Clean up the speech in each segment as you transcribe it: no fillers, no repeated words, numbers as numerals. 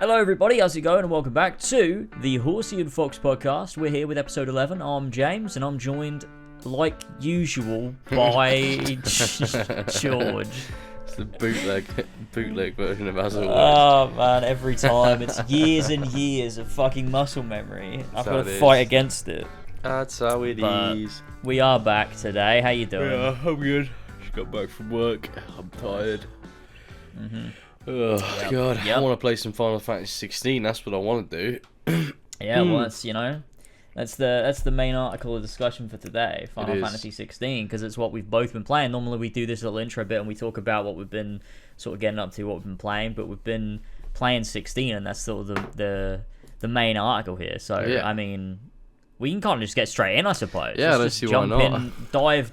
Hello everybody, how's it going? And welcome back to the Horsey and Fox podcast. We're here with episode 11. I'm James and I'm joined, like usual, by George. It's the bootleg version of as always. Oh man, every time. It's years and years of fucking muscle memory. I've got to fight against it. That's how it is. We are back today. How you doing? Yeah, I'm good. Just got back from work. I'm tired. Oh god, I want to play some Final Fantasy 16. That's what I want to do. Yeah, well, that's the main article of discussion for today, Final Fantasy 16, because it's what we've both been playing. Normally we do this little intro bit and we talk about what we've been sort of getting up to, what we've been playing, but we've been playing 16, and that's sort of the main article here. So yeah. I mean, we can kind of just get straight in, I suppose. Yeah, let's see why not. Jump in,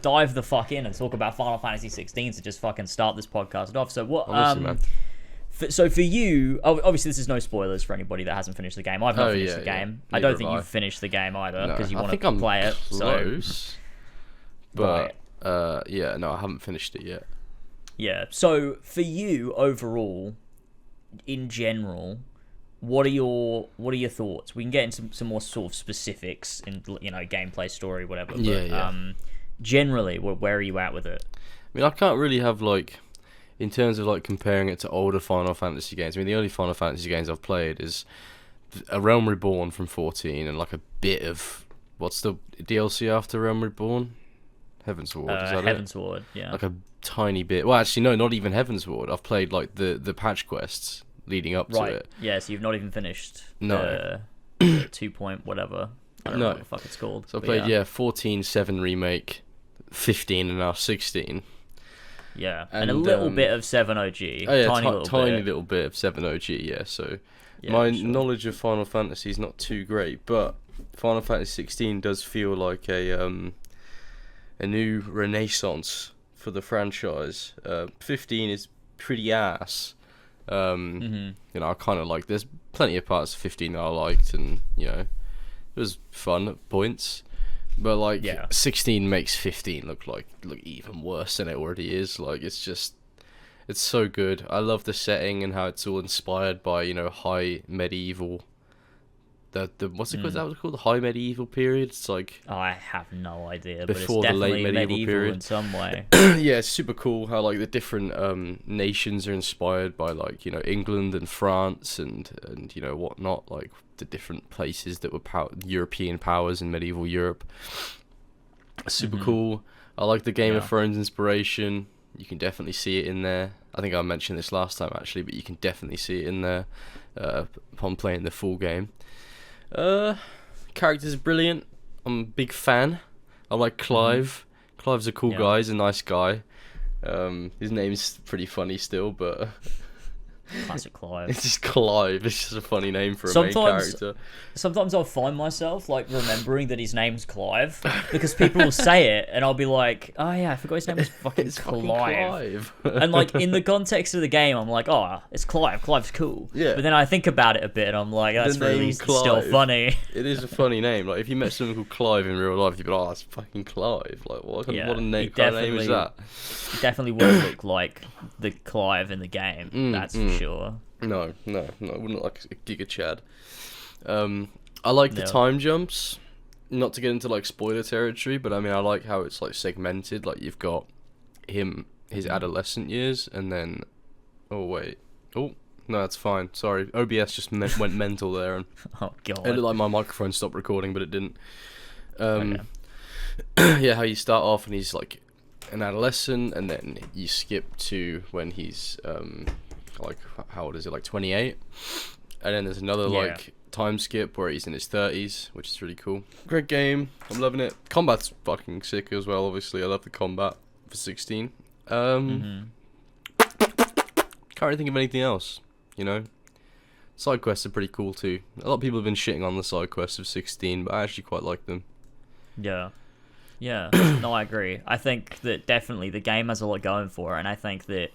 dive the fuck in, and talk about Final Fantasy 16 to just fucking start this podcast off. So what? Honestly, man. So for you, obviously this is no spoilers for anybody that hasn't finished the game. I've not finished the game. I don't think you've finished the game either, because you want to play it. Close, but yeah, no, I haven't finished it yet. Yeah. So for you overall, in general, what are your thoughts? We can get into some more sort of specifics in gameplay, story, whatever. But, generally, where are you at with it? I mean, I can't really have in terms of comparing it to older Final Fantasy games. I mean, the only Final Fantasy games I've played is A Realm Reborn from 14 and a bit of what's the DLC after Realm Reborn? Heavensward, is that Heavensward, yeah. A tiny bit. Well, actually, no, not even Heavensward. I've played the patch quests leading up to it. Yeah, so you've not even finished the 2 point whatever. I don't know what the fuck it's called. So I played 14, 7 remake, 15, and now 16. Yeah, and a little bit of 7 OG. Oh yeah, tiny little bit of 7 OG, yeah. So my knowledge of Final Fantasy is not too great, but Final Fantasy 16 does feel like a new renaissance for the franchise. 15 is pretty ass. I kind of like. There's plenty of parts of 15 that I liked, and it was fun at points. But 16 makes 15 look even worse than it already is. It's so good. I love the setting and how it's all inspired by high medieval. The what's it called? That was called the high medieval period. It's I have no idea, before but it's the late medieval period in some way. Yeah, it's super cool how the different nations are inspired by England and France and whatnot, the different places that were European powers in medieval Europe. Super cool. I like the Game of Thrones inspiration. You can definitely see it in there. I think I mentioned this last time actually, but you can definitely see it in there upon playing the full game. Characters are brilliant. I'm a big fan. I like Clive. Clive's a cool guy. He's a nice guy. His name's pretty funny still, but classic Clive. It's just Clive. It's just a funny name for a main character. Sometimes I'll find myself remembering that his name's Clive because people will say it, and I'll be like, "Oh yeah, I forgot his name was fucking Clive." And in the context of the game, I'm like, "Oh, it's Clive. Clive's cool." Yeah. But then I think about it a bit, and I'm like, "That's really still funny." It is a funny name. If you met someone called Clive in real life, you'd be like, "Oh, that's fucking Clive." What a name? Kind of name is that? He definitely wouldn't look like the Clive in the game. That's for sure. No, it wouldn't look like a Giga Chad. I like the time jumps. Not to get into spoiler territory, but I mean I like how it's segmented. You've got his adolescent years, and then no, that's fine. Sorry, OBS just went mental there, and oh god, it looked like my microphone stopped recording, but it didn't. Yeah, how you start off and he's an adolescent, and then you skip to when he's how old is it, 28, and then there's another time skip where he's in his 30s, which is really cool. Great game, I'm loving it. Combat's fucking sick as well. Obviously I love the combat for 16. Can't really think of anything else. Side quests are pretty cool too. A lot of people have been shitting on the side quests of 16, but I actually quite like them. Yeah, no, I agree. I think that definitely the game has a lot going for it, and I think that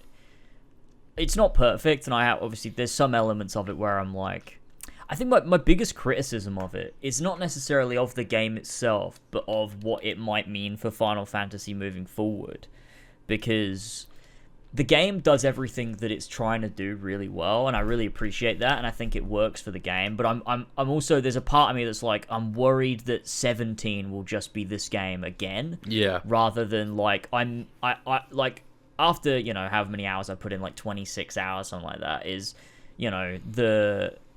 it's not perfect, and obviously there's some elements of it where I'm I think my biggest criticism of it is not necessarily of the game itself, but of what it might mean for Final Fantasy moving forward, because the game does everything that it's trying to do really well, and I really appreciate that, and I think it works for the game. But I'm also, there's a part of me that's like, I'm worried that 17 will just be this game again. Yeah. Rather than like I like after, you know, however many hours I put in, like 26 hours, something like that, is, you know,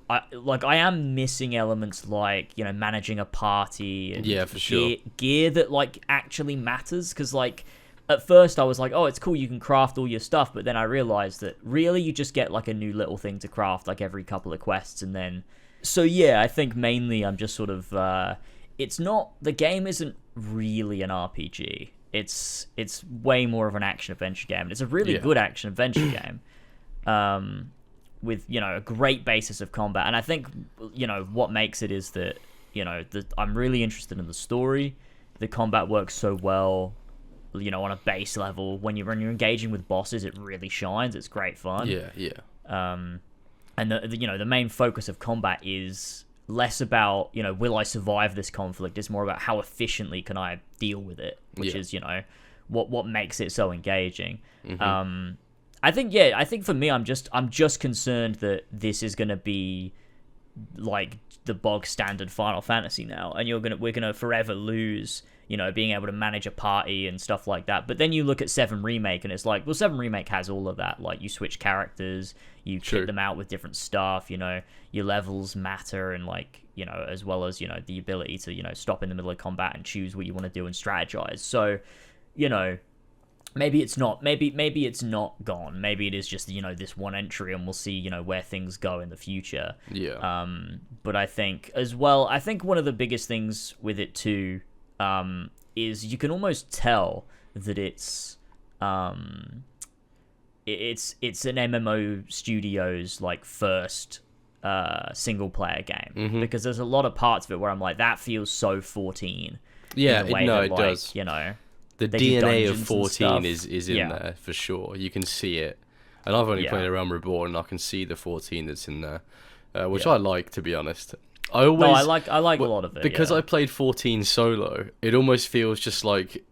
I am missing elements like, you know, managing a party and for sure. gear that like actually matters, because like at first I was like, oh, it's cool, you can craft all your stuff, but then I realized that really you just get like a new little thing to craft like every couple of quests, and then so yeah, I think mainly I'm just sort of it's not, the game isn't really an RPG. It's way more of an action adventure game. It's a really good action adventure game. With, you know, a great basis of combat. And I think, you know, what makes it is that, you know, I'm really interested in the story. The combat works so well, you know, on a base level. When you're engaging with bosses, it really shines. It's great fun. Yeah. And the you know, the main focus of combat is less about, you know, will I survive this conflict? It's more about how efficiently can I deal with it, which is, you know, what makes it so engaging. Mm-hmm. I think for me, I'm just concerned that this is going to be like the bog standard Final Fantasy now, and we're gonna forever lose, you know, being able to manage a party and stuff like that. But then you look at 7 Remake, and it's like, well, 7 Remake has all of that. Like, you switch characters, you kit them out with different stuff, you know, your levels matter, and like, you know, as well as, you know, the ability to, you know, stop in the middle of combat and choose what you want to do and strategize. So, you know, maybe it's not gone. Maybe it is just, you know, this one entry, and we'll see, you know, where things go in the future. Yeah. But I think as well, one of the biggest things with it too, is you can almost tell that it's an MMO studio's like first single player game, because there's a lot of parts of it where I'm like, that feels so 14. Yeah, it does. You know, the DNA of 14 is in there for sure. You can see it, and I've only played around Reborn, and I can see the 14 that's in there, which I like, to be honest. I like a lot of it because I played 14 solo. It almost feels just like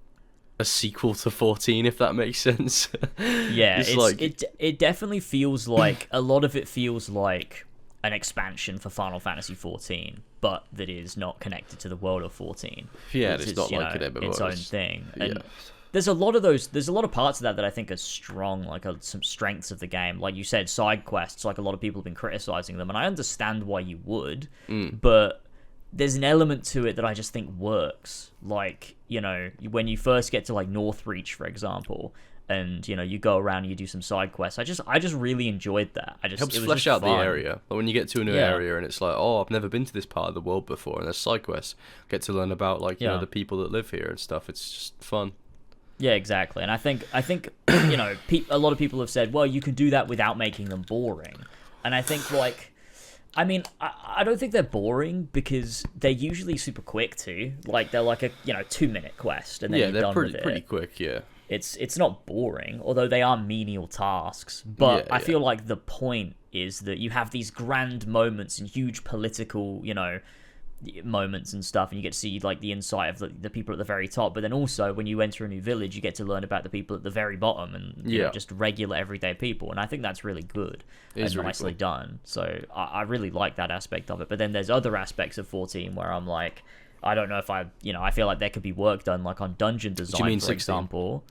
a sequel to 14, if that makes sense. Yeah, it definitely feels like a lot of it feels like an expansion for Final Fantasy 14, but that is not connected to the world of 14. Yeah, it's not like an MMO. Its own thing. And there's a lot of parts of that I think are strong, like some strengths of the game. Like you said, side quests, like a lot of people have been criticizing them, and I understand why you would, but there's an element to it that I just think works. Like, you know, when you first get to like Northreach, for example, and, you know, you go around and you do some side quests, I just really enjoyed that. It helps was flesh out fun. the area. Like when you get to a new area and it's like, oh, I've never been to this part of the world before, and there's side quests, get to learn about, like, you know, the people that live here and stuff. It's just fun. Yeah, exactly. And I think you know, a lot of people have said, well, you can do that without making them boring. And I think, like, I mean, I don't think they're boring, because they're usually super quick too. Like, they're like a, you know, 2-minute quest, and then you're done with it. Yeah, they're pretty quick, yeah. It's not boring, although they are menial tasks. But I feel like the point is that you have these grand moments and huge political, you know, moments and stuff, and you get to see like the insight of the people at the very top. But then also, when you enter a new village, you get to learn about the people at the very bottom, and you know, just regular everyday people. And I think that's really good and really nicely done. So I really like that aspect of it. But then there's other aspects of 14 where I'm like, I don't know if I feel like there could be work done, like on dungeon design, for example.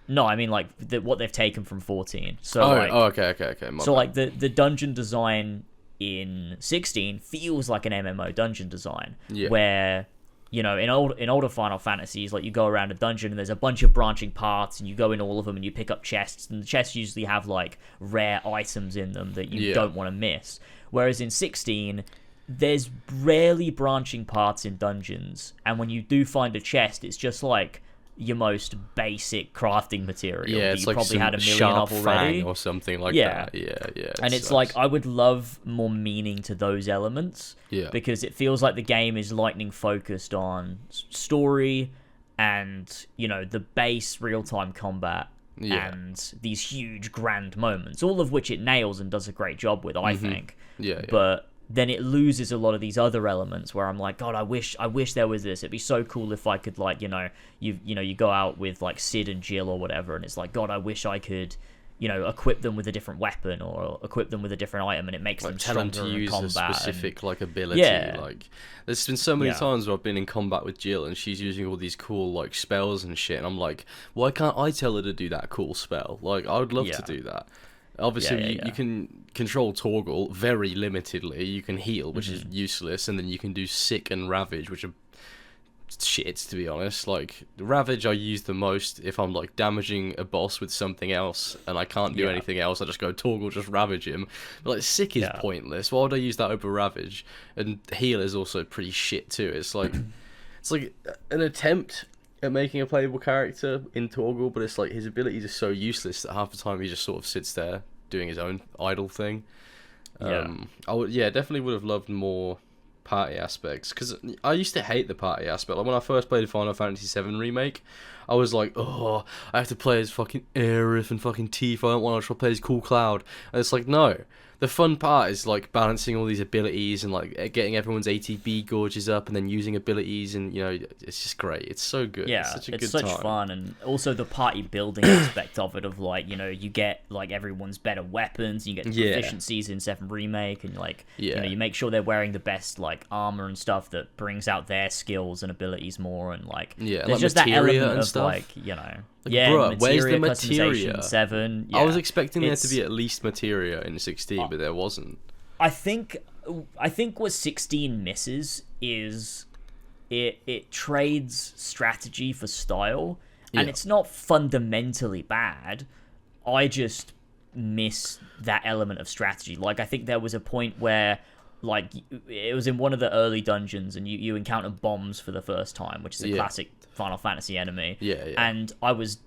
No, I mean like what they've taken from 14. So okay. So like the dungeon design in 16 feels like an MMO dungeon design, where, you know, in older Final Fantasies, like, you go around a dungeon and there's a bunch of branching paths, and you go in all of them and you pick up chests, and the chests usually have like rare items in them that you don't want to miss. Whereas in 16, there's rarely branching paths in dungeons, and when you do find a chest, it's just like your most basic crafting material that you probably had a million of already, or something like that. Yeah. And it's like, I would love more meaning to those elements, because it feels like the game is lightning focused on story and, you know, the base real-time combat and these huge grand moments, all of which it nails and does a great job with, I think. But then it loses a lot of these other elements where I'm like, God, I wish there was this. It'd be so cool if I could, like, you go out with like Sid and Jill or whatever, and it's like, God, I wish I could equip them with a different weapon or equip them with a different item, and it makes them tell them stronger to in use combat. a specific like ability. Yeah. Like there's been so many times where I've been in combat with Jill and she's using all these cool like spells and shit, and I'm like, why can't I tell her to do that cool spell? Like I would love to do that. Obviously, you can control Torgal very limitedly. You can heal, which is useless, and then you can do Sick and Ravage, which are shits, to be honest. Like Ravage I use the most if I'm like damaging a boss with something else and I can't do anything else. I just go Torgal, just Ravage him. But like Sick is pointless. Why would I use that over Ravage? And Heal is also pretty shit too. It's like an attempt at making a playable character in Torgal, but it's like his abilities are so useless that half the time he just sort of sits there doing his own idle thing. Definitely would have loved more party aspects, because I used to hate the party aspect. Like when I first played Final Fantasy VII Remake, I was like, oh, I have to play as fucking Aerith and fucking Tifa. I don't want to play as Cool Cloud. And it's like, no. The fun part is like balancing all these abilities and like getting everyone's ATB gauges up and then using abilities, and it's just great. It's so good. Yeah, it's such fun, and also the party building aspect of it, of like you get like everyone's better weapons, you get proficiencies in 7 Remake, and like you make sure they're wearing the best like armor and stuff that brings out their skills and abilities more, and like there's like just that element of stuff. like Bruh, where's the materia? 7. I was expecting there to be at least materia in 16, but there wasn't. I think what 16 misses is it trades strategy for style, and it's not fundamentally bad. I just miss that element of strategy. Like I think there was a point where like it was in one of the early dungeons and you encounter bombs for the first time, which is a classic Final Fantasy enemy. And I was,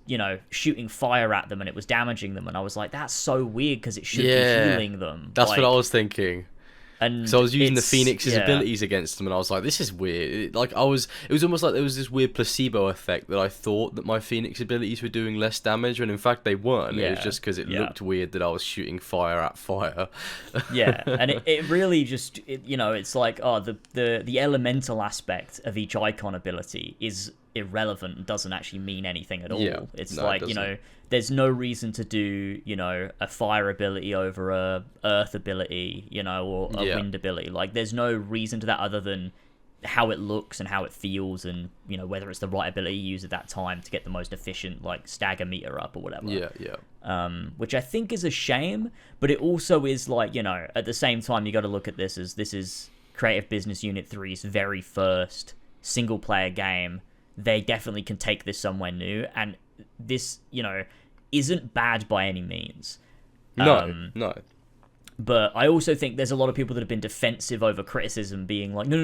shooting fire at them and it was damaging them, and I was like, that's so weird because it should be healing them. That's what I was thinking. And so I was using the Phoenix's abilities against them, and I was like, this is weird. It was almost like there was this weird placebo effect that I thought that my Phoenix abilities were doing less damage, when in fact they weren't. It was just because it looked weird that I was shooting fire at fire. And it really just, it's like, the elemental aspect of each icon ability is irrelevant and doesn't actually mean anything at all. It's like, there's no reason to do, a fire ability over a earth ability, or a wind ability. Like, there's no reason to that other than how it looks and how it feels, and, whether it's the right ability you use at that time to get the most efficient, like, stagger meter up or whatever. Which I think is a shame, but it also is like, at the same time, you got to look at this is Creative Business Unit 3's very first single-player game. They definitely can take this somewhere new, and this, isn't bad by any means. No. But I also think there's a lot of people that have been defensive over criticism, being like, no,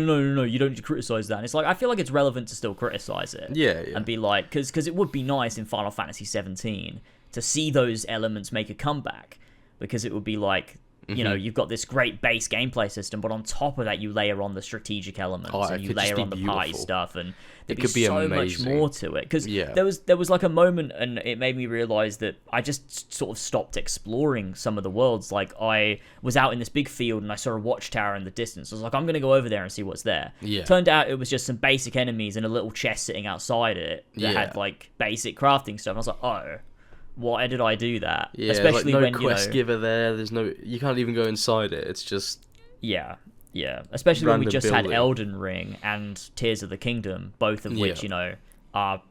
you don't need to criticize that. And it's like, I feel like it's relevant to still criticize it. And be like, because it would be nice in Final Fantasy 17 to see those elements make a comeback, because it would be like, you've got this great base gameplay system, but on top of that, you layer on the strategic elements, and you layer on the party stuff, and there'd be so much more to it. Because there was like a moment, and it made me realize that I just sort of stopped exploring some of the worlds. Like, I was out in this big field, and I saw a watchtower in the distance. I was like, I'm going to go over there and see what's there. Turned out it was just some basic enemies and a little chest sitting outside it that had, like, basic crafting stuff. And I was like, oh, why did I do that? Especially like no quest giver there. There's no, you can't even go inside it. It's just Especially when we just had Elden Ring and Tears of the Kingdom, both of which are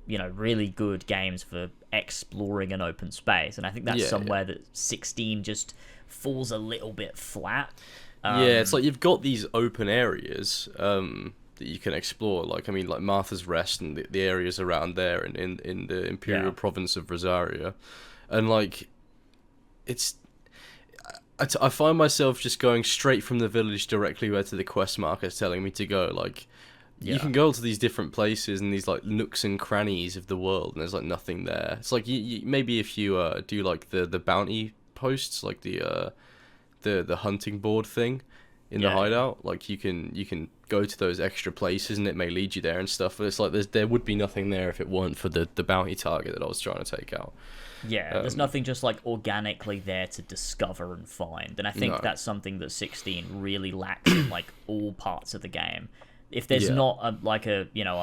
really good games for exploring an open space. And I think that's somewhere that 16 just falls a little bit flat. It's like you've got these open areas that you can explore, like Martha's Rest and the areas around there, and in the Imperial Province of Rosaria, and like I find myself just going straight from the village directly where to the quest marker is telling me to go. Like, you can go to these different places and these like nooks and crannies of the world, and there's like nothing there. It's like you maybe if you do like the bounty posts, like the hunting board thing in the hideout, like you can go to those extra places and it may lead you there and stuff, but it's like there would be nothing there if it weren't for the bounty target that I was trying to take out. There's nothing just like organically there to discover and find, and I think that's something that 16 really lacks in like all parts of the game. If there's not a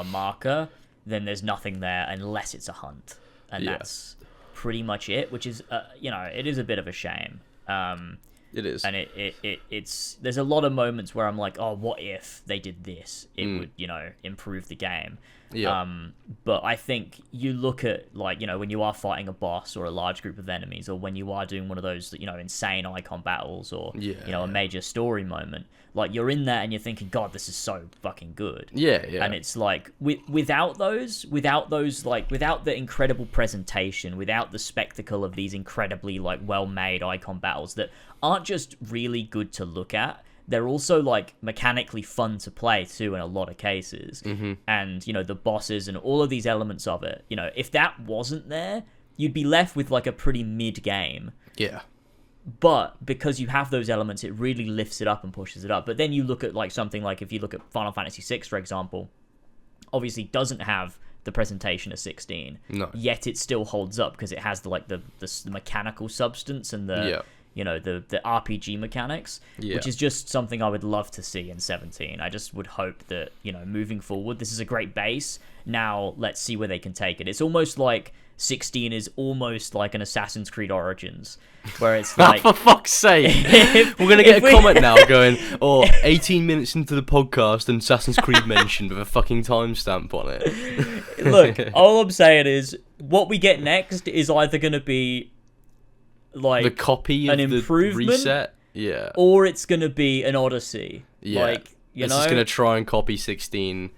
marker, then there's nothing there unless it's a hunt, and that's pretty much it, which is it is a bit of a shame. It is, and it's there's a lot of moments where I'm like, oh, what if they did this? It would improve the game. Yeah. But I think you look at, like, when you are fighting a boss or a large group of enemies, or when you are doing one of those, insane icon battles, or a major story moment, like, you're in there and you're thinking, God, this is so fucking good. Yeah. And it's like, without the incredible presentation, without the spectacle of these incredibly, like, well-made icon battles that aren't just really good to look at, they're also, like, mechanically fun to play too in a lot of cases. And the bosses and all of these elements of it, if that wasn't there, you'd be left with, like, a pretty mid game. Yeah. But because you have those elements, it really lifts it up and pushes it up. But then you look at, like, something like, if you look at Final Fantasy VI, for example, obviously doesn't have the presentation of 16. No. Yet it still holds up because it has the mechanical substance and the the RPG mechanics, which is just something I would love to see in 17. I just would hope that, moving forward, this is a great base. Now let's see where they can take it. It's almost like 16 is almost like an Assassin's Creed Origins, where it's like... For fuck's sake! We're going to get a comment now going, 18 minutes into the podcast and Assassin's Creed mentioned with a fucking timestamp on it. Look, all I'm saying is, what we get next is either going to be like the copy of the reset, or it's going to be an Odyssey. Like, it's just going to try and copy 16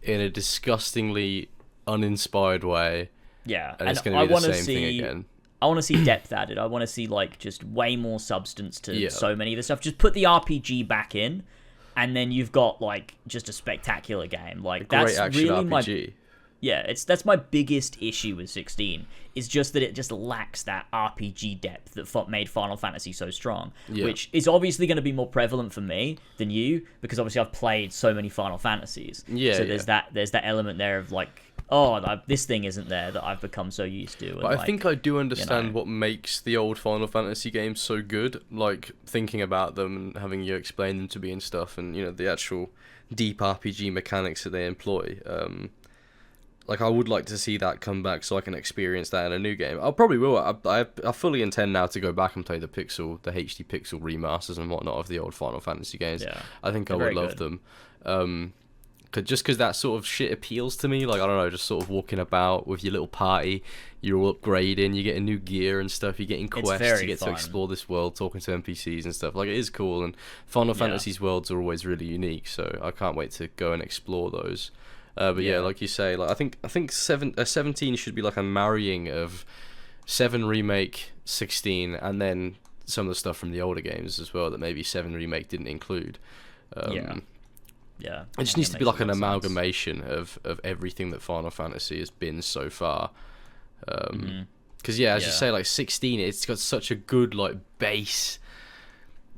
in a disgustingly uninspired way. Yeah, and it's going to be the same thing again. I want to see depth added. I want to see, like, just way more substance to so many of the stuff. Just put the RPG back in, and then you've got, like, just a spectacular game. Like, that's really RPG. That's my biggest issue with 16, is just that it just lacks that RPG depth that made Final Fantasy so strong, which is obviously going to be more prevalent for me than you, because obviously I've played so many Final Fantasies. So there's that element there of, like, this thing isn't there that I've become so used to. But I think I do understand what makes the old Final Fantasy games so good, like, thinking about them and having you explain them to me and stuff, and, the actual deep RPG mechanics that they employ. Like, I would like to see that come back so I can experience that in a new game. I probably will. I fully intend now to go back and play the HD Pixel remasters and whatnot of the old Final Fantasy games. Yeah, I think I would love them. Because that sort of shit appeals to me. Like, I don't know, just sort of walking about with your little party, you're all upgrading, you're getting new gear and stuff, you're getting quests, you get to explore this world, talking to NPCs and stuff. Like, it is cool, and Final Fantasy's worlds are always really unique, so I can't wait to go and explore those. But like you say, like, I think 17 should be like a marrying of 7 Remake, 16, and then some of the stuff from the older games as well that maybe 7 Remake didn't include. It just needs to be like an amalgamation of everything that Final Fantasy has been so far. Because as you say, like, 16, it's got such a good, like, base,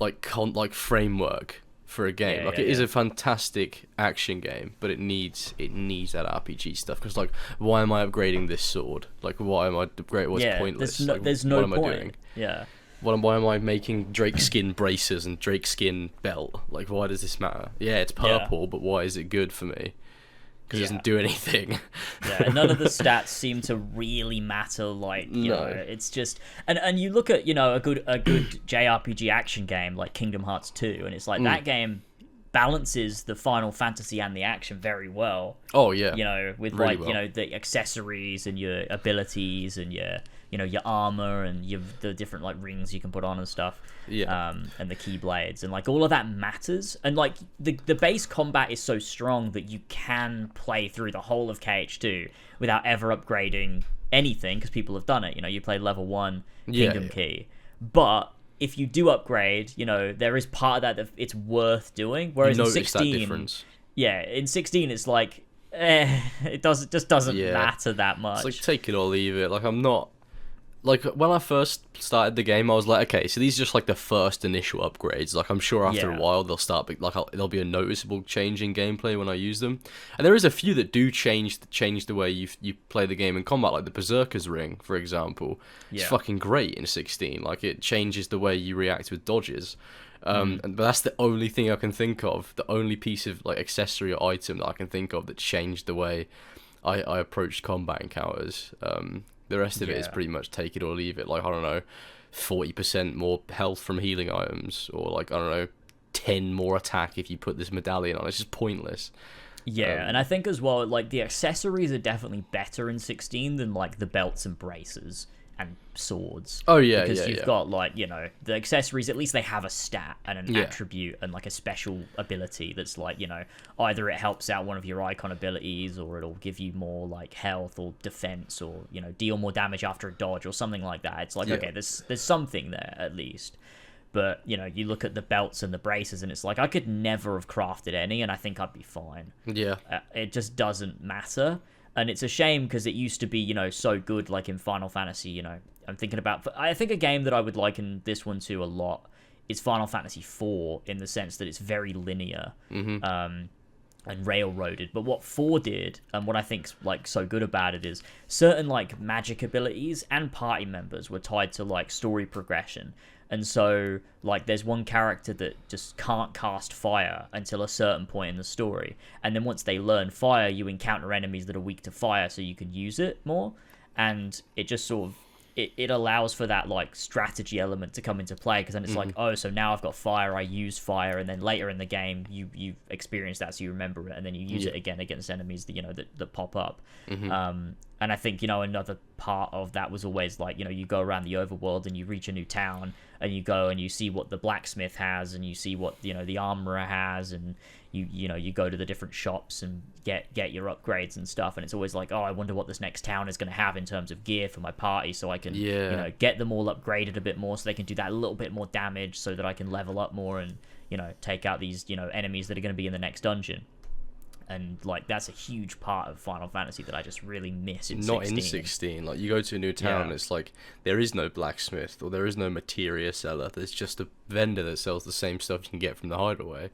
like framework for a game. It is a fantastic action game, but it needs that RPG stuff. Because, like, why am I upgrading this sword? Like, why am I upgrading? What's pointless? There's no point. What am I doing? Yeah. Why am I making Drake skin braces and Drake skin belt? Like, why does this matter? Yeah, it's purple, but why is it good for me? Because it doesn't do anything. And none of the stats seem to really matter. Like, you know, it's just... And you look at, a good JRPG action game like Kingdom Hearts 2, and it's like that game balances the Final Fantasy and the action very well. Oh, yeah. With really the accessories and your abilities and your armor and the different, like, rings you can put on and stuff. And the keyblades, and, like, all of that matters. And, like, the base combat is so strong that you can play through the whole of KH2 without ever upgrading anything, because people have done it. You play level 1 Kingdom Key. But if you do upgrade, there is part of that it's worth doing. Whereas in 16, that difference. In 16 it's like, it just doesn't matter that much. It's like, take it or leave it. Like, I'm not... Like, when I first started the game, I was like, okay, so these are just, like, the first initial upgrades. Like, I'm sure after a while they'll start, there'll be a noticeable change in gameplay when I use them. And there is a few that do change the way you play the game in combat, like the Berserker's Ring, for example. It's fucking great in 16. Like, it changes the way you react with dodges. But that's the only thing I can think of, the only piece of, like, accessory or item that I can think of that changed the way I approached combat encounters. The rest of it is Yeah. pretty much take it or leave it. Like, I don't know, 40% more health from healing items, or like, I don't know, 10 more attack if you put this medallion on. It's just pointless. Yeah, and I think as well, like, the accessories are definitely better in 16 than, like, the belts and braces and swords. Oh, yeah, because yeah, you've yeah. got, like, you know, the accessories, at least they have a stat and an attribute and, like, a special ability that's, like, you know, either it helps out one of your icon abilities, or it'll give you more, like, health or defense, or, you know, deal more damage after a dodge or something like that. It's like, okay, there's something there, at least. But, you know, you look at the belts and the braces, and it's like, I could never have crafted any, and I think I'd be fine. Yeah. It just doesn't matter. And it's a shame, because it used to be, you know, so good, like in Final Fantasy, you know. I'm thinking about... I think a game that I would liken this one to a lot is Final Fantasy IV, in the sense that it's very linear. And railroaded. But what 4 did, and what I think's like so good about it, is certain like magic abilities and party members were tied to like story progression. And so like there's one character that just can't cast fire until a certain point in the story, and then once they learn fire, you encounter enemies that are weak to fire, so you can use it more. And it just sort of it allows for that like strategy element to come into play, because then it's like, oh, so now I've got fire, I use fire, and then later in the game you experience that, so you remember it, and then you use it again against enemies that, you know, that pop up. And I think, you know, another part of that was always like, you know, you go around the overworld and you reach a new town, and you go and you see what the blacksmith has, and you see what, you know, the armorer has, and you know, you go to the different shops and get your upgrades and stuff, and it's always like, oh, I wonder what this next town is going to have in terms of gear for my party, so I can, you know, get them all upgraded a bit more, so they can do that a little bit more damage, so that I can level up more and, you know, take out these, you know, enemies that are going to be in the next dungeon. And like that's a huge part of Final Fantasy that I just really miss in 16. Not in 16. Like, you go to a new town, and it's like there is no blacksmith, or there is no materia seller. There's just a vendor that sells the same stuff you can get from the hideaway.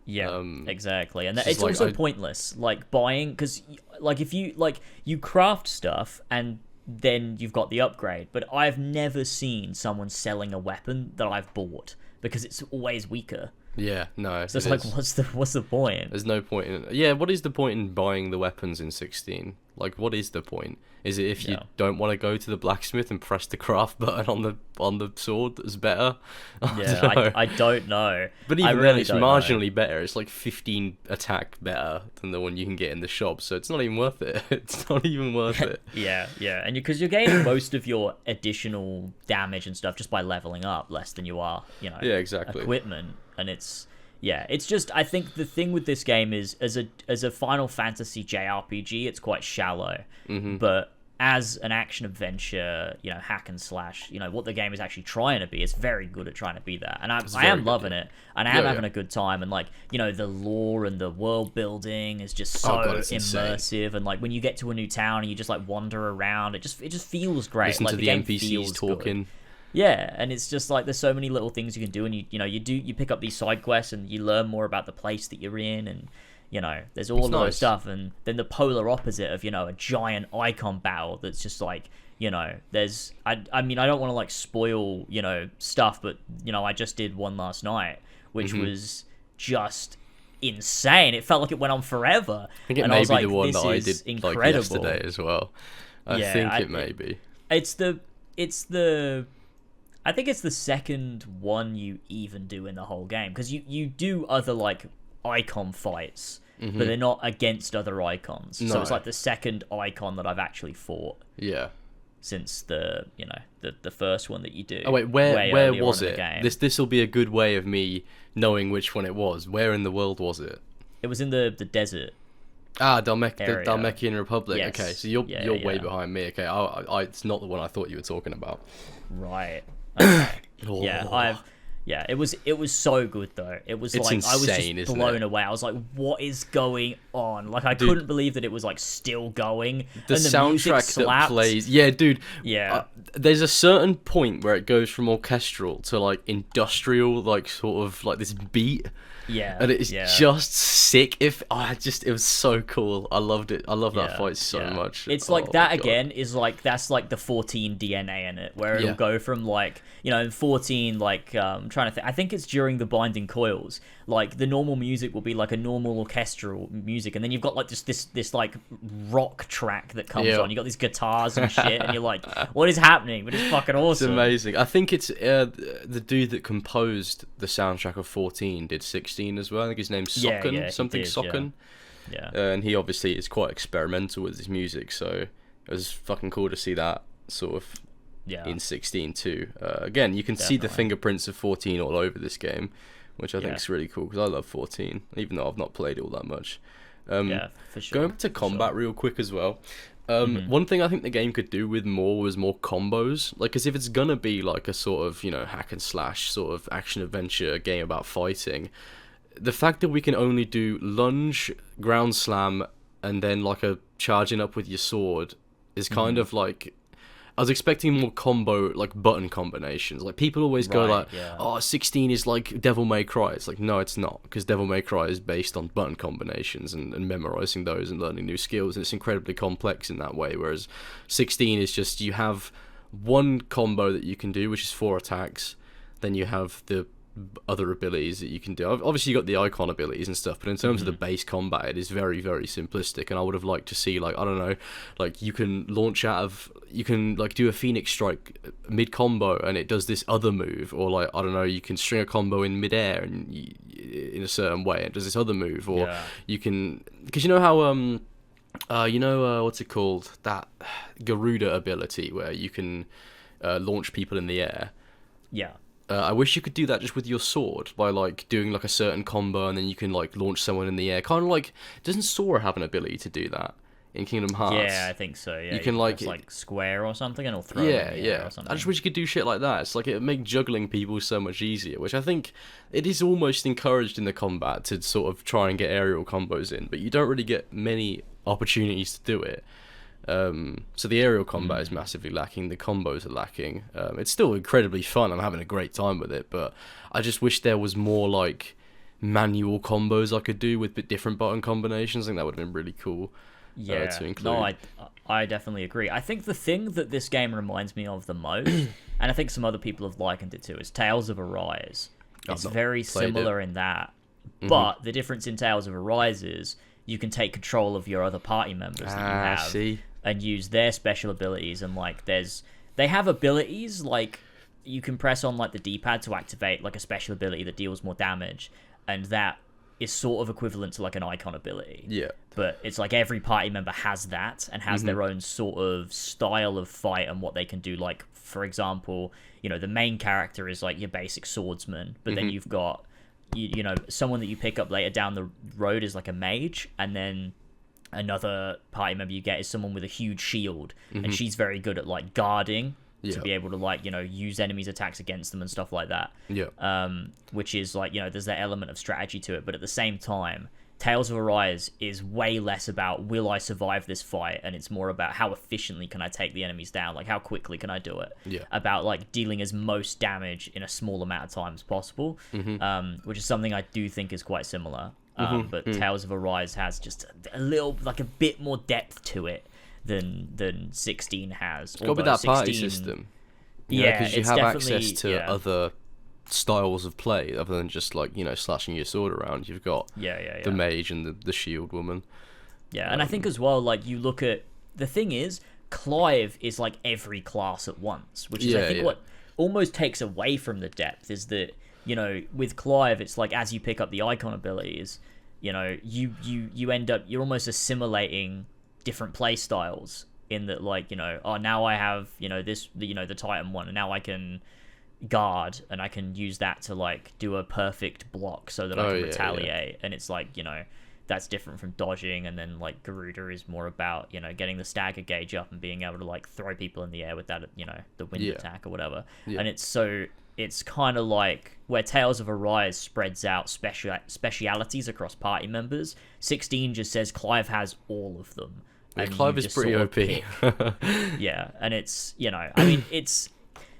Yeah, exactly. And it's like, also pointless, like buying, because like if you craft stuff and then you've got the upgrade, but I've never seen someone selling a weapon that I've bought, because it's always weaker. Yeah, no. So it's like, what's the point? There's no point in... Yeah, what is the point in buying the weapons in 16? Like, what is the point? Is it if you don't want to go to the blacksmith and press the craft button on the sword that's better? I don't know. But even really then, it's marginally better. It's like 15 attack better than the one you can get in the shop, so it's not even worth it. It's not even worth it. Yeah, and because you're getting most of your additional damage and stuff just by leveling up less than you are, you know, exactly, equipment. And it's just, I think the thing with this game is, as a Final Fantasy JRPG, it's quite shallow. But as an action adventure, you know, hack and slash, you know, what the game is actually trying to be, it's very good at trying to be that. And I am loving it, and I am having a good time. And like, you know, the lore and the world building is just so immersive. Insane. And like when you get to a new town and you just like wander around, it just feels great. Listen like to the NPCs talking. Good. Yeah, and it's just like there's so many little things you can do, and you pick up these side quests and you learn more about the place that you're in, and you know there's all that stuff. And then the polar opposite of, you know, a giant icon battle that's just like, you know, there's I mean, I don't want to like spoil, you know, stuff, but you know, I just did one last night which was just insane. It felt like it went on forever. I think it may be the one that I did like yesterday as well. I think it may be. I think it's the second one you even do in the whole game, because you do other like icon fights, but they're not against other icons. No. So it's like the second icon that I've actually fought. Yeah. Since the first one that you do. Oh wait, where was it? This will be a good way of me knowing which one it was. Where in the world was it? It was in the desert. Ah, the Dhalmekian Republic. Yes. Okay, so you're way behind me. Okay, it's not the one I thought you were talking about. Right. Okay. It was so good though. It was like insane, I was just blown away. I was like, what is going on? Like I couldn't believe that it was like still going. The soundtrack that plays, dude. Yeah. There's a certain point where it goes from orchestral to like industrial, like sort of like this beat. Yeah. And it's just sick. It was so cool. I loved it. I love that fight so much. It's like that again is like, that's like the 14 DNA in it, where it'll go from like, you know, in 14, like, I'm trying trying to think. I think it's during the Binding Coils. Like the normal music will be like a normal orchestral music, and then you've got like just this like rock track that comes on. You got these guitars and shit, and you're like, what is happening? But it's fucking awesome. It's amazing. I think it's the dude that composed the soundtrack of 14 did 16 as well. I think his name's Socken, something Socken. Yeah. And he obviously is quite experimental with his music, so it was fucking cool to see that sort of in 16 too. Again, you can see the fingerprints of 14 all over this game, which I think is really cool because I love 14, even though I've not played it all that much. For sure. Going back to combat real quick as well. One thing I think the game could do with more was more combos. Like, because if it's gonna be like a sort of, hack and slash sort of action adventure game about fighting, the fact that we can only do lunge, ground slam, and then like a charging up with your sword is kind of like, I was expecting more combo, like button combinations. Like people always go like, oh, 16 is like Devil May Cry. It's like, no, it's not, because Devil May Cry is based on button combinations and memorizing those and learning new skills, and it's incredibly complex in that way. Whereas 16 is just, you have one combo that you can do, which is 4 attacks. Then you have the other abilities that you can do. Obviously you got the icon abilities and stuff, but in terms of the base combat, it is very, very simplistic. And I would have liked to see, like, I don't know, like you can like do a Phoenix Strike mid combo and it does this other move, or like, I don't know, you can string a combo in midair and in a certain way it does this other move, or you can, because you know how what's it called, that Garuda ability where you can launch people in the air. I wish you could do that just with your sword, by like doing like a certain combo and then you can like launch someone in the air. Kind of like, doesn't Sora have an ability to do that in Kingdom Hearts? Yeah, I think so. Yeah, you can like square or something and it'll throw it in the air or something. I just wish you could do shit like that. It's like, it would make juggling people so much easier, which I think it is almost encouraged in the combat to sort of try and get aerial combos in, but you don't really get many opportunities to do it. So the aerial combat is massively lacking, the combos are lacking. It's still incredibly fun, I'm having a great time with it, but I just wish there was more like manual combos I could do with different button combinations. I think that would have been really cool to include. No, I definitely agree. I think the thing that this game reminds me of the most, and I think some other people have likened it to, is Tales of Arise. It's very similar in that, but the difference in Tales of Arise is you can take control of your other party members that you have and use their special abilities, and like they have abilities like you can press on like the D-pad to activate like a special ability that deals more damage, and that is sort of equivalent to like an icon ability. Yeah. But it's like every party member has that and has their own sort of style of fight and what they can do. Like, for example, the main character is like your basic swordsman, but then you've got someone that you pick up later down the road is like a mage, and then another party member you get is someone with a huge shield, and she's very good at like guarding to be able to like use enemies' attacks against them and stuff like that. Which is like there's that element of strategy to it, but at the same time Tales of Arise is way less about will I survive this fight, and it's more about how efficiently can I take the enemies down, like how quickly can I do it. About like dealing as most damage in a small amount of time as possible, which is something I do think is quite similar. But Tales of Arise has just a little, like a bit more depth to it than 16 has. It's got with that party system. Because you have access to other styles of play other than just like slashing your sword around. You've got the mage and the shield woman. And I think as well, like you look at, the thing is, Clive is like every class at once, which is I think what almost takes away from the depth is that with Clive, it's like as you pick up the icon abilities, you end up, you're almost assimilating different play styles in that, like, now I have, the Titan one, and now I can guard, and I can use that to, like, do a perfect block so that I can retaliate. And it's like, that's different from dodging, and then, like, Garuda is more about, getting the stagger gauge up and being able to, like, throw people in the air with that, the wind attack or whatever. And it's kind of like where Tales of Arise spreads out specialities across party members. 16 just says Clive has all of them. And Clive is pretty OP. And it's, I mean, it's,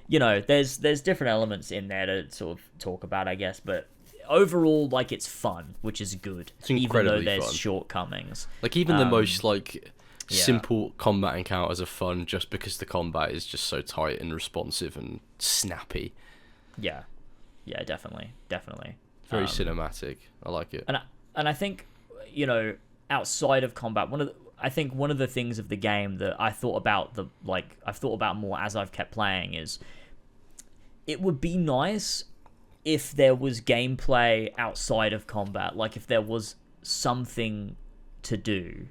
there's different elements in there to sort of talk about, I guess, but overall, like, it's fun, which is good. It's incredibly even though there's fun. Shortcomings. Like, even the most, like, simple combat encounters are fun just because the combat is just so tight and responsive and snappy. Yeah, definitely. Very cinematic. I like it. And I think, outside of combat, I think one of the things of the game that I've thought about more as I've kept playing is it would be nice if there was gameplay outside of combat, like if there was something to do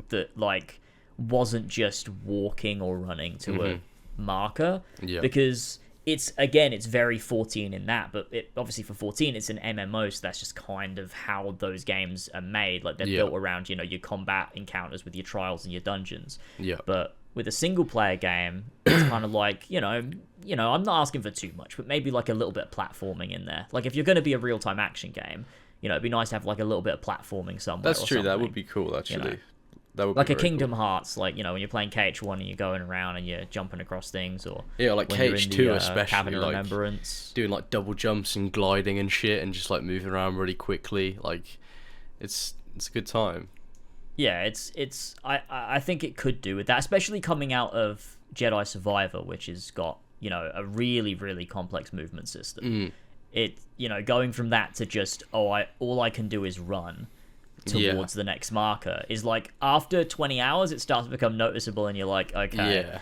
that like wasn't just walking or running to a marker, because it's very 14 in that, but obviously for 14 it's an MMO, so that's just kind of how those games are made. Like they're built around your combat encounters with your trials and your dungeons. But with a single player game, it's kind of like I'm not asking for too much, but maybe like a little bit of platforming in there. Like if you're going to be a real-time action game, it'd be nice to have like a little bit of platforming somewhere. That's true. That would be cool, actually. That would like be a Kingdom cool. Hearts, like when you're playing KH1 and you're going around and you're jumping across things, or like KH2 especially, Cavern of like Remembrance, doing like double jumps and gliding and shit, and just like moving around really quickly. Like it's a good time. Yeah, I think it could do with that, especially coming out of Jedi Survivor, which has got a really, really complex movement system. It going from that to just all I can do is run towards the next marker is like after 20 hours it starts to become noticeable, and you're like, okay.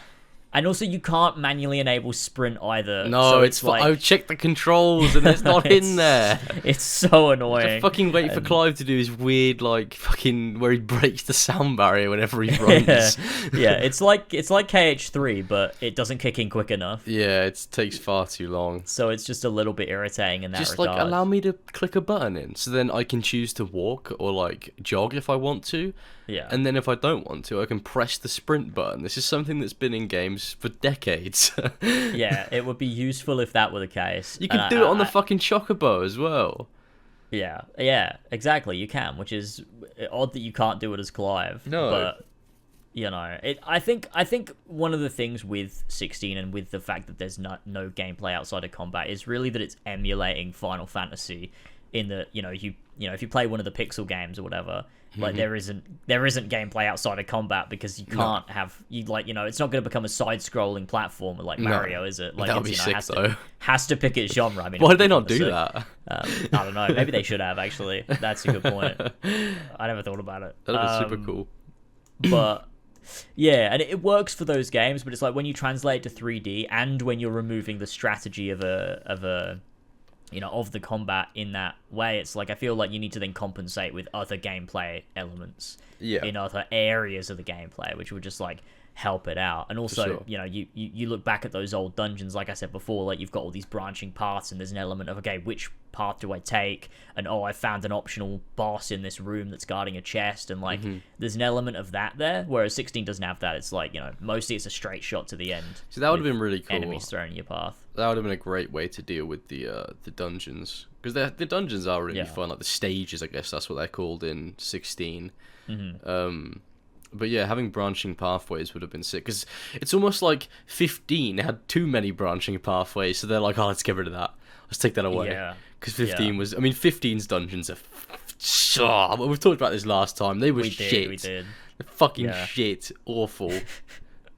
And also you can't manually enable sprint either. No, so it's like I've checked the controls and it's not in there. It's so annoying. Just fucking wait for Clive to do his weird like fucking where he breaks the sound barrier whenever he runs. It's like KH3, but it doesn't kick in quick enough. Yeah, it takes far too long. So it's just a little bit irritating in that regard. Just like allow me to click a button in, so then I can choose to walk or like jog if I want to. Yeah. And then if I don't want to, I can press the sprint button. This is something that's been in games for decades. Yeah, it would be useful if that were the case. You can do it on the fucking Chocobo as well. Yeah, exactly. You can, which is odd that you can't do it as Clive. No. But I think one of the things with 16 and with the fact that there's no gameplay outside of combat is really that it's emulating Final Fantasy in that if you play one of the Pixel games or whatever, like there isn't gameplay outside of combat because you can't have it's not going to become a side-scrolling platform like Mario, is it? Like that would be sick though. Has to pick its genre. I mean, why did they not do that? I don't know. Maybe they should have actually. That's a good point. I never thought about it. That'd be super cool. But yeah, and it works for those games, but it's like when you translate to 3D and when you're removing the strategy of the combat in that way, it's like I feel like you need to then compensate with other gameplay elements in other areas of the gameplay, which would just like help it out. And also, you look back at those old dungeons, like I said before, like you've got all these branching paths, and there's an element of, okay, which path do I take? And I found an optional boss in this room that's guarding a chest, and like there's an element of that there, whereas 16 doesn't have that. It's like, mostly it's a straight shot to the end. So that would have been really cool. Enemies thrown in your path. That would have been a great way to deal with the dungeons, because the dungeons are really fun, like the stages, I guess that's what they're called in 16. But yeah, having branching pathways would have been sick, because it's almost like 15 had too many branching pathways, so they're like, let's get rid of that. Let's take that away. Yeah. Because 15 was... I mean, 15's dungeons are... we've talked about this last time. They were shit. We did. They're fucking shit. Awful.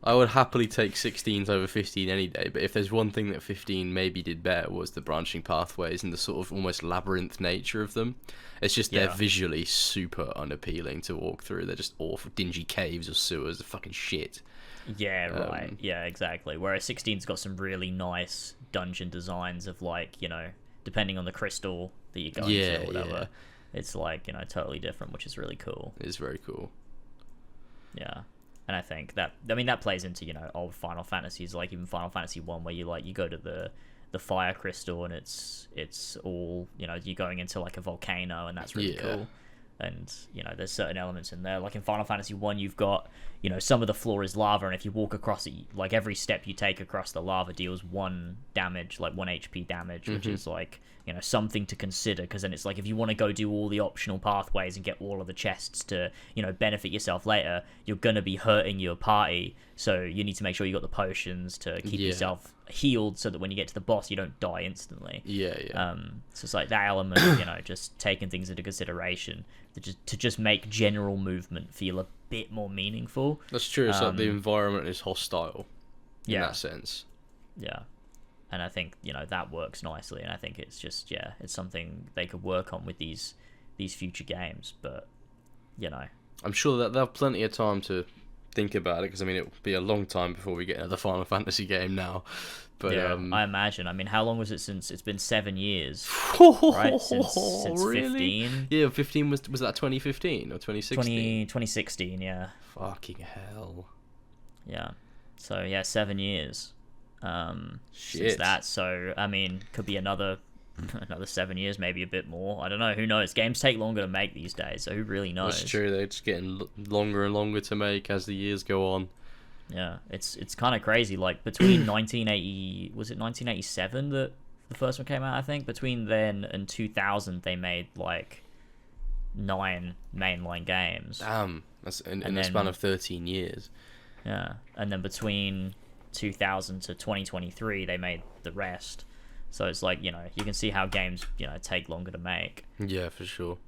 I would happily take 16s over 15 any day, but if there's one thing that 15 maybe did better was the branching pathways and the sort of almost labyrinth nature of them. It's just they're visually super unappealing to walk through. They're just awful. Dingy caves or sewers. They're fucking shit. Yeah, right. Yeah, exactly. Whereas 16's got some really nice dungeon designs of like, depending on the crystal that you go into or whatever. It's like, totally different, which is really cool. It is very cool. Yeah. And I think that plays into, old Final Fantasies, like even Final Fantasy 1, where you go to the fire crystal and it's all, you're going into like a volcano, and that's really cool. And, there's certain elements in there. Like in Final Fantasy 1, you've got, some of the floor is lava, and if you walk across it, like every step you take across the lava deals 1 damage, like 1 HP damage, which is like, something to consider, because then it's like if you want to go do all the optional pathways and get all of the chests to, benefit yourself later, you're going to be hurting your party, so you need to make sure you got the potions to keep yourself healed so that when you get to the boss you don't die instantly. So it's like that element of, just taking things into consideration to just make general movement feel a bit more meaningful. That's true. It's like the environment is hostile in that sense. Yeah. And I think, that works nicely, and I think it's just, it's something they could work on with these future games. But, I'm sure that they'll have plenty of time to think about it, because, it will be a long time before we get another Final Fantasy game now. But I imagine. How long was it since? It's been 7 years, right? Since really? 15? Yeah, 15 was that 2015 or 2016? 2016, yeah. Fucking hell. Yeah. So, 7 years. Shit. Since that, so could be another 7 years, maybe a bit more. I don't know. Who knows? Games take longer to make these days, so who really knows? That's true. They're just getting longer and longer to make as the years go on. Yeah, it's kind of crazy. Like between 1987 that the first one came out, I think. Between then and 2000, they made like 9 mainline games. Damn, that's in the span of 13 years. Yeah, and then between 2000 to 2023 they made the rest, so it's like you can see how games take longer to make. Yeah, for sure.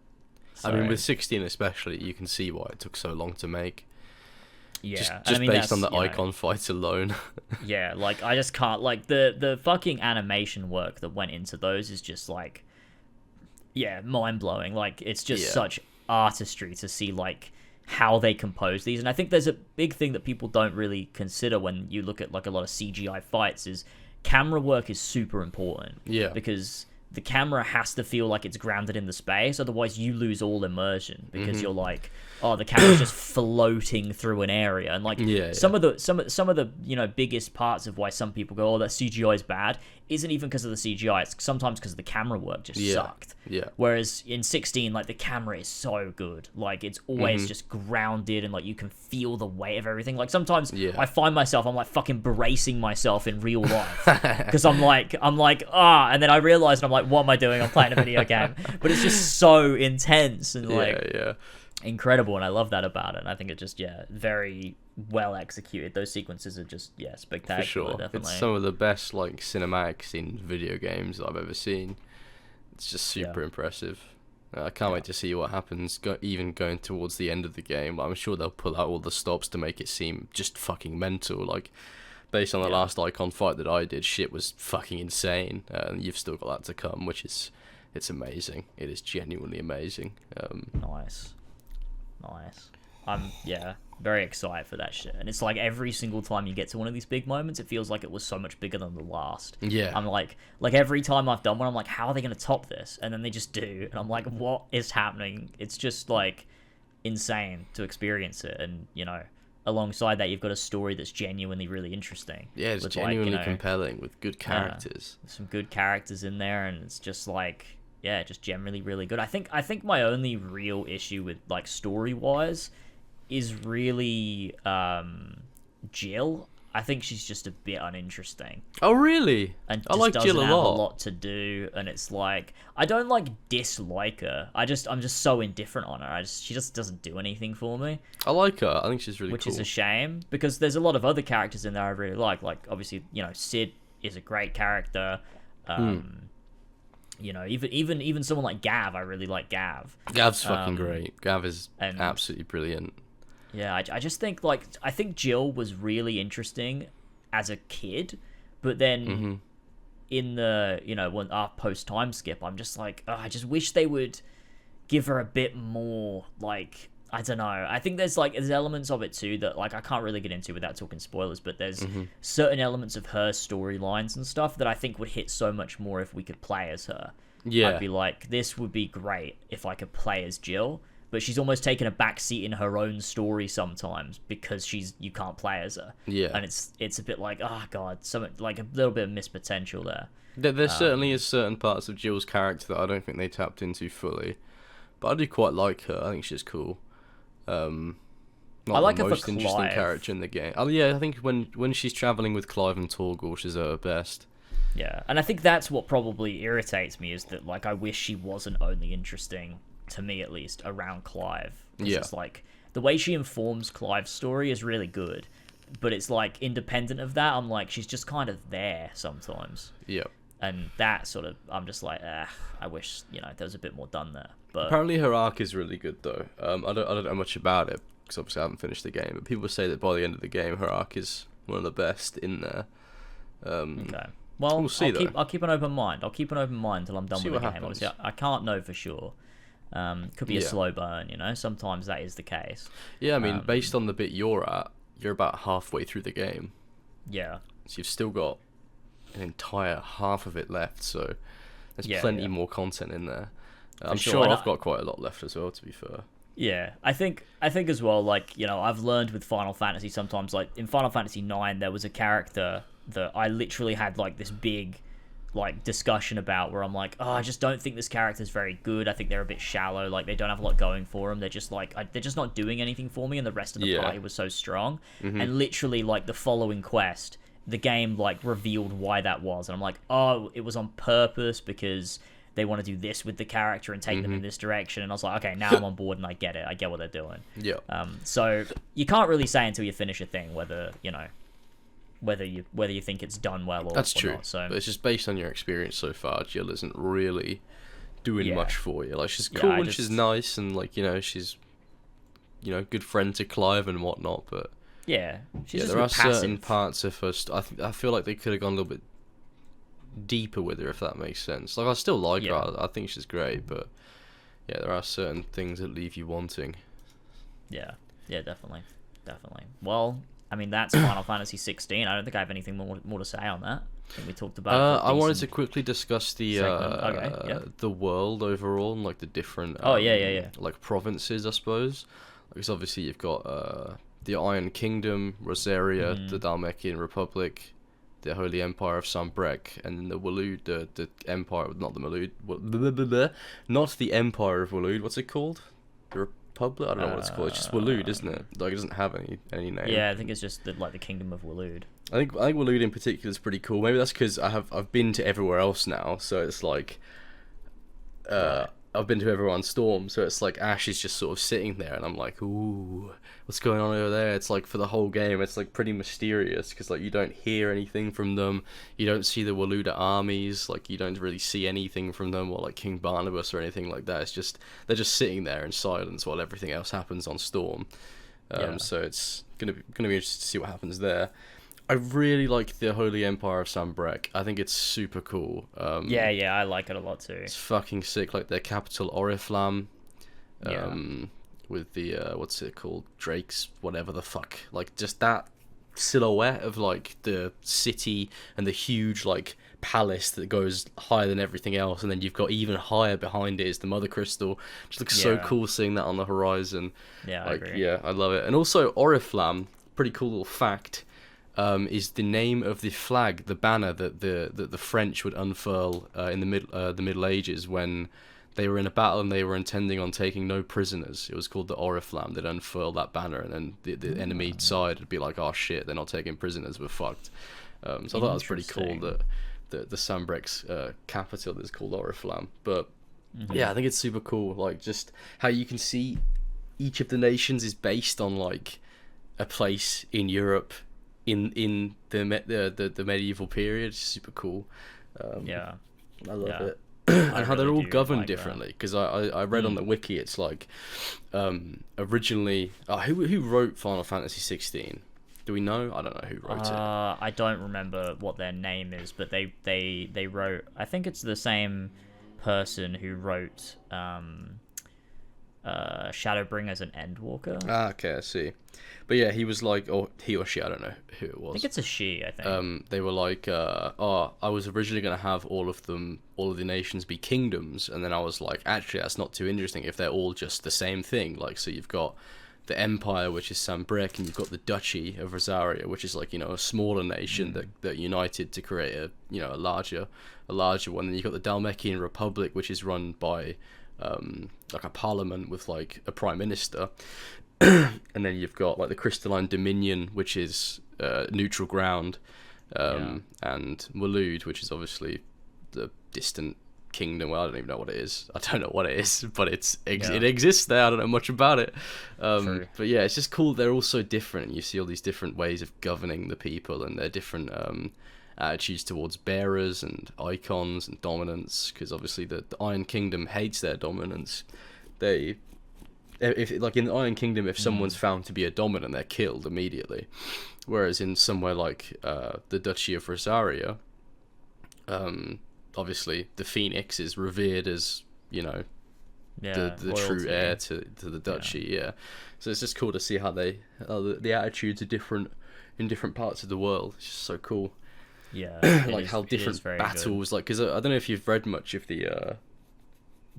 So, with 16 especially, you can see why it took so long to make. Yeah, just based on the icon fights alone. Yeah, like I just can't, like the fucking animation work that went into those is just like mind-blowing. Like it's just such artistry to see like how they compose these. And I think there's a big thing that people don't really consider when you look at like a lot of CGI fights is camera work is super important. Yeah. Because the camera has to feel like it's grounded in the space, otherwise you lose all immersion because you're like, oh, the camera's just floating through an area. And like some of the biggest parts of why some people go, oh, that CGI is bad, isn't even because of the CGI. It's sometimes because the camera work just sucked. Yeah. Whereas in 16, like the camera is so good. Like it's always just grounded and like you can feel the weight of everything. Like sometimes I find myself, I'm like fucking bracing myself in real life because I'm like, and then I realize and I'm like, what am I doing? I'm playing a video game. But it's just so intense and incredible, and I love that about it. And I think it just very well executed. Those sequences are just spectacular. For sure, definitely. It's some of the best like cinematics in video games that I've ever seen. It's just super impressive. I can't wait to see what happens. Even going towards the end of the game, I'm sure they'll pull out all the stops to make it seem just fucking mental. Like based on the last Icon fight that I did, shit was fucking insane. And you've still got that to come, which is it's amazing. It is genuinely amazing. Nice. I'm very excited for that shit. And it's like every single time you get to one of these big moments, it feels like it was so much bigger than the last. Yeah. I'm like every time I've done one, I'm like, how are they going to top this? And then they just do. And I'm like, what is happening? It's just like insane to experience it. And, alongside that, you've got a story that's genuinely really interesting. Yeah, it's genuinely compelling with good characters. Some good characters in there. And it's just like, just generally really good. I think my only real issue with like story-wise is really Jill. I think she's just a bit uninteresting. Oh, really? And I like Jill a have lot. A lot to do, and it's like I don't like dislike her. I'm just so indifferent on her. She just doesn't do anything for me. I like her. I think she's really which cool. Is a shame because there's a lot of other characters in there I really like. Like obviously, Sid is a great character. Even someone like Gav, I really like Gav. Gav's fucking great. Gav is absolutely brilliant. Yeah, I just think I think Jill was really interesting as a kid, but then in the when our post time skip, I'm just like, I just wish they would give her a bit more like. I don't know. I think there's elements of it too that like I can't really get into without talking spoilers, but there's certain elements of her storylines and stuff that I think would hit so much more if we could play as her. Yeah. I'd be like, this would be great if I could play as Jill, but she's almost taken a backseat in her own story sometimes because you can't play as her. Yeah. And it's a bit like, oh god, something like a little bit of missed potential there. There certainly is certain parts of Jill's character that I don't think they tapped into fully, but I do quite like her. I think she's cool. Not I like the her most for interesting Clive. character in the game. Oh yeah, I think when she's traveling with Clive and Torgal, she's at her best. Yeah, and I think that's what probably irritates me is that like I wish she wasn't only interesting to me at least around Clive. It's like the way she informs Clive's story is really good, but it's like independent of that, I'm like she's just kind of there sometimes. Yeah. And that sort of, I'm just like, I wish there was a bit more done there. But apparently her arc is really good though. I don't know much about it because obviously I haven't finished the game. But people say that by the end of the game, her arc is one of the best in there. okay. Well, we'll see. I'll keep an open mind. I'll keep an open mind till I'm done with the game. Happens. Obviously, I can't know for sure. Could be a slow burn, you know. Sometimes that is the case. Yeah, I mean, based on the bit you're at, you're about halfway through the game. Yeah. So you've still got an entire half of it left. So there's plenty more content in there. I'm sure I've got quite a lot left as well, to be fair. Yeah, I think as well, like, you know, I've learned with Final Fantasy sometimes, like, in Final Fantasy IX, there was a character that I literally had, like, this big, like, discussion about where I'm like, oh, I just don't think this character's very good. I think they're a bit shallow. Like, they don't have a lot going for them. They're just, like, they're just not doing anything for me, and the rest of the party was so strong. And literally, like, the following quest, the game, like, revealed why that was. And I'm like, oh, it was on purpose because they want to do this with the character and take them in this direction. And I was like, okay, now I'm on board and I get it. I get what they're doing. Yeah. So you can't really say until you finish a thing whether, you know, whether you think it's done well or That's true. not. So but it's just based on your experience so far. Jill isn't really doing much for you. Like, she's cool and she's nice, and, like, you know, she's, you know, good friend to Clive and whatnot. But she's just there are passive. certain parts of her. I feel like they could have gone a little bit deeper with her, if that makes sense. Like, I still like her. I think she's great, but there are certain things that leave you wanting. Yeah, definitely. Well, I mean, that's Final Fantasy 16. I don't think I have anything more to say on that. I think we talked about. I wanted to quickly discuss the the world overall and, like, the different like provinces, I suppose. Because obviously you've got the Iron Kingdom, Rosaria, the Dhalmekian Republic, the Holy Empire of Sambrek, and then the Waloed, the Empire, not the Waloed, not the Empire of Waloed. What's it called? The Republic? I don't know what it's called. It's just Waloed, isn't it? Like, it doesn't have any name. Yeah, I think it's just the Kingdom of Waloed. I think Waloed in particular is pretty cool. Maybe that's because I've been to everywhere else now, so it's like I've been to everyone Storm, so it's like Ash is just sort of sitting there, and I'm like, ooh, what's going on over there? It's like, for the whole game, it's like pretty mysterious, because, like, you don't hear anything from them, you don't see the Waluda armies, like, you don't really see anything from them, or, like, King Barnabas or anything like that. It's just, they're just sitting there in silence while everything else happens on Storm. So it's gonna be interesting to see what happens there. I really like the Holy Empire of Sambrek. I think it's super cool. I like it a lot too. It's fucking sick. Like, their capital, Oriflamme, with the what's it called, Drake's whatever the fuck. Like, just that silhouette of, like, the city and the huge, like, palace that goes higher than everything else, and then you've got even higher behind it is the Mother Crystal. Just looks so cool seeing that on the horizon. I agree. I love it. And also Oriflamme, pretty cool little fact. Is the name of the flag, the banner that the French would unfurl in the Middle Ages when they were in a battle and they were intending on taking no prisoners. It was called the Oriflamme. They'd unfurl that banner, and then the enemy side would be like, "Oh shit, they're not taking prisoners. We're fucked." So I thought that was pretty cool that the Sambrek's capital is called Oriflamme. But I think it's super cool. Like, just how you can see each of the nations is based on, like, a place in Europe. In the medieval period. It's super cool. I love it. And how they're all governed differently, because I read on the wiki, it's like originally who wrote Final Fantasy 16? Do we know? I don't know who wrote it. I don't remember what their name is, but they wrote, I think it's the same person who wrote Shadowbringers and Endwalker. Okay, I see. But yeah, he was like, or he or she, I don't know who it was. I think it's a she, I think. They were like, I was originally going to have all of the nations be kingdoms, and then I was like, actually, that's not too interesting if they're all just the same thing. Like, so you've got the Empire, which is Sambrek, and you've got the Duchy of Rosaria, which is, like, you know, a smaller nation that united to create a larger one. And you've got the Dhalmekian Republic, which is run by like a parliament with, like, a prime minister. And then you've got, like, the Crystalline Dominion, which is neutral ground, and Waloed, which is obviously the distant kingdom. Well, I don't even know what it is. I don't know what it is, but it exists there. I don't know much about it. But yeah, it's just cool. They're all so different. You see all these different ways of governing the people, and their different attitudes towards bearers and icons and dominance, because obviously the Iron Kingdom hates their dominance. If like in the Iron Kingdom, if someone's found to be a dominant, they're killed immediately. Whereas in somewhere like the Duchy of Rosaria, Obviously the Phoenix is revered as, you know, the true heir to the duchy. Yeah. So it's just cool to see how the attitudes are different in different parts of the world. It's just so cool. Yeah. Like how different battles, like, because I don't know if you've read much of the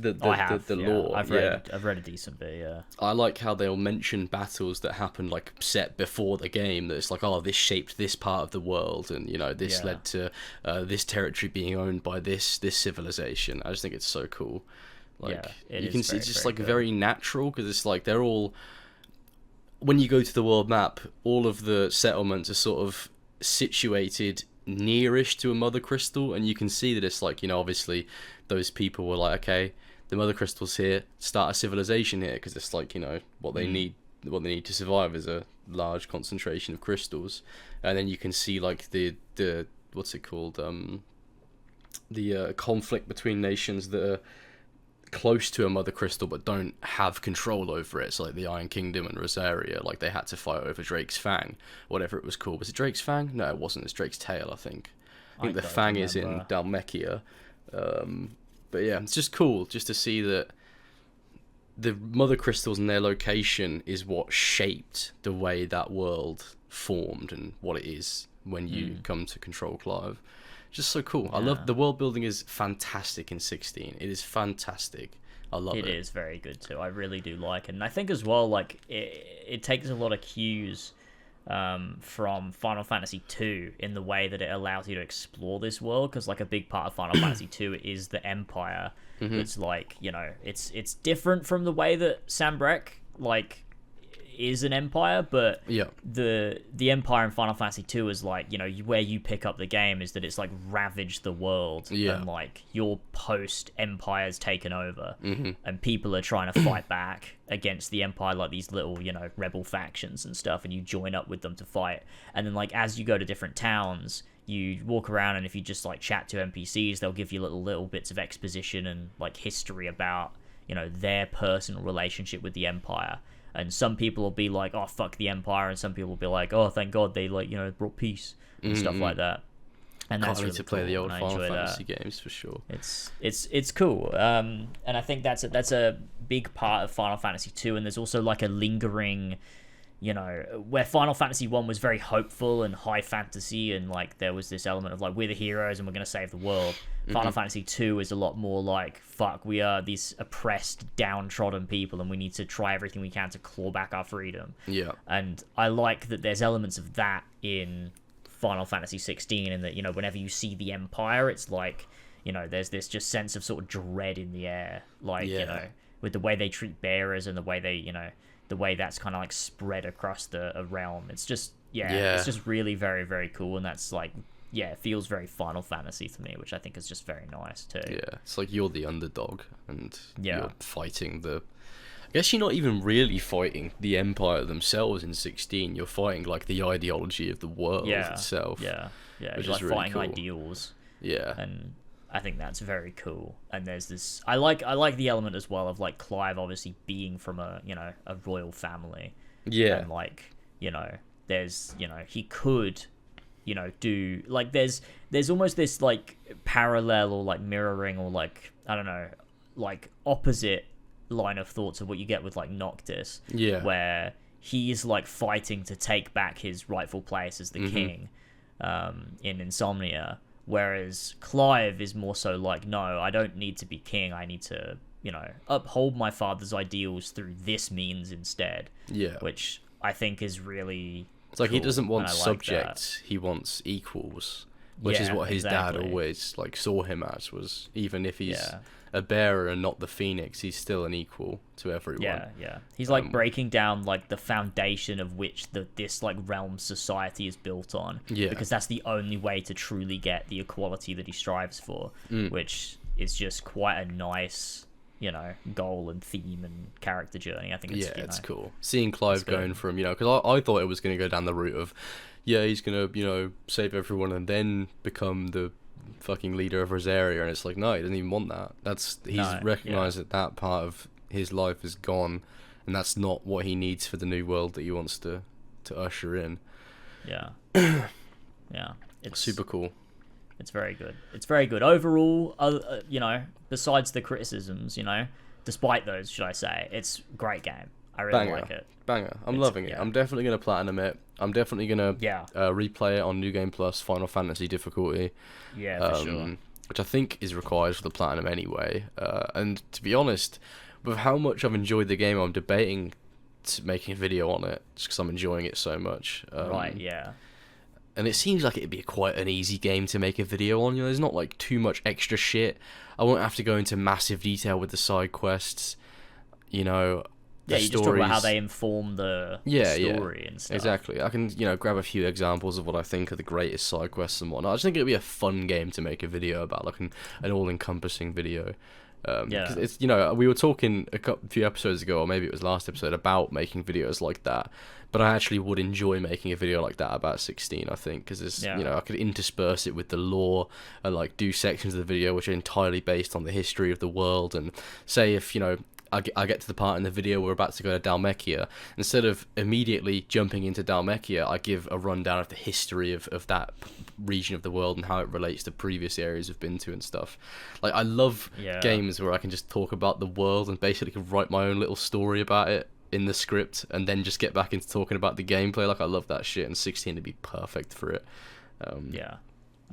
lore. I've read a decent bit. Yeah, I like how they'll mention battles that happened like set before the game. That it's like, oh, this shaped this part of the world, and you know, this led to this territory being owned by this civilization. I just think it's so cool. Like, you can see it's just like very natural, because it's like they're all, when you go to the world map, all of the settlements are sort of situated nearish to a mother crystal, and you can see that it's like, you know, obviously those people were like, okay, the mother crystal's here, start a civilization here, because it's like, you know, what they need to survive is a large concentration of crystals. And then you can see like the what's it called, the conflict between nations that are close to a mother crystal but don't have control over it. So like the Iron Kingdom and Rosaria, like they had to fight over Drake's Fang, whatever it was called. Was it Drake's Fang? No, it wasn't. It's Drake's Tail, I think. I think the Fang is in Dalmekia. But yeah, it's just cool just to see that the mother crystals and their location is what shaped the way that world formed and what it is when you come to control Clive. Just so cool. I love the world building is fantastic in 16. It is fantastic. I love it. It is very good too. I really do like it, and I think as well, like it takes a lot of cues from Final Fantasy II in the way that it allows you to explore this world, because like a big part of Final Fantasy II is the Empire. It's like, you know, it's different from the way that Sambrek like is an empire, but the Empire in Final Fantasy II is like, you know, where you pick up the game is that it's like ravaged the world, and like your post Empire's taken over, and people are trying to fight back against the Empire, like these little, you know, rebel factions and stuff, and you join up with them to fight. And then like as you go to different towns, you walk around, and if you just like chat to NPCs, they'll give you little bits of exposition and like history about, you know, their personal relationship with the Empire. And some people will be like, oh, fuck the Empire, and some people will be like, oh, thank God they, like, you know, brought peace and stuff like that. And that's really to play the old Final Fantasy games for sure. It's cool. And I think that's a big part of Final Fantasy 2, and there's also like a lingering, you know, where Final Fantasy 1 was very hopeful and high fantasy, and like there was this element of like, we're the heroes and we're going to save the world. Final Fantasy 2 is a lot more like, fuck, we are these oppressed, downtrodden people, and we need to try everything we can to claw back our freedom. Yeah. And I like that there's elements of that in Final Fantasy 16, and that, you know, whenever you see the Empire, it's like, you know, there's this just sense of sort of dread in the air, like, you know, with the way they treat bearers and the way they, you know, the way that's kind of like spread across a realm. It's just, it's just really very, very cool, and that's like, it feels very Final Fantasy to me, which I think is just very nice too. Yeah, it's like you're the underdog, and you're fighting I guess you're not even really fighting the Empire themselves in 16. You're fighting like the ideology of the world itself. Yeah, which you're is like really fighting cool. Ideals. Yeah, and I think that's very cool. And there's this, I like the element as well of like Clive obviously being from a, you know, a royal family. Yeah, and like, you know, there's, you know, he could, you know, do like there's almost this like parallel or like mirroring or like, I don't know, like opposite line of thoughts of what you get with like Noctis, where he's like fighting to take back his rightful place as the king in Insomnia, whereas Clive is more so like, no, I don't need to be king, I need to, you know, uphold my father's ideals through this means instead. Which I think is really, it's like, cool. He doesn't want subjects, he wants equals, which is what his dad always like saw him as, was even if he's a bearer and not the Phoenix, he's still an equal to everyone. He's like breaking down like the foundation of which this like realm society is built on, because that's the only way to truly get the equality that he strives for, which is just quite a nice, you know, goal and theme and character journey. I think it's, it's cool seeing Clive going from, you know, because I thought it was going to go down the route of, he's going to, you know, save everyone and then become the fucking leader of Rosaria, and it's like, no, he doesn't even want that. He's recognized that part of his life is gone, and that's not what he needs for the new world that he wants to usher in. It's super cool. It's very good. It's very good overall. You know, besides the criticisms, you know, despite those, should I say, it's a great game. I really like it. Banger. I'm loving it. I'm definitely gonna platinum it. I'm definitely gonna replay it on New Game Plus Final Fantasy difficulty. Yeah, for sure. Which I think is required for the platinum anyway. And to be honest, with how much I've enjoyed the game, I'm debating making a video on it just because I'm enjoying it so much. Right. Yeah. And it seems like it'd be quite an easy game to make a video on. You know, there's not like too much extra shit. I won't have to go into massive detail with the side quests. You know. Yeah, you just talk about how they inform the story and stuff. Exactly. I can, you know, grab a few examples of what I think are the greatest side quests and whatnot. I just think it'd be a fun game to make a video about, like an all-encompassing video. Cause it's, you know, we were talking a few episodes ago, or maybe it was last episode, about making videos like that. But I actually would enjoy making a video like that about 16, I think, because it's, you know, I could intersperse it with the lore and like do sections of the video which are entirely based on the history of the world. And say if, you know, I get to the part in the video we're about to go to Dhalmekia, instead of immediately jumping into Dhalmekia, I give a rundown of the history of that region of the world and how it relates to previous areas I've been to and stuff. Like, I love games where I can just talk about the world and basically write my own little story about it in the script and then just get back into talking about the gameplay. Like, I love that shit, and 16 would be perfect for it.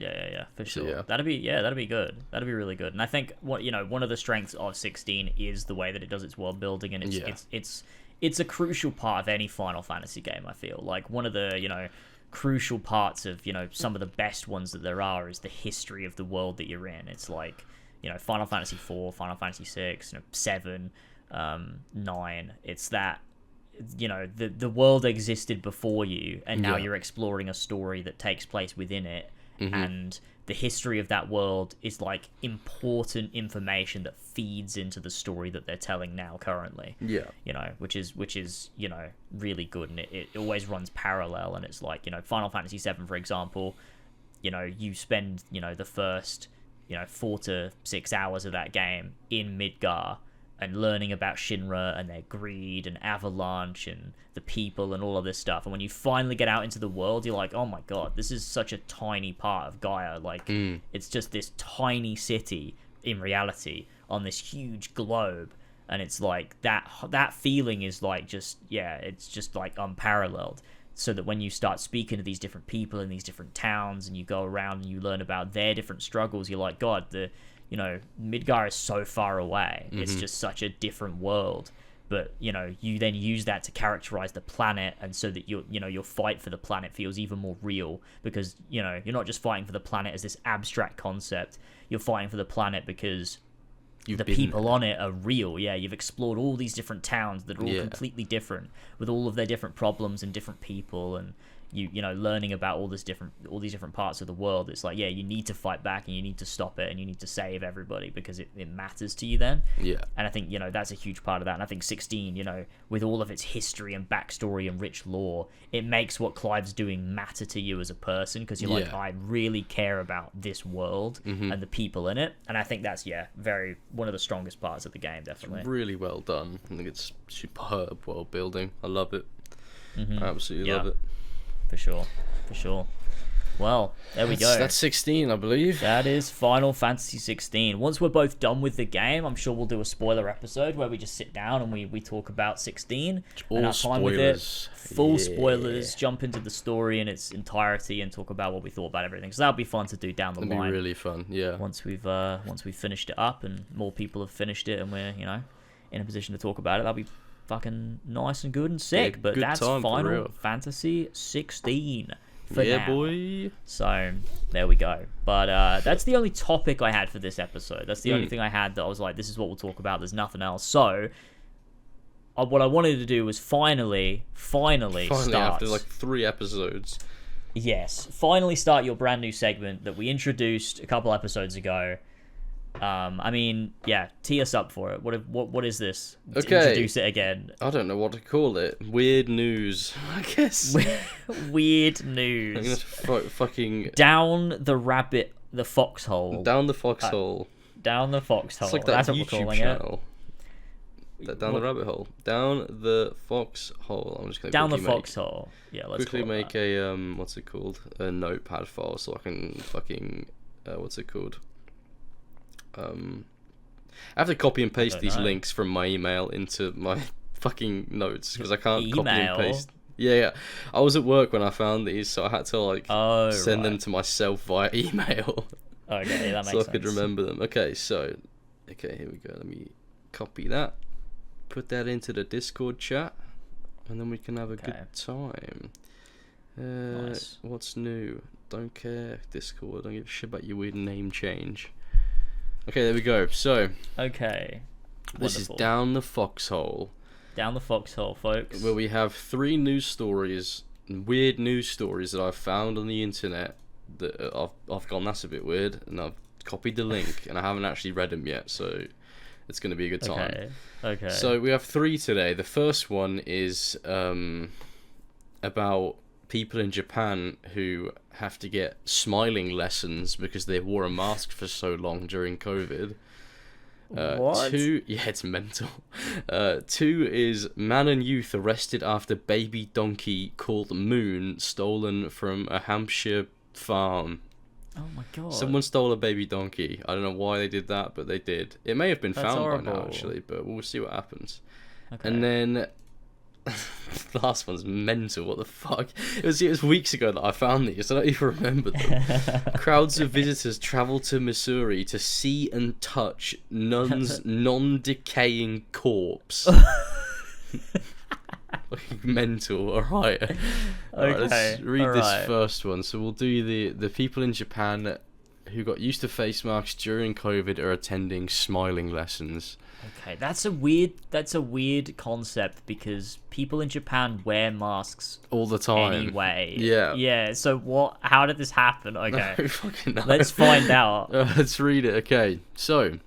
Yeah, for sure. So, That'd be good. That'd be really good. And I think one of the strengths of 16 is the way that it does its world building, and it's a crucial part of any Final Fantasy game. I feel like one of the, you know, crucial parts of, you know, some of the best ones that there are is the history of the world that you're in. It's like, you know, Final Fantasy 4, Final Fantasy 6, you know, 7, 9. It's that, you know, the world existed before you, and now you're exploring a story that takes place within it. Mm-hmm. And the history of that world is like important information that feeds into the story that they're telling now currently. Yeah. You know, which is, you know, really good, and it always runs parallel. And it's like, you know, Final Fantasy VII, for example, you know, you spend, you know, the first, you know, 4 to 6 hours of that game in Midgar and learning about Shinra and their greed and Avalanche and the people and all of this stuff. And when you finally get out into the world, you're like, oh my god, this is such a tiny part of Gaia. Like, it's just this tiny city in reality on this huge globe. And it's like, that feeling is like just, it's just like unparalleled. So that when you start speaking to these different people in these different towns and you go around and you learn about their different struggles, you're like, god, you know, Midgar is so far away. Mm-hmm. It's just such a different world. But, you know, you then use that to characterize the planet, and so that your fight for the planet feels even more real, because, you know, you're not just fighting for the planet as this abstract concept. You're fighting for the planet because the people on it are real. Yeah, you've explored all these different towns that are all completely different, with all of their different problems and different people, and you know, learning about all these different parts of the world. It's like, you need to fight back, and you need to stop it, and you need to save everybody, because it matters to you then. Yeah. And I think, you know, that's a huge part of that. And I think 16, you know, with all of its history and backstory and rich lore, it makes what Clive's doing matter to you as a person, because you're like, I really care about this world and the people in it. And I think that's one of the strongest parts of the game, definitely. It's really well done. I think it's superb world building. I love it. I absolutely love it. For sure. Well, there we go. That's 16, I believe. That is Final Fantasy 16. Once we're both done with the game, I'm sure we'll do a spoiler episode where we just sit down and we talk about 16. All and our time with it. Full spoilers, jump into the story in its entirety and talk about what we thought about everything. So that'll be fun to do down the line. It'll be really fun, yeah. Once we've finished it up and more people have finished it and we're, you know, in a position to talk about it, that'll be fucking nice and good and sick. But that's Final Fantasy 16 for now. Boy. So there we go. But that's the only topic I had for this episode. That's the only thing I had that I was like, this is what we'll talk about. There's nothing else. So what I wanted to do was finally start after like 3 episodes. Yes, finally start your brand new segment that we introduced a couple episodes ago. I mean, tee us up for it. What is this? Okay. Introduce it again. I don't know what to call it. Weird news, I guess. Weird news. I'm gonna fucking down the foxhole. Down the foxhole. Down the foxhole. It's like that That's YouTube what we're calling channel. Down the rabbit hole. Down the foxhole. I'm just gonna down the foxhole. Yeah, let's quickly make a what's it called? A notepad file, so I can fucking what's it called? I have to copy and paste these links from my email into my fucking notes because I can't copy and paste. Yeah. I was at work when I found these, so I had to like send them to myself via email. Okay, that makes sense. So I could remember them. Okay, here we go. Let me copy that, put that into the Discord chat, and then we can have a good time. Nice. What's new? Don't care. Discord. Don't give a shit about your weird name change. Okay, there we go. So. Okay. This is Down the Foxhole. Down the Foxhole, folks. Where we have 3 news stories, weird news stories that I've found on the internet that I've gone, that's a bit weird, and I've copied the link, and I haven't actually read them yet, so it's going to be a good time. Okay. So we have 3 today. The first one is about people in Japan who have to get smiling lessons because they wore a mask for so long during COVID. What? 2, yeah, it's mental. 2 is man and youth arrested after baby donkey called Moon stolen from a Hampshire farm. Oh my god. Someone stole a baby donkey. I don't know why they did that, but they did. It may have been found horrible. by now, actually, but we'll see what happens. Okay. And then the last one's mental. What the fuck? It was weeks ago that I found these. I don't even remember them. Crowds of visitors travel to Missouri to see and touch nun's non-decaying corpse. Mental. Alright. Alright, let's read this first one. So we'll do the people in Japan who got used to face masks during COVID are attending smiling lessons. Okay, that's a weird concept because people in Japan wear masks all the time anyway. Yeah. So how did this happen? Okay. No fucking know. Let's find out. Let's read it. Okay. So,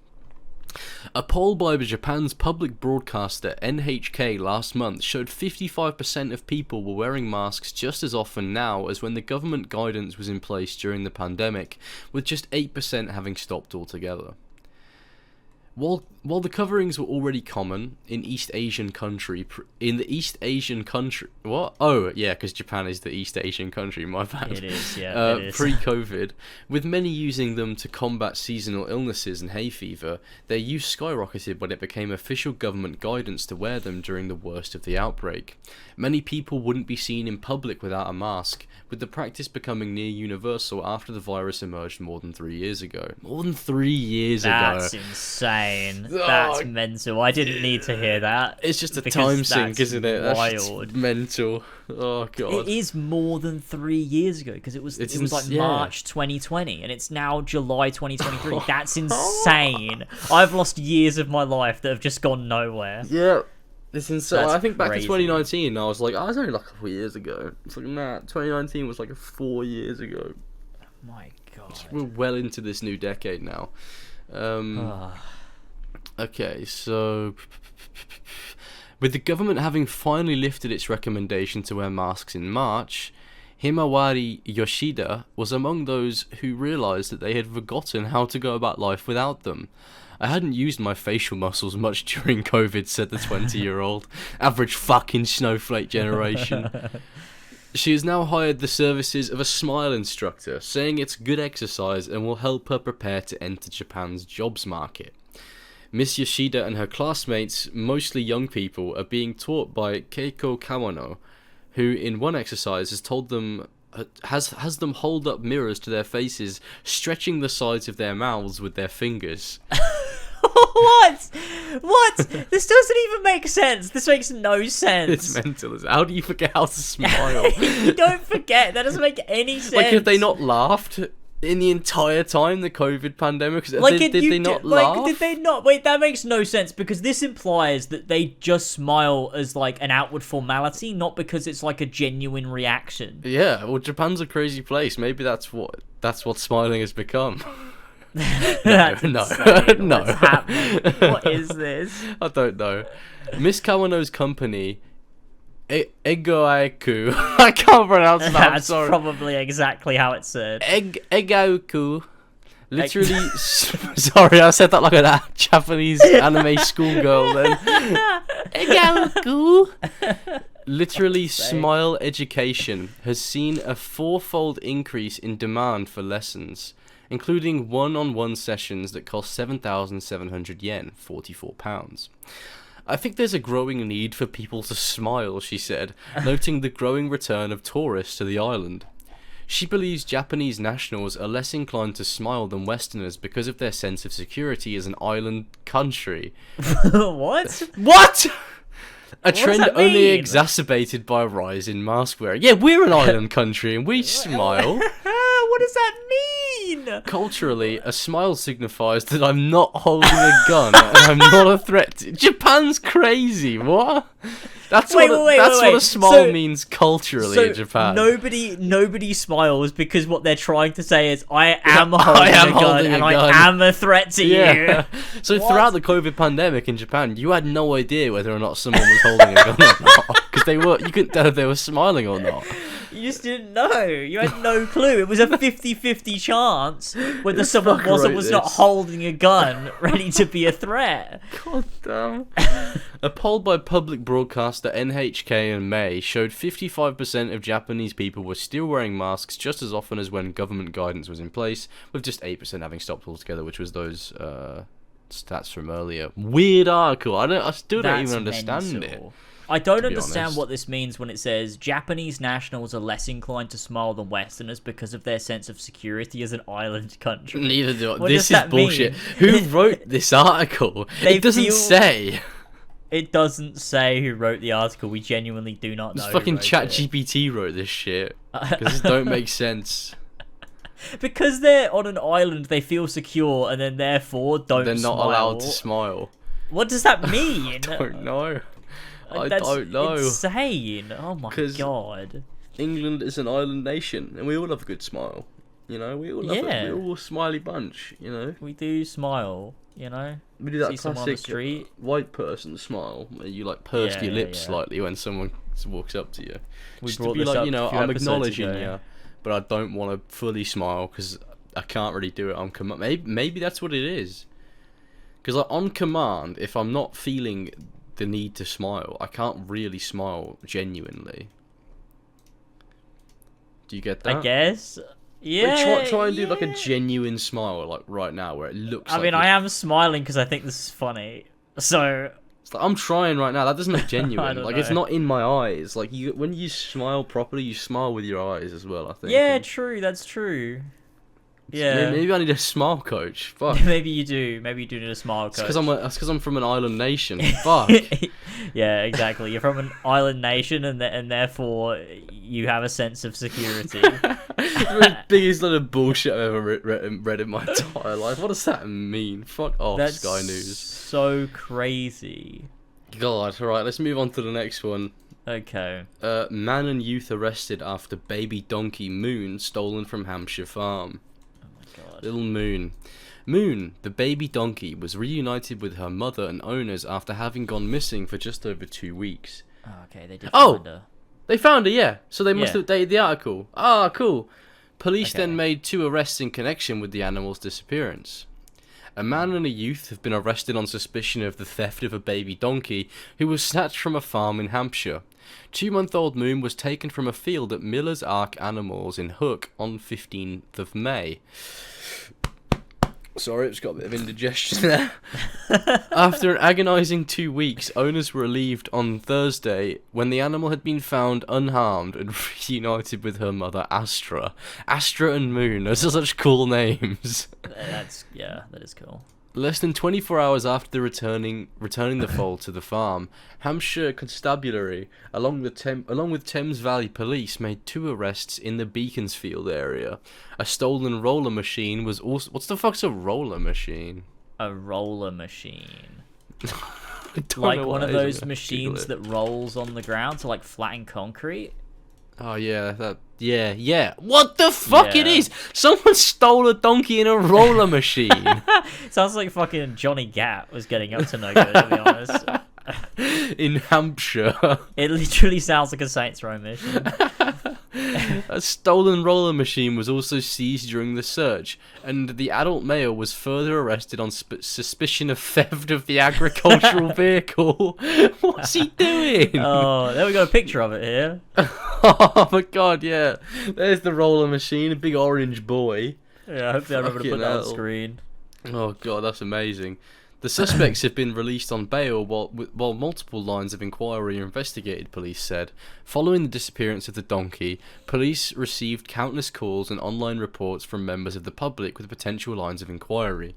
a poll by Japan's public broadcaster NHK last month showed 55% of people were wearing masks just as often now as when the government guidance was in place during the pandemic, with just 8% having stopped altogether. While the coverings were already common in the East Asian country, what? Oh, yeah, because Japan is the East Asian country, my bad. It is, yeah. It is. Pre-COVID, with many using them to combat seasonal illnesses and hay fever, their use skyrocketed when it became official government guidance to wear them during the worst of the outbreak. Many people wouldn't be seen in public without a mask, with the practice becoming near universal after the virus emerged more than 3 years ago. More than 3 years ago. That's insane. That's mental. I didn't need to hear that. It's just a time sink, isn't it? That's wild. Mental. Oh god. It is more than 3 years ago because it was like March 2020 and it's now July 2023. That's insane. I've lost years of my life that have just gone nowhere. Yeah. It's insane. That's I think back crazy. to 2019, I was like, oh, it's only like a couple years ago. It's like, nah, 2019 was like 4 years ago. My god. We're well into this new decade now. Okay, so with the government having finally lifted its recommendation to wear masks in March, Himawari Yoshida was among those who realised that they had forgotten how to go about life without them. I hadn't used my facial muscles much during COVID, said the 20-year-old. Average fucking snowflake generation. She has now hired the services of a smile instructor, saying it's good exercise and will help her prepare to enter Japan's jobs market. Miss Yoshida and her classmates, mostly young people, are being taught by Keiko Kawano, who in one exercise has told them has them hold up mirrors to their faces, stretching the sides of their mouths with their fingers. What? This doesn't even make sense. This makes no sense. It's mental. How do you forget how to smile? You don't forget. That doesn't make any sense. Like, have they not laughed in the entire time the COVID pandemic? Like, did they not laugh? Like, did they not? Wait, that makes no sense because this implies that they just smile as like an outward formality, not because it's like a genuine reaction. Yeah, well, Japan's a crazy place. Maybe that's what smiling has become. No. What's happening? What is this? I don't know. Miss Kawano's company, Egoaiku. I can't pronounce that. That's probably exactly how it's said. Egoaiku. Literally, sorry, I said that like a Japanese anime schoolgirl then. Egoaiku. Literally, smile education has seen a 4-fold increase in demand for lessons. including one-on-one sessions that cost 7,700 yen, £44. I think there's a growing need for people to smile, she said, noting the growing return of tourists to the island. She believes Japanese nationals are less inclined to smile than Westerners because of their sense of security as an island country. What? What?! A trend only exacerbated by a rise in mask wearing. Yeah, we're an island country and we smile. What does that mean? Culturally, a smile signifies that I'm not holding a gun and I'm not a threat to... Japan's crazy, what? That's what a smile means culturally in Japan. Nobody smiles because what they're trying to say is, I am holding a gun and I am a threat to you. So throughout the COVID pandemic in Japan, you had no idea whether or not someone was holding a gun or not. Because you couldn't tell if they were smiling or not. You just didn't know. You had no clue. It was a 50-50 chance whether someone was not holding a gun ready to be a threat. God damn. A poll by public broadcaster NHK in May showed 55% of Japanese people were still wearing masks just as often as when government guidance was in place, with just 8% having stopped altogether, which was those stats from earlier. Weird article. I still don't even understand it. I don't understand what this means when it says Japanese nationals are less inclined to smile than Westerners because of their sense of security as an island country. Neither do I. This is bullshit. Who wrote this article? It doesn't say. It doesn't say who wrote the article. We genuinely do not know. This fucking ChatGPT wrote this shit. Because it don't make sense. Because they're on an island, they feel secure, and then therefore they're not allowed to smile. What does that mean? I don't know. I That's don't know. Insane. Oh my god. England is an island nation, and we all have a good smile. You know, we all love it. We're all a smiley bunch. You know, we do smile. You know, we do that classic white person smile, where you like purse your lips slightly when someone walks up to you. Just to be like, you know, I'm acknowledging you, but I don't want to fully smile because I can't really do it on command. Maybe that's what it is. Because like on command, if I'm not feeling the need to smile, I can't really smile genuinely. Do you get that? I guess. Yeah. Like, try and do like a genuine smile, like right now, where it looks. I mean, I am smiling because I think this is funny. So. It's like, I'm trying right now. That doesn't look genuine. Like know. It's not in my eyes. Like when you smile properly, you smile with your eyes as well. I think. Yeah, true. That's true. Yeah. Maybe I need a smile coach. Fuck. Maybe you do. Maybe you do need a smile coach. That's because I'm from an island nation. Fuck. Yeah, exactly. You're from an island nation, and therefore you have a sense of security. The biggest lot of bullshit I've ever read in my entire life. What does that mean? Fuck off, That's Sky News. So crazy. God. All right, let's move on to the next one. Okay. Man and youth arrested after baby donkey Moon stolen from Hampshire farm. Little Moon. Moon, the baby donkey, was reunited with her mother and owners after having gone missing for just over 2 weeks. Oh, okay, they did find her. They found her, yeah. So they must have dated the article. Ah, cool. Police then made 2 arrests in connection with the animal's disappearance. A man and a youth have been arrested on suspicion of the theft of a baby donkey who was snatched from a farm in Hampshire. 2-month-old Moon was taken from a field at Miller's Ark Animals in Hook on 15th of May. Sorry, it's got a bit of indigestion there. After an agonising 2 weeks, owners were relieved on Thursday when the animal had been found unharmed and reunited with her mother, Astra. Astra and Moon, those are such cool names. That is cool. Less than 24 hours after returning the foal to the farm, Hampshire Constabulary, along with Thames Valley Police, made 2 arrests in the Beaconsfield area. A stolen roller machine was also... What the fuck's a roller machine? A roller machine. Like one of those machines that rolls on the ground to like flatten concrete? Oh yeah, yeah. What the fuck it is? Someone stole a donkey in a roller machine. Sounds like fucking Johnny Gat was getting up to no good, to be honest. In Hampshire. It literally sounds like a Saints Row mission. A stolen roller machine was also seized during the search, and the adult male was further arrested on suspicion of theft of the agricultural vehicle. What's he doing? Oh, there we got a picture of it here. Oh my god, yeah. There's the roller machine, a big orange boy. Yeah, hopefully I remember to put that on screen. Oh god, that's amazing. The suspects have been released on bail while multiple lines of inquiry are investigated, police said. Following the disappearance of the donkey, police received countless calls and online reports from members of the public with potential lines of inquiry.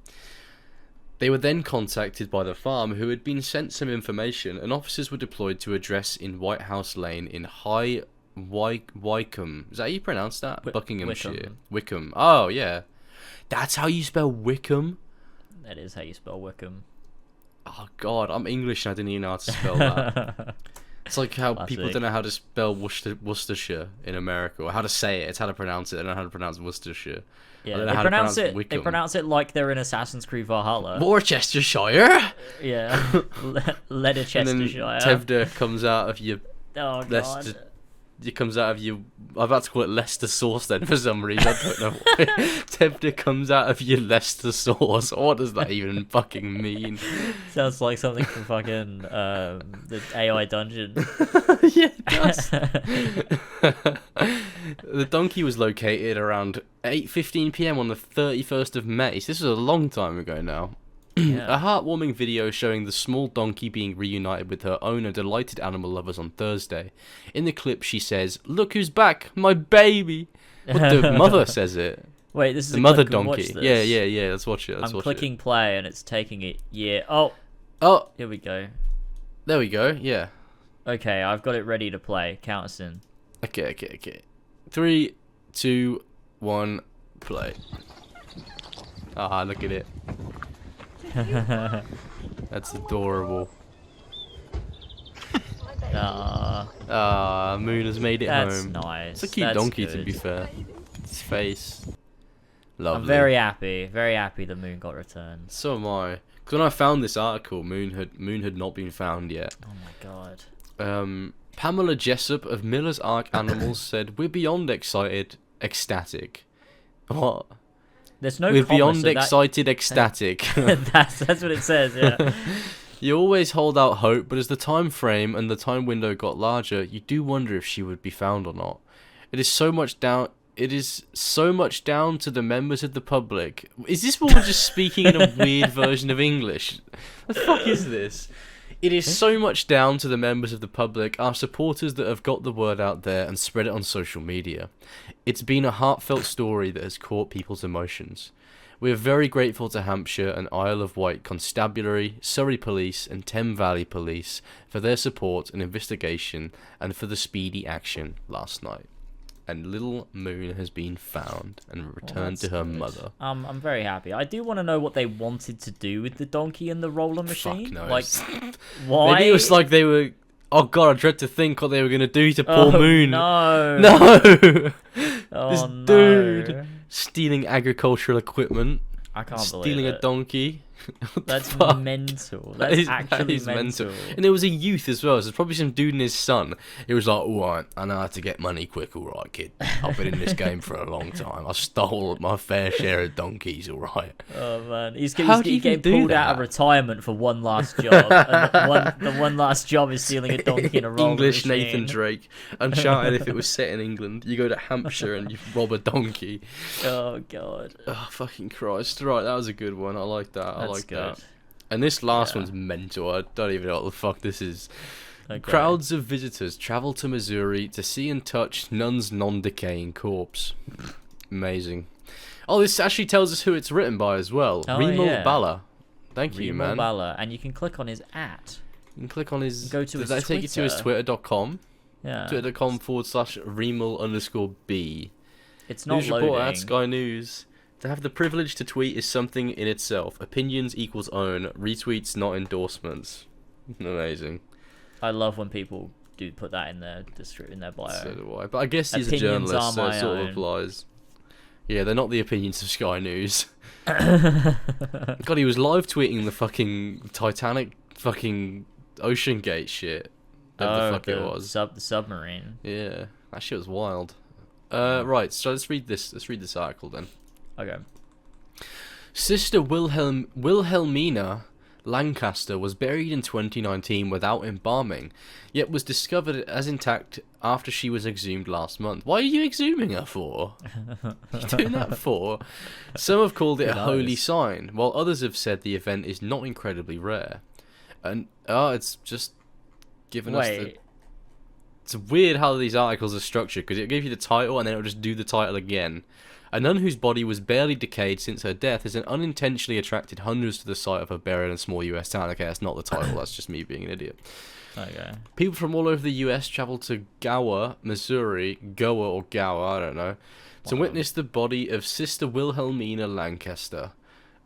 They were then contacted by the farm, who had been sent some information, and officers were deployed to address in White House Lane in High Wycombe. Is that how you pronounce that? Buckinghamshire. Wickham. Oh, yeah. That's how you spell Wickham? That is how you spell Wickham. Oh god, I'm English and I didn't even know how to spell that. It's like how people don't know how to spell Worcestershire in America, or how to say it. It's how to pronounce it. I don't know how to pronounce Worcestershire. Yeah, they pronounce it like they're in Assassin's Creed Valhalla. Worcestershire. Yeah, Leicestershire. And then Tevda comes out of your. Oh god. It comes out of you. I'm about to call it Leicester sauce then for some reason. I don't know why. Tevda comes out of your Leicester sauce. What does that even fucking mean? Sounds like something from fucking the AI dungeon. Yeah, it does. The donkey was located around 8:15 p.m. on the 31st of May. So this was a long time ago now. Yeah. A heartwarming video showing the small donkey being reunited with her owner delighted animal lovers on Thursday. In the clip, she says, "Look who's back, my baby." What the mother says it. Wait, this is the mother donkey. Yeah. Let's watch it. I'm clicking play and it's taking it. Yeah. Oh. Here we go. There we go. Yeah. Okay, I've got it ready to play. Count us in. Okay. 3, 2, 1, play. Ah, look at it. That's adorable. Moon has made it home. That's nice. It's a cute donkey, to be fair. Its face. Lovely. I'm very happy the Moon got returned. So am I. Because when I found this article, Moon had not been found yet. Oh my god. Pamela Jessup of Miller's Ark Animals said, "We're beyond ecstatic." What? There's no We're comma, beyond so excited, ecstatic. That's what it says, yeah. You always hold out hope, but as the time frame and the time window got larger, you do wonder if she would be found or not. It is so much down to the members of the public. Is this woman just speaking in a weird version of English? The fuck is this? It is so much down to the members of the public, our supporters that have got the word out there and spread it on social media. It's been a heartfelt story that has caught people's emotions. We are very grateful to Hampshire and Isle of Wight Constabulary, Surrey Police and Thames Valley Police for their support and investigation and for the speedy action last night. And little Moon has been found and returned to her mother. I'm very happy. I do want to know what they wanted to do with the donkey and the roller machine. Fuck knows. Like, why? Maybe it was like they were... Oh god, I dread to think what they were going to do to poor Moon. No. No! This dude stealing agricultural equipment. I can't believe stealing it. A donkey. That's mental. That's actually mental. And there was a youth as well, so there's probably some dude and his son. It was like, alright, I know how to get money quick, alright, kid. I've been in this game for a long time. I stole my fair share of donkeys, alright. Oh man, he's getting pulled out of retirement for one last job. And the one last job is stealing a donkey in a roller English machine. Nathan Drake. Uncharted if it was set in England. You go to Hampshire and you rob a donkey. Oh god. Oh fucking Christ. Right, that was a good one. I like that. I like good. that. And this last one's mental. I don't even know what the fuck this is. Okay. Crowds of visitors travel to Missouri to see and touch Nun's non-decaying corpse. Amazing. Oh, this actually tells us who it's written by as well. Remal Bala. Thank you, man. Remal Bala, and you can click on his @. You can click on his... Go to his Did I take you to his twitter.com? Yeah. Twitter.com/Remal_B. It's not News loading. report at Sky News. To have the privilege to tweet is something in itself. Opinions equals own. Retweets, not endorsements. Amazing. I love when people do put that in their bio. So do I. But I guess he's a journalist, so it sort of applies. Yeah, they're not the opinions of Sky News. God, he was live tweeting the fucking Titanic fucking Ocean Gate shit. Whatever the fuck it was. The submarine. Yeah, that shit was wild. Right, so let's read this article then. Okay. Sister Wilhelmina Lancaster was buried in 2019 without embalming, yet was discovered as intact after she was exhumed last month. What are you exhuming her for? What are you doing that for? Some have called it a holy sign, while others have said the event is not incredibly rare. And it's just given us the... It's weird how these articles are structured, because it'll give you the title and then it'll just do the title again. A nun whose body was barely decayed since her death has unintentionally attracted hundreds to the site of her burial in a small US town. Okay, that's not the title, that's just me being an idiot. Okay. People from all over the US traveled to Gower, Missouri, Gower, I don't know, to witness the body of Sister Wilhelmina Lancaster,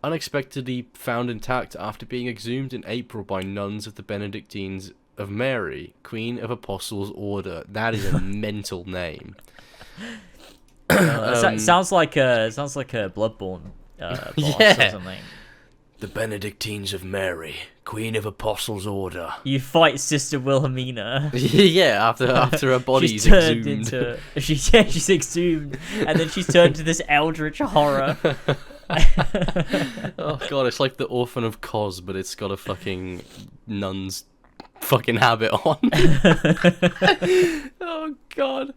unexpectedly found intact after being exhumed in April by nuns of the Benedictines of Mary, Queen of Apostles Order. That is a mental name. Sounds like a Bloodborne boss or something. The Benedictines of Mary, Queen of Apostles Order. You fight Sister Wilhelmina. Yeah, after her body's exhumed. She's exhumed, and then she's turned to this eldritch horror. Oh god, it's like the Orphan of Cos, but it's got a fucking nun's fucking habit on. Oh god.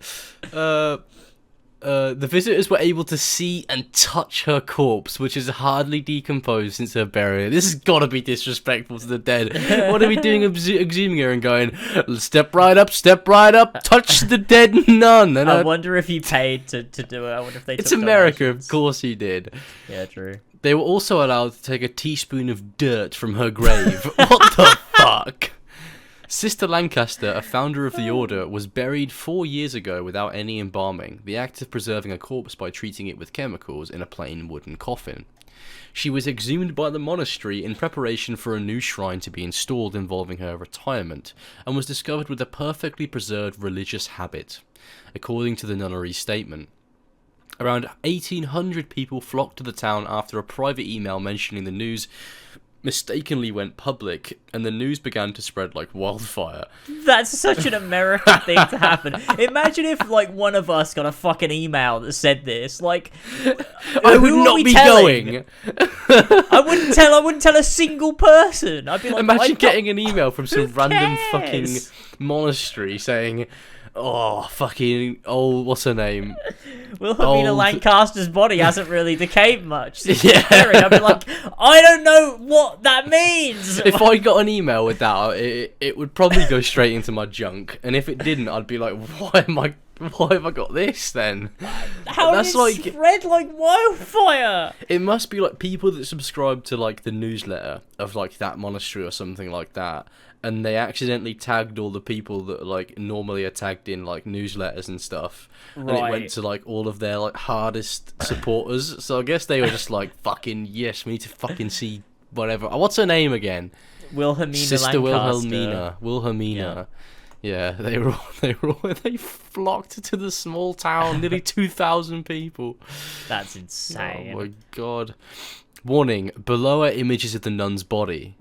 The visitors were able to see and touch her corpse, which is hardly decomposed since her burial. This has got to be disrespectful to the dead. What are we doing exhuming her and going, step right up, touch the dead nun? And I wonder if he paid to do it. I wonder if they It's America, donations. Of course he did. Yeah, true. They were also allowed to take a teaspoon of dirt from her grave. What the fuck? Sister Lancaster, a founder of the order, was buried 4 years ago without any embalming, the act of preserving a corpse by treating it with chemicals in a plain wooden coffin. She was exhumed by the monastery in preparation for a new shrine to be installed involving her retirement, and was discovered with a perfectly preserved religious habit, according to the nunnery's statement. Around 1,800 people flocked to the town after a private email mentioning the news mistakenly went public, and the news began to spread like wildfire. That's such an American thing to happen. Imagine if like one of us got a fucking email that said this. Like, I would not be going. I wouldn't tell a single person. I'd be like, imagine getting an email from some random fucking monastery saying, what's her name? Wilhelmina Lancaster's body hasn't really decayed much. Yeah. I'd be like, I don't know what that means. If I got an email with that, it would probably go straight into my junk. And if it didn't, I'd be like, why have I got this then? How did it spread like wildfire? It must be like people that subscribe to like the newsletter of like that monastery or something like that, and they accidentally tagged all the people that like normally are tagged in like newsletters and stuff, and it went to like all of their like hardest supporters. So I guess they were just like, fucking yes, we need to fucking see whatever. What's her name again? Sister Wilhelmina. Yeah, they flocked to the small town, nearly 2,000 people. That's insane. Oh my god. Warning, below are images of the nun's body.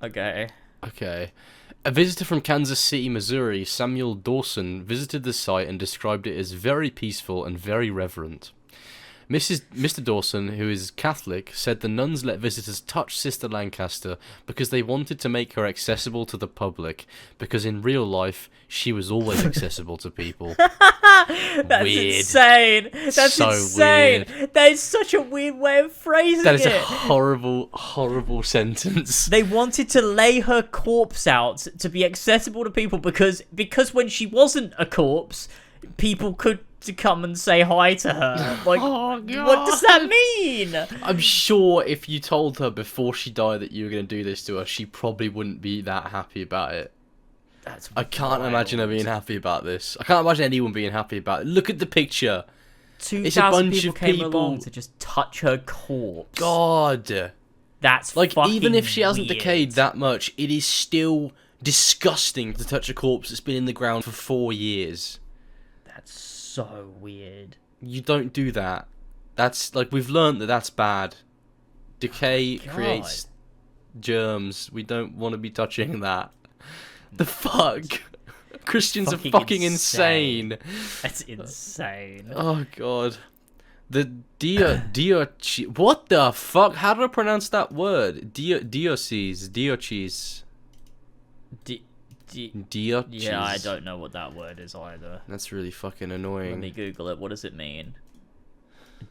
Okay. A visitor from Kansas City, Missouri, Samuel Dawson, visited the site and described it as very peaceful and very reverent. Mr. Dawson, who is Catholic, said the nuns let visitors touch Sister Lancaster because they wanted to make her accessible to the public, because in real life, she was always accessible to people. That's weird. Insane. That's so insane. Weird. That is such a weird way of phrasing it. That is a horrible, horrible sentence. They wanted to lay her corpse out to be accessible to people because when she wasn't a corpse, people could to come and say hi to her. Like, what does that mean? I'm sure if you told her before she died that you were going to do this to her, she probably wouldn't be that happy about it. I can't imagine her being happy about this. I can't imagine anyone being happy about it. Look at the picture. 2,000 people came along to just touch her corpse. God. That's like, fucking even if she hasn't weird. decayed that much, it is still disgusting to touch a corpse that's been in the ground for 4 years. That's so weird. You don't do that. That's like, we've learned that that's bad. Decay creates germs. We don't want to be touching that. The fuck? Christians are fucking insane. That's insane. Oh god. The what the fuck? How do I pronounce that word? Dioceses. Yeah, I don't know what that word is either. That's really fucking annoying. Let me Google it. What does it mean?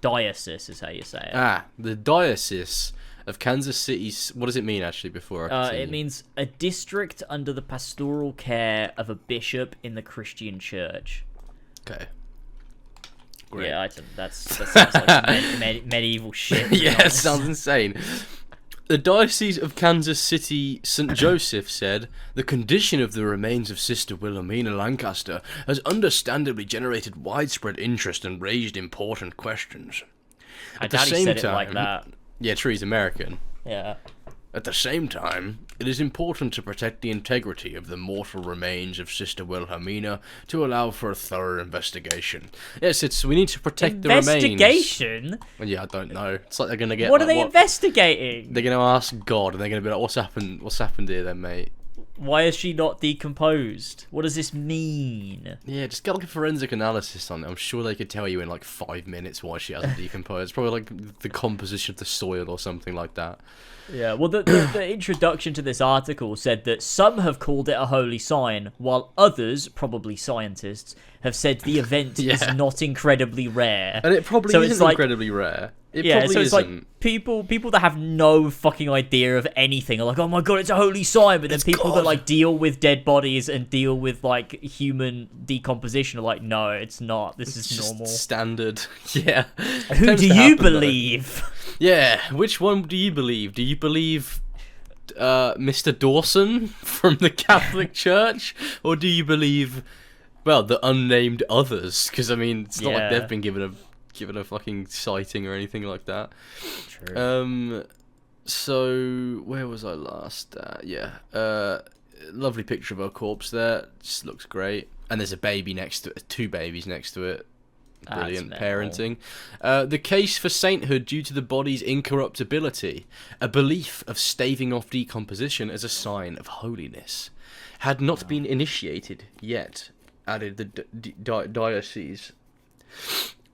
Diocese is how you say it. The Diocese of Kansas City. What does it mean, actually, before I continue? It means a district under the pastoral care of a bishop in the Christian church. Okay. Great. Yeah, that sounds like some medieval shit. Yeah, it sounds insane. The Diocese of Kansas City St. Joseph said, the condition of the remains of Sister Wilhelmina Lancaster has understandably generated widespread interest and raised important questions. I doubt he said it like that. Yeah, true, he's American. Yeah. At the same time, it is important to protect the integrity of the mortal remains of Sister Wilhelmina to allow for a thorough investigation. Yes, we need to protect the remains. Investigation? Well, yeah, I don't know. It's like they're gonna get. What are they investigating? They're gonna ask God, and they're gonna be like, "What's happened? What's happened here, then, mate? Why is she not decomposed? What does this mean?" Yeah, just get like a forensic analysis on it. I'm sure they could tell you in like 5 minutes why she hasn't decomposed. Probably like the composition of the soil or something like that. Yeah, well, the introduction to this article said that some have called it a holy sign, while others, probably scientists, have said the event is not incredibly rare. And it probably isn't incredibly rare. It probably so it's isn't. like people that have no fucking idea of anything are like, oh my god, it's a holy sign, but then people that like deal with dead bodies and deal with like human decomposition are like, no, it's not. This is normal. Standard. Yeah. Who do you believe? Yeah, which one do you believe? Do you believe Mr. Dawson from the Catholic Church, or do you believe, well, the unnamed others? Because I mean, it's not like they've been given a fucking sighting or anything like that. True. So where was I last at? Lovely picture of her corpse there. Just looks great. And there's a baby next to it, 2 babies next to it. Brilliant parenting. The case for sainthood due to the body's incorruptibility, a belief of staving off decomposition as a sign of holiness, had not been initiated yet, added the diocese.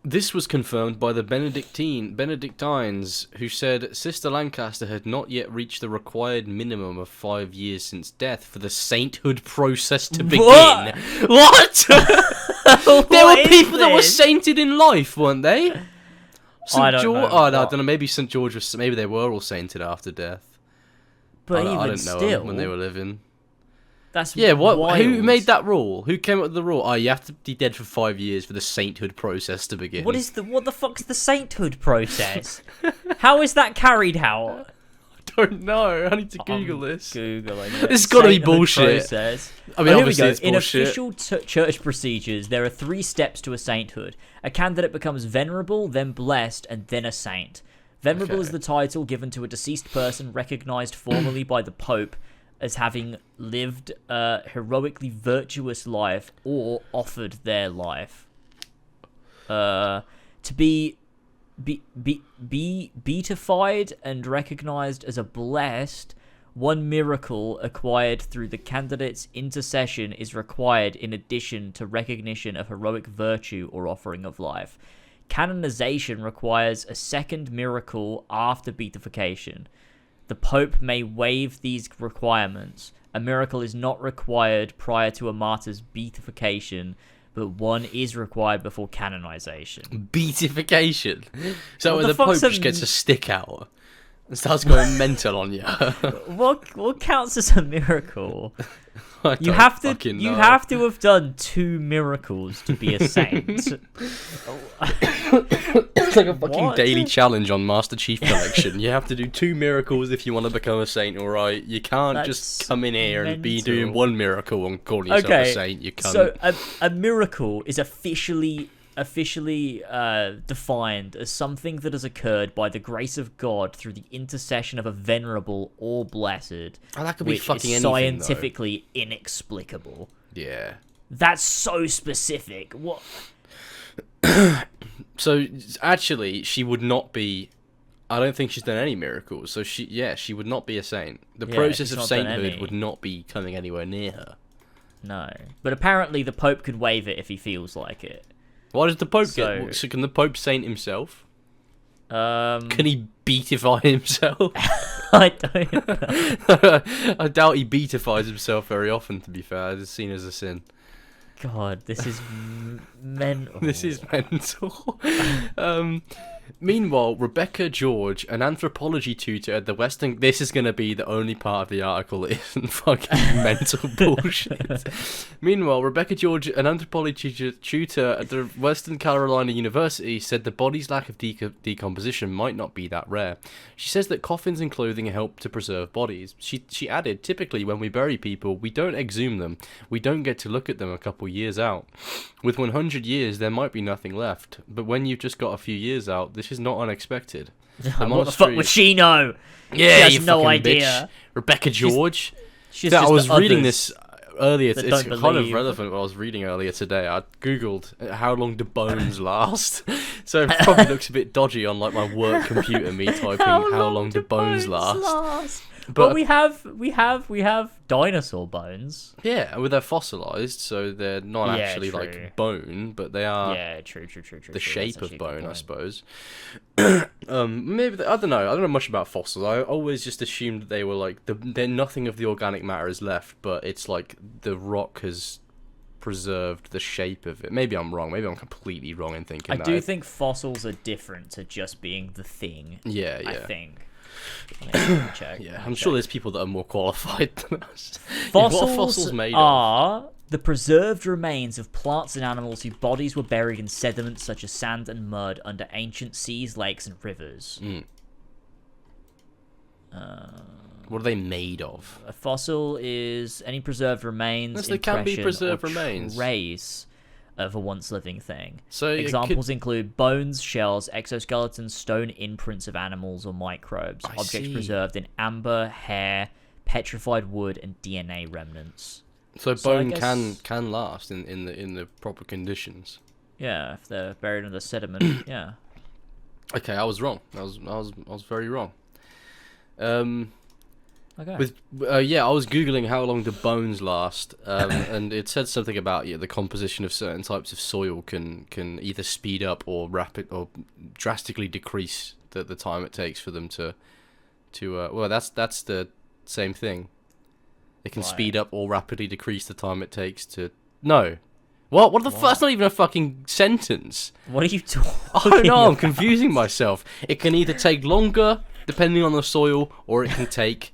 This was confirmed by the Benedictines, who said Sister Lancaster had not yet reached the required minimum of 5 years since death for the sainthood process to begin. What? There were people that were sainted in life, weren't they? I don't know. Oh, no, I don't know. Maybe St. George was. Maybe they were all sainted after death. But I didn't know them when they were living. That's what? Who made that rule? Who came up with the rule? Oh, you have to be dead for 5 years for the sainthood process to begin. What the fuck's the sainthood process? How is that carried out? I don't know. I need to Google this. Googling it. This has got to be bullshit. Process. I mean, obviously it's In bullshit. official church procedures, there are 3 steps to a sainthood. A candidate becomes venerable, then blessed, and then a saint. Venerable is the title given to a deceased person recognized formally by the Pope as having lived a heroically virtuous life or offered their life. To be beatified and recognized as a blessed, one miracle acquired through the candidate's intercession is required in addition to recognition of heroic virtue or offering of life. Canonization requires a second miracle after beatification. The Pope may waive these requirements. A miracle is not required prior to a martyr's beatification, but one is required before canonization. Beatification? So the Pope just gets a stick out and starts going mental on you. What counts as a miracle? You have to have done 2 miracles to be a saint. It's like a fucking daily challenge on Master Chief Collection. You have to do 2 miracles if you want to become a saint, alright? You can't just come in here and be doing 1 miracle and calling yourself a saint. You can't. So a miracle is officially defined as something that has occurred by the grace of God through the intercession of a venerable or blessed, that could be fucking is anything, scientifically inexplicable. Yeah. That's so specific. What? So actually, she would not be. I don't think she's done any miracles. So she would not be a saint. The process of sainthood would not be coming anywhere near her. No, but apparently the Pope could waive it if he feels like it. Why does the Pope get... So can the Pope saint himself? Can he beatify himself? I don't know. I doubt he beatifies himself very often, to be fair. It's seen as a sin. God, this is mental. This is mental. Meanwhile, Rebecca George, an anthropology tutor at the Western... This is going to be the only part of the article that isn't fucking mental bullshit. Meanwhile, Rebecca George, an anthropology tutor at the Western Carolina University, said the body's lack of decomposition might not be that rare. She says that coffins and clothing help to preserve bodies. She added, typically when we bury people, we don't exhume them. We don't get to look at them a couple years out. With 100 years, there might be nothing left. But when you've just got a few years out, this is not unexpected. What the fuck would she know? Yeah, she has no idea. Bitch. Rebecca George. I was reading this earlier. It's kind of believe. relevant what I was reading earlier today. I googled how long do bones last. So it probably looks a bit dodgy on like my work computer. Me typing how long do bones last. But we have dinosaur bones. Yeah, well, they're fossilized, so they're not actually true. like bone, but they are. Yeah, true. The shape of bone, I suppose. Maybe I don't know. I don't know much about fossils. I always just assumed that they were like nothing of the organic matter is left, but it's like the rock has preserved the shape of it. Maybe I'm wrong. Maybe I'm completely wrong in thinking that. I do think fossils are different to just being the thing. Yeah. I think. Check. Yeah, I'm sure there's people that are more qualified than us. Fossils, what are fossils made are the preserved remains of plants and animals whose bodies were buried in sediments such as sand and mud under ancient seas, lakes, and rivers. What are they made of? A fossil is any preserved remains, Yes, they can be preserved remains. Trace of a once living thing. So examples include bones, shells, exoskeletons, stone imprints of animals or microbes, objects preserved in amber, hair, petrified wood, and DNA remnants. So bone can last in the proper conditions. Yeah, if they're buried under sediment. Yeah. Okay, I was wrong. I was very wrong. Okay. I was googling how long do bones last, and it said something about the composition of certain types of soil can either speed up or drastically decrease the time it takes for them to well, that's the same thing. It can speed up or rapidly decrease the time it takes to What the fuck? That's not even a fucking sentence. What are you talking I don't know, I'm confusing myself. It can either take longer, depending on the soil, or it can take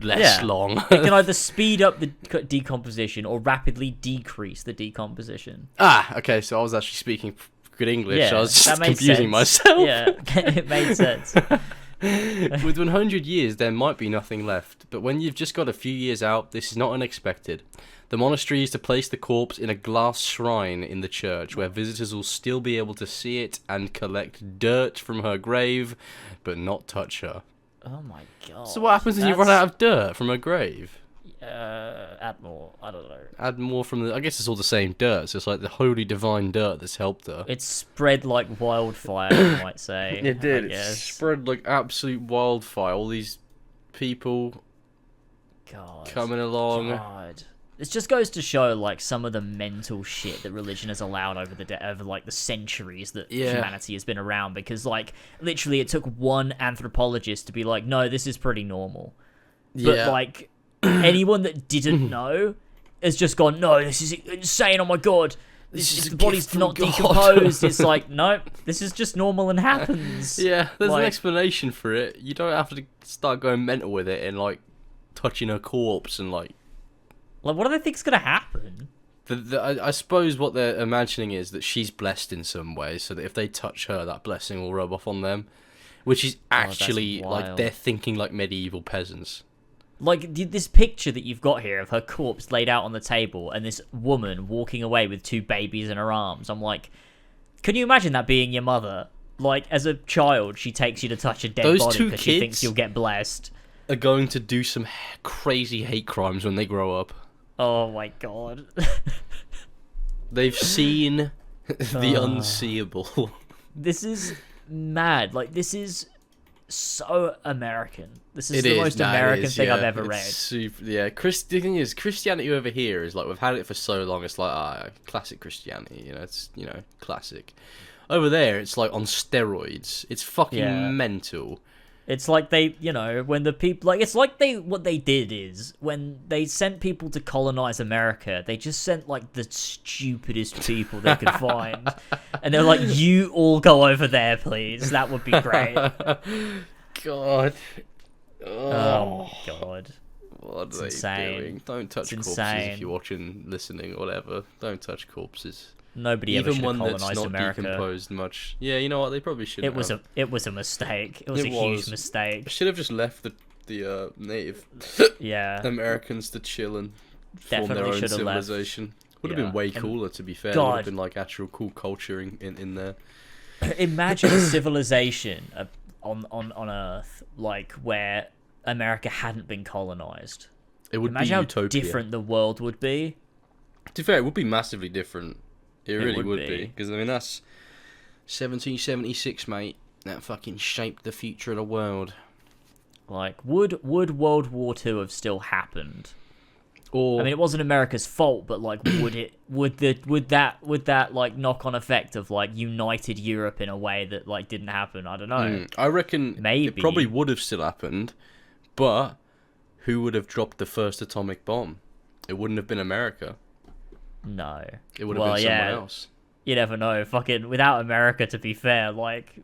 less long. It can either speed up the decomposition or rapidly decrease the decomposition. Okay, so I was actually speaking good English. Yeah, I was just that made confusing sense. myself. Yeah, it made sense. With 100 years, there might be nothing left, but when you've just got a few years out, this is not unexpected. The monastery is to place the corpse in a glass shrine in the church, where visitors will still be able to see it and collect dirt from her grave, but not touch her. Oh my god. So what happens when you run out of dirt from her grave? Add more. I don't know. Add more from the... I guess it's all the same dirt, so it's like the holy divine dirt that's helped her. It spread like wildfire, you might say. It did. It spread like absolute wildfire. All these people coming along. God. This just goes to show like some of the mental shit that religion has allowed over the centuries that humanity has been around, because like literally it took one anthropologist to be like, no, this is pretty normal. But like anyone that didn't know has just gone, no, this is insane, oh my god. The body's not decomposed. It's like, no, this is just normal and happens. Yeah, there's an explanation for it. You don't have to start going mental with it and like touching her corpse and like what do they think's gonna happen? I suppose what they're imagining is that she's blessed in some way, so that if they touch her, that blessing will rub off on them. Which is actually like they're thinking like medieval peasants. Like this picture that you've got here of her corpse laid out on the table, and this woman walking away with two babies in her arms. I'm like, can you imagine that being your mother? Like as a child, she takes you to touch a dead body because she thinks you'll get blessed. Are going to do some crazy hate crimes when they grow up. Oh my god. They've seen the unseeable. This is mad. Like, this is so American. This is the most American thing I've ever read. Super, yeah, the thing is, Christianity over here is like, we've had it for so long, it's like, classic Christianity, it's, classic. Over there, it's like on steroids. It's fucking mental. It's like they, when the people, like, it's like what they did is, when they sent people to colonize America, they just sent, like, the stupidest people they could find. And they're like, you all go over there, please. That would be great. God. Oh, my God. What are they doing? Don't touch corpses if you're watching, listening, or whatever. Don't touch corpses. Nobody ever should have colonized America. Decomposed much. Yeah, you know what? They probably shouldn't. It was a mistake. It was a huge mistake. Should have just left the native Americans to chill and form their own civilization. Would have been way cooler, to be fair. It would have been like actual cool culture in there. Imagine a civilization on Earth, like, where America hadn't been colonized. It would Imagine be utopia. How different the world would be. To be fair, it would be massively different. It really would be. Because, I mean, that's 1776, mate. That fucking shaped the future of the world. Like, would World War II have still happened? Or, I mean, it wasn't America's fault, but, like, would that like, knock-on effect of, like, united Europe in a way that, like, didn't happen? I don't know. I reckon maybe it probably would have still happened, but who would have dropped the first atomic bomb? It wouldn't have been America. No. It would have been someone else. You never know. Fucking, without America, to be fair, like,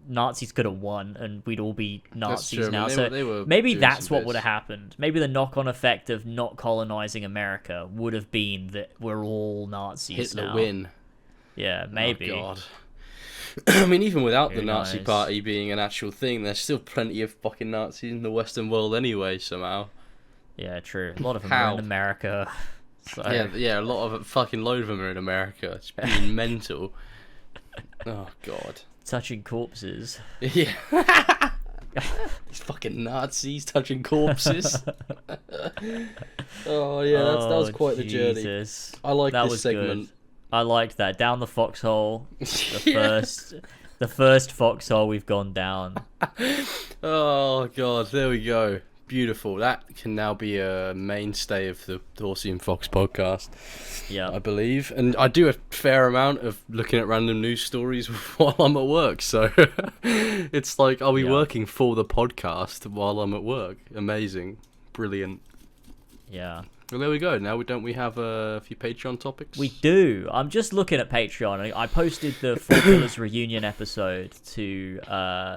Nazis could have won, and we'd all be Nazis now. So maybe that's what would have happened. Maybe the knock-on effect of not colonizing America would have been that we're all Nazis Hitler now. win. Yeah, maybe. Oh, God. I mean, even without the Nazi Party being an actual thing, there's still plenty of fucking Nazis in the Western world anyway, somehow. Yeah, true. A lot of them are in America. So. Yeah, a fucking load of them are in America. It's being mental. Oh, God. Touching corpses. Yeah. These fucking Nazis touching corpses. Oh, yeah, that was quite the journey. I like this segment. Good. I liked that. Down the foxhole. The first foxhole we've gone down. Oh, God, there we go. Beautiful. That can now be a mainstay of the Horsey and Fox podcast. Yeah, I believe, and I do a fair amount of looking at random news stories while I'm at work. So it's like I'll be working for the podcast while I'm at work. Amazing, brilliant. Yeah. Well, there we go. Now don't we have a few Patreon topics? We do. I'm just looking at Patreon. I posted the Four Pillars reunion episode to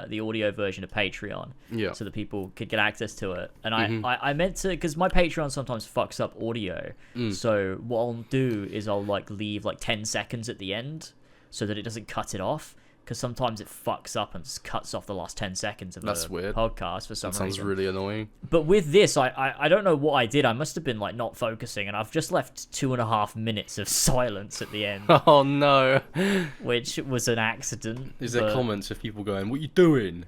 the audio version of Patreon, so that people could get access to it. And I meant to, because my Patreon sometimes fucks up audio. So what I'll do is I'll like leave like 10 seconds at the end so that it doesn't cut it off. Because sometimes it fucks up and just cuts off the last 10 seconds of the podcast for some reason. That sounds really annoying. But with this, I don't know what I did. I must have been like not focusing, and I've just left 2.5 minutes of silence at the end. Oh no! Which was an accident. Is there comments of people going, "What are you doing?"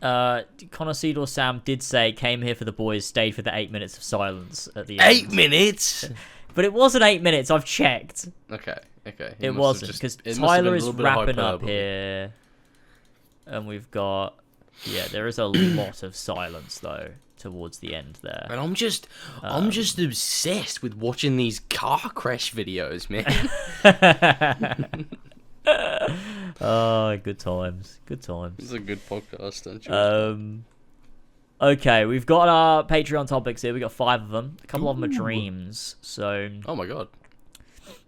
Connoisseur Sam did say, "Came here for the boys, stayed for the 8 minutes of silence at the end." 8 minutes. But it wasn't 8 minutes. I've checked. Okay. It wasn't, because Tyler is wrapping up here, and we've got there is a lot of silence though towards the end there. And I'm just obsessed with watching these car crash videos, man. Oh, good times. It's a good podcast, don't you? Okay, we've got our Patreon topics here. We got 5 of them. A couple of them are dreams. So. Oh my God.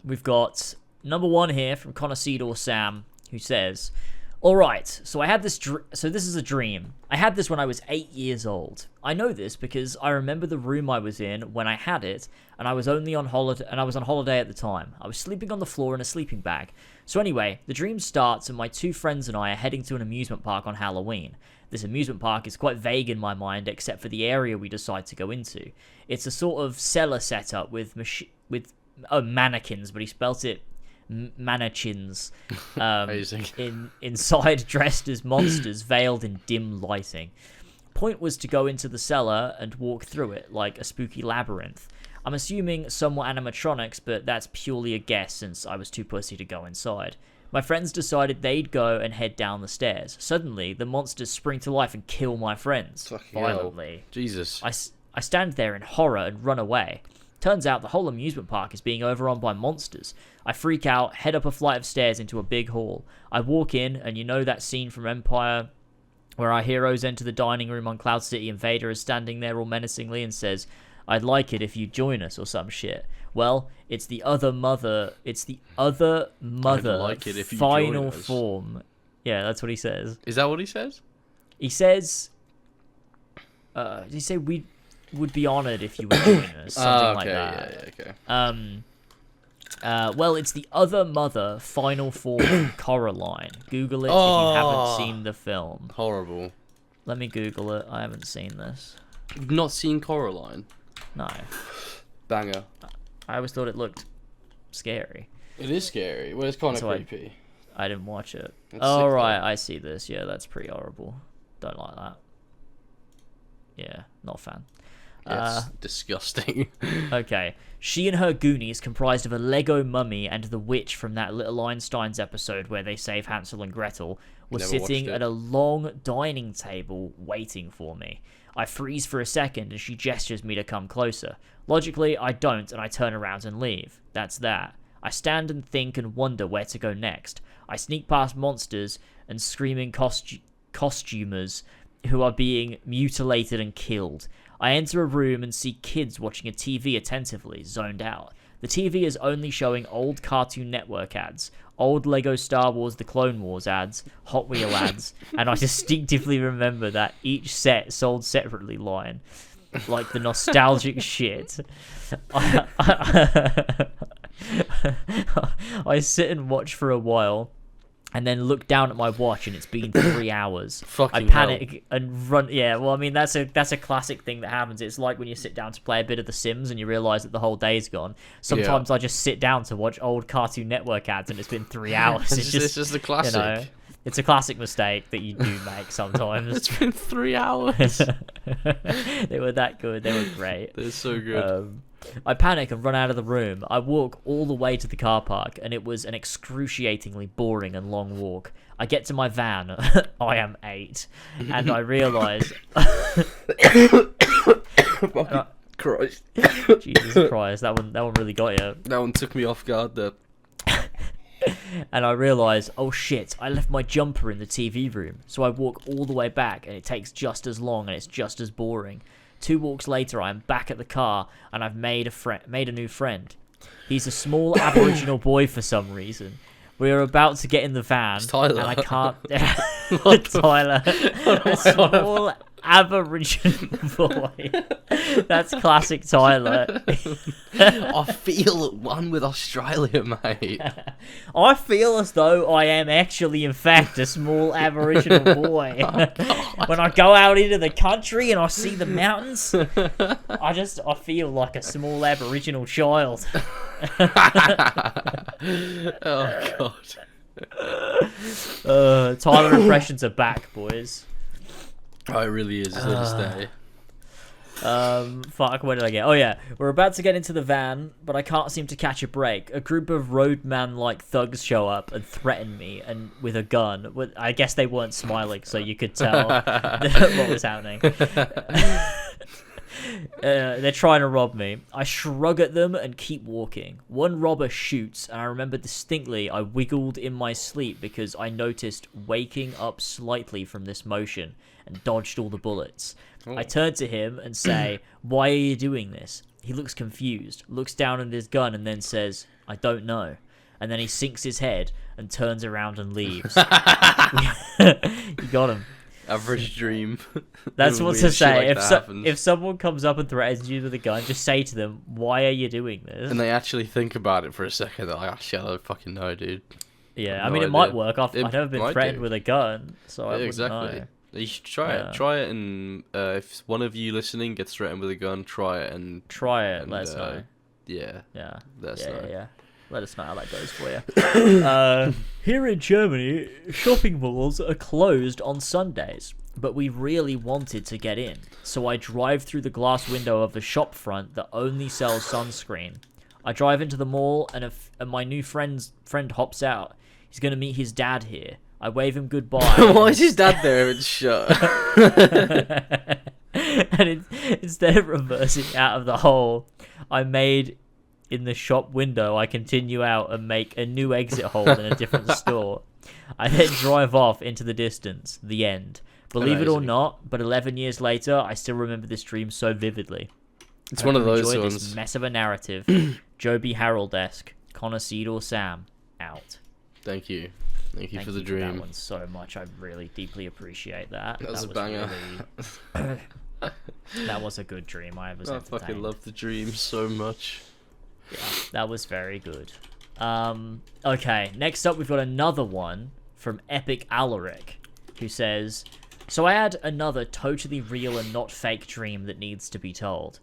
We've got number 1 here from Connoisseur Sam, who says, "All right, so I had this. So this is a dream. I had this when I was 8 years old. I know this because I remember the room I was in when I had it, and I was on holiday at the time. I was sleeping on the floor in a sleeping bag. So anyway, the dream starts, and my 2 friends and I are heading to an amusement park on Halloween. This amusement park is quite vague in my mind, except for the area we decide to go into. It's a sort of cellar setup with mannequins, but he spelt it mannequins. Inside, dressed as monsters, veiled in dim lighting. Point was to go into the cellar and walk through it like a spooky labyrinth. I'm assuming some were animatronics, but that's purely a guess since I was too pussy to go inside. My friends decided they'd go and head down the stairs. Suddenly, the monsters spring to life and kill my friends violently. Hell. Jesus. I stand there in horror and run away. Turns out the whole amusement park is being overrun by monsters. I freak out, head up a flight of stairs into a big hall. I walk in, and you know that scene from Empire where our heroes enter the dining room on Cloud City and Vader is standing there all menacingly and says, "I'd like it if you join us," or some shit. Well, it's the other mother like it if you final join us. form. Yeah, that's what he says. Is that what he says? He says, did he say we would be honored if you would join us? Something like that. Yeah, okay. Well, it's the other mother final form Coraline. Google it if you haven't seen the film. Horrible. Let me Google it. I haven't seen this. You've not seen Coraline? No. Banger. I always thought it looked scary. It is scary. Well, it's kind of creepy. I didn't watch it. It's Oh, sick, right. though. I see this. Yeah, that's pretty horrible. Don't like that. Yeah, not a fan. It's disgusting. Okay. She and her Goonies, comprised of a Lego mummy and the witch from that Little Einsteins episode where they save Hansel and Gretel, were sitting at a long dining table waiting for me. I freeze for a second and she gestures me to come closer. Logically, I don't, and I turn around and leave. That's that. I stand and think and wonder where to go next. I sneak past monsters and screaming costumers who are being mutilated and killed. I enter a room and see kids watching a TV attentively, zoned out. The TV is only showing old Cartoon Network ads, old Lego Star Wars The Clone Wars ads, Hot Wheel ads, and I distinctively remember that each set sold separately line. Like the nostalgic shit. I sit and watch for a while, and then look down at my watch, and it's been 3 hours. Fucking I panic and run. Yeah, well, I mean, that's a classic thing that happens. It's like when you sit down to play a bit of The Sims, and you realise that the whole day's gone. Sometimes I just sit down to watch old Cartoon Network ads, and it's been 3 hours. It's just a classic. You know, it's a classic mistake that you do make sometimes. It's been 3 hours. They were that good. They were great. They're so good. I panic and run out of the room. I walk all the way to the car park, and it was an excruciatingly boring and long walk. I get to my van. I am 8, and I realise... Christ. Jesus Christ, that one really got you. That one took me off guard there. And I realise, oh shit, I left my jumper in the TV room. So I walk all the way back, and it takes just as long, and it's just as boring. 2 walks later, I am back at the car, and I've made a new friend. He's a small Aboriginal boy for some reason. We are about to get in the van, It's Tyler. and I can't... Tyler. A small Aboriginal boy. That's classic Tyler. I feel at one with Australia, mate. I feel as though I am actually, in fact, a small Aboriginal boy. When I go out into the country and I see the mountains, I feel like a small Aboriginal child. Oh, God. Tyler impressions are back, boys. Oh, it really is. It's there to stay. Fuck, where did I get? Oh yeah, we're about to get into the van, but I can't seem to catch a break. A group of roadman-like thugs show up and threaten me, and with a gun. I guess they weren't smiling, so you could tell what was happening. They're trying to rob me. I shrug at them and keep walking. One robber shoots, and I remember distinctly I wiggled in my sleep because I noticed waking up slightly from this motion and dodged all the bullets. I turn to him and say, "Why are you doing this?" He looks confused, looks down at his gun, and then says, "I don't know." And then he sinks his head and turns around and leaves. You got him. Average dream. That's what to say. Like if someone comes up and threatens you with a gun, just say to them, "Why are you doing this?" And they actually think about it for a second. They're like, "Actually, I don't fucking know, dude." Yeah, I mean, it might work. I've never been threatened with a gun, so I wouldn't know. You should try it. Try it, and if one of you listening gets threatened with a gun, try it and let us know. Yeah. Let us know. Yeah. Let us know how that goes for you. Here in Germany, shopping malls are closed on Sundays, but we really wanted to get in, so I drive through the glass window of the shop front that only sells sunscreen. I drive into the mall, and my new friend hops out. He's going to meet his dad here. I wave him goodbye. Why is his dad there and shut? And instead of reversing out of the hole I made in the shop window, I continue out and make a new exit hole in a different store. I then drive off into the distance. The end. Believe it or not, but 11 years later, I still remember this dream so vividly. It's one of those ones. This mess of a narrative. Joby Harold-esque. Connor Seedor Sam. Out. Thank you. Thank you for the dream. That one so much. I really deeply appreciate that. That was a banger. Really... that was a good dream. I fucking love the dream so much. Yeah, that was very good. Okay, next up we've got another one from Epic Alaric, who says, so I had another totally real and not fake dream that needs to be told.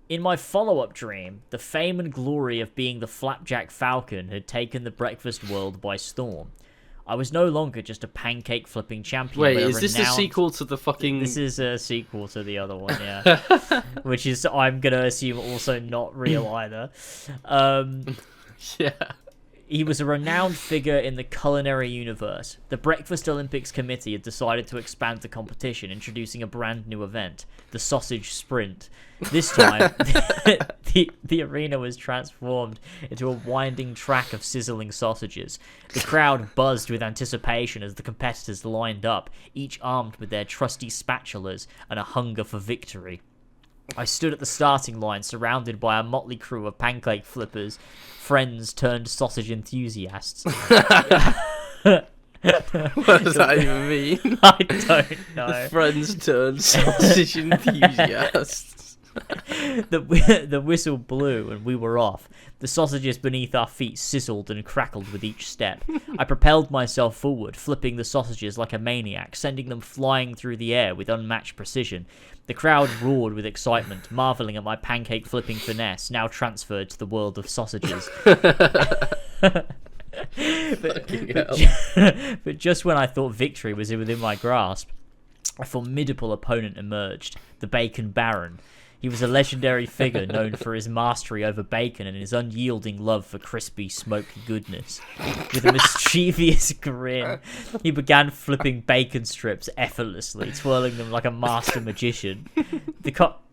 In my follow-up dream, the fame and glory of being the Flapjack Falcon had taken the breakfast world by storm. I was no longer just a pancake flipping champion. Wait, is this a sequel to the fucking... This is a sequel to the other one, yeah. Which is, I'm going to assume, also not real either. Yeah. He was a renowned figure in the culinary universe. The Breakfast Olympics Committee had decided to expand the competition, introducing a brand new event, the Sausage Sprint. This time, the arena was transformed into a winding track of sizzling sausages. The crowd buzzed with anticipation as the competitors lined up, each armed with their trusty spatulas and a hunger for victory. I stood at the starting line, surrounded by a motley crew of pancake flippers, friends turned sausage enthusiasts. What does that even mean? I don't know. Friends turned sausage enthusiasts. The whistle blew and we were off. The sausages beneath our feet sizzled and crackled with each step. I propelled myself forward, flipping the sausages like a maniac, sending them flying through the air with unmatched precision. The crowd roared with excitement, marveling at my pancake flipping finesse, now transferred to the world of sausages. But just when I thought victory was within my grasp, a formidable opponent emerged, the Bacon Baron. He was a legendary figure known for his mastery over bacon and his unyielding love for crispy, smoky goodness. With a mischievous grin, he began flipping bacon strips effortlessly, twirling them like a master magician.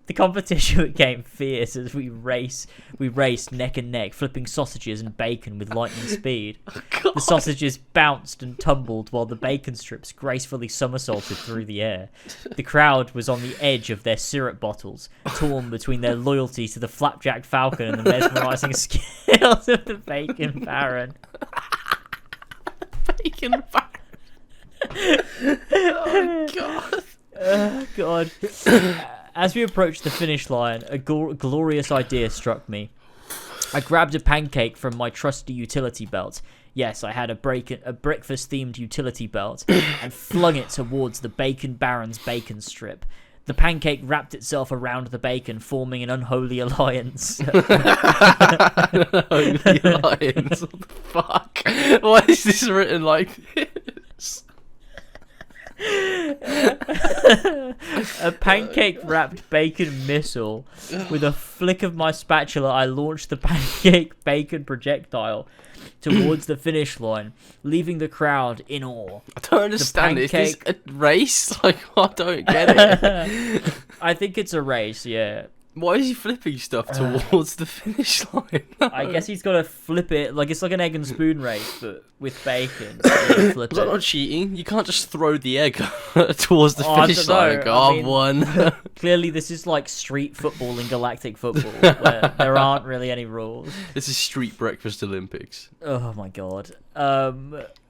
The competition became fierce as we raced neck and neck, flipping sausages and bacon with lightning speed. Oh, the sausages bounced and tumbled while the bacon strips gracefully somersaulted through the air. The crowd was on the edge of their syrup bottles, torn between their loyalty to the Flapjack Falcon and the mesmerising skills of the Bacon Baron. Bacon Baron. Oh, God. Oh, God. As we approached the finish line, a glorious idea struck me. I grabbed a pancake from my trusty utility belt. Yes, I had a breakfast-themed utility belt, and flung it towards the Bacon Baron's bacon strip. The pancake wrapped itself around the bacon, forming an unholy alliance. Unholy alliance? What the fuck? Why is this written like this? A pancake-wrapped bacon missile. With a flick of my spatula, I launched the pancake bacon projectile towards the finish line, leaving the crowd in awe. I don't understand. Is this a race? Like, I don't get it. I think it's a race, yeah. Why is he flipping stuff towards the finish line? No. I guess he's got to flip it. Like, it's like an egg and spoon race, but with bacon. Flip Is that not cheating? You can't just throw the egg towards the finish line and go, I've won. Clearly, this is like street football in galactic football, where there aren't really any rules. This is street breakfast Olympics. Oh, my God.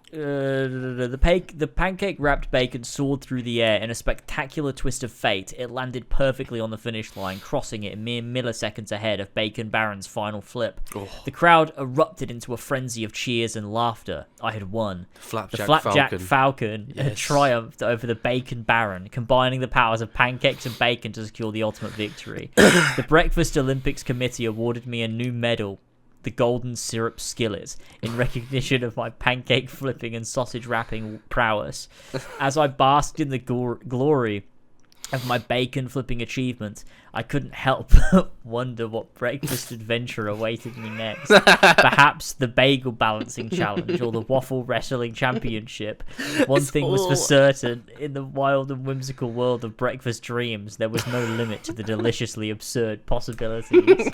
The pancake-wrapped bacon soared through the air in a spectacular twist of fate. It landed perfectly on the finish line, crossing it mere milliseconds ahead of Bacon Baron's final flip. Oh. The crowd erupted into a frenzy of cheers and laughter. I had won. The Flapjack Falcon had triumphed over the Bacon Baron, combining the powers of pancakes and bacon to secure the ultimate victory. The Breakfast Olympics Committee awarded me a new medal, the Golden Syrup Skillet, in recognition of my pancake flipping and sausage wrapping prowess. As I basked in the glory of my bacon flipping achievement, I couldn't help but wonder what breakfast adventure awaited me next. Perhaps the bagel balancing challenge or the waffle wrestling championship. One thing was for certain, in the wild and whimsical world of breakfast dreams, there was no limit to the deliciously absurd possibilities.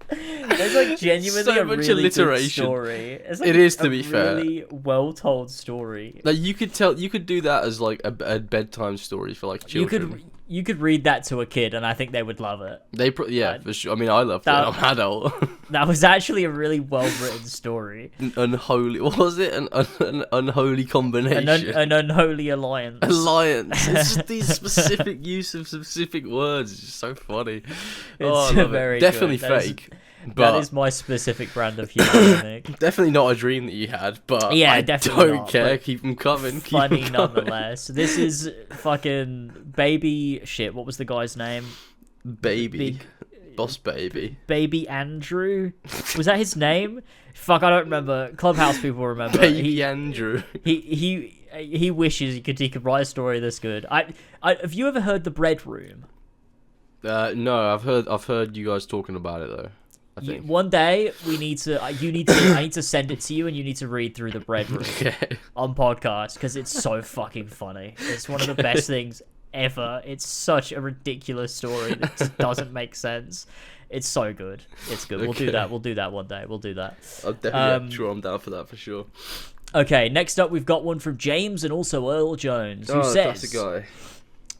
There's like genuinely so a much really alliteration. good story. It's like it is, to be fair, a really well told story. Like you could do that as like a bedtime story for like children. You could read that to a kid, and I think they would love it. For sure. I mean, I loved it. I'm an adult. That was actually a really well written story. Unholy. What was it? An unholy combination. An unholy alliance. It's just these specific use of specific words. It's just so funny. It's very definitely good. fake. That is my specific brand of humor, I think. Definitely not a dream that you had, but yeah, I definitely don't not, care. Keep them coming. Funny nonetheless. This is fucking baby shit. What was the guy's name? Boss Baby. Baby Andrew? Was that his name? Fuck, I don't remember. Clubhouse people remember. Baby Andrew. He wishes he could write a story this good. Have you ever heard The Bread Room? No, I've heard you guys talking about it though. I think. One day I need to send it to you, and you need to read through The Bread Room on podcast, because it's so fucking funny. It's one of the best things ever. It's such a ridiculous story that just doesn't make sense. It's so good. It's good. We'll do that. We'll do that one day. We'll do that. I'm definitely I'm down for that for sure. Okay, next up we've got one from James and also Earl Jones, who says, that's a guy.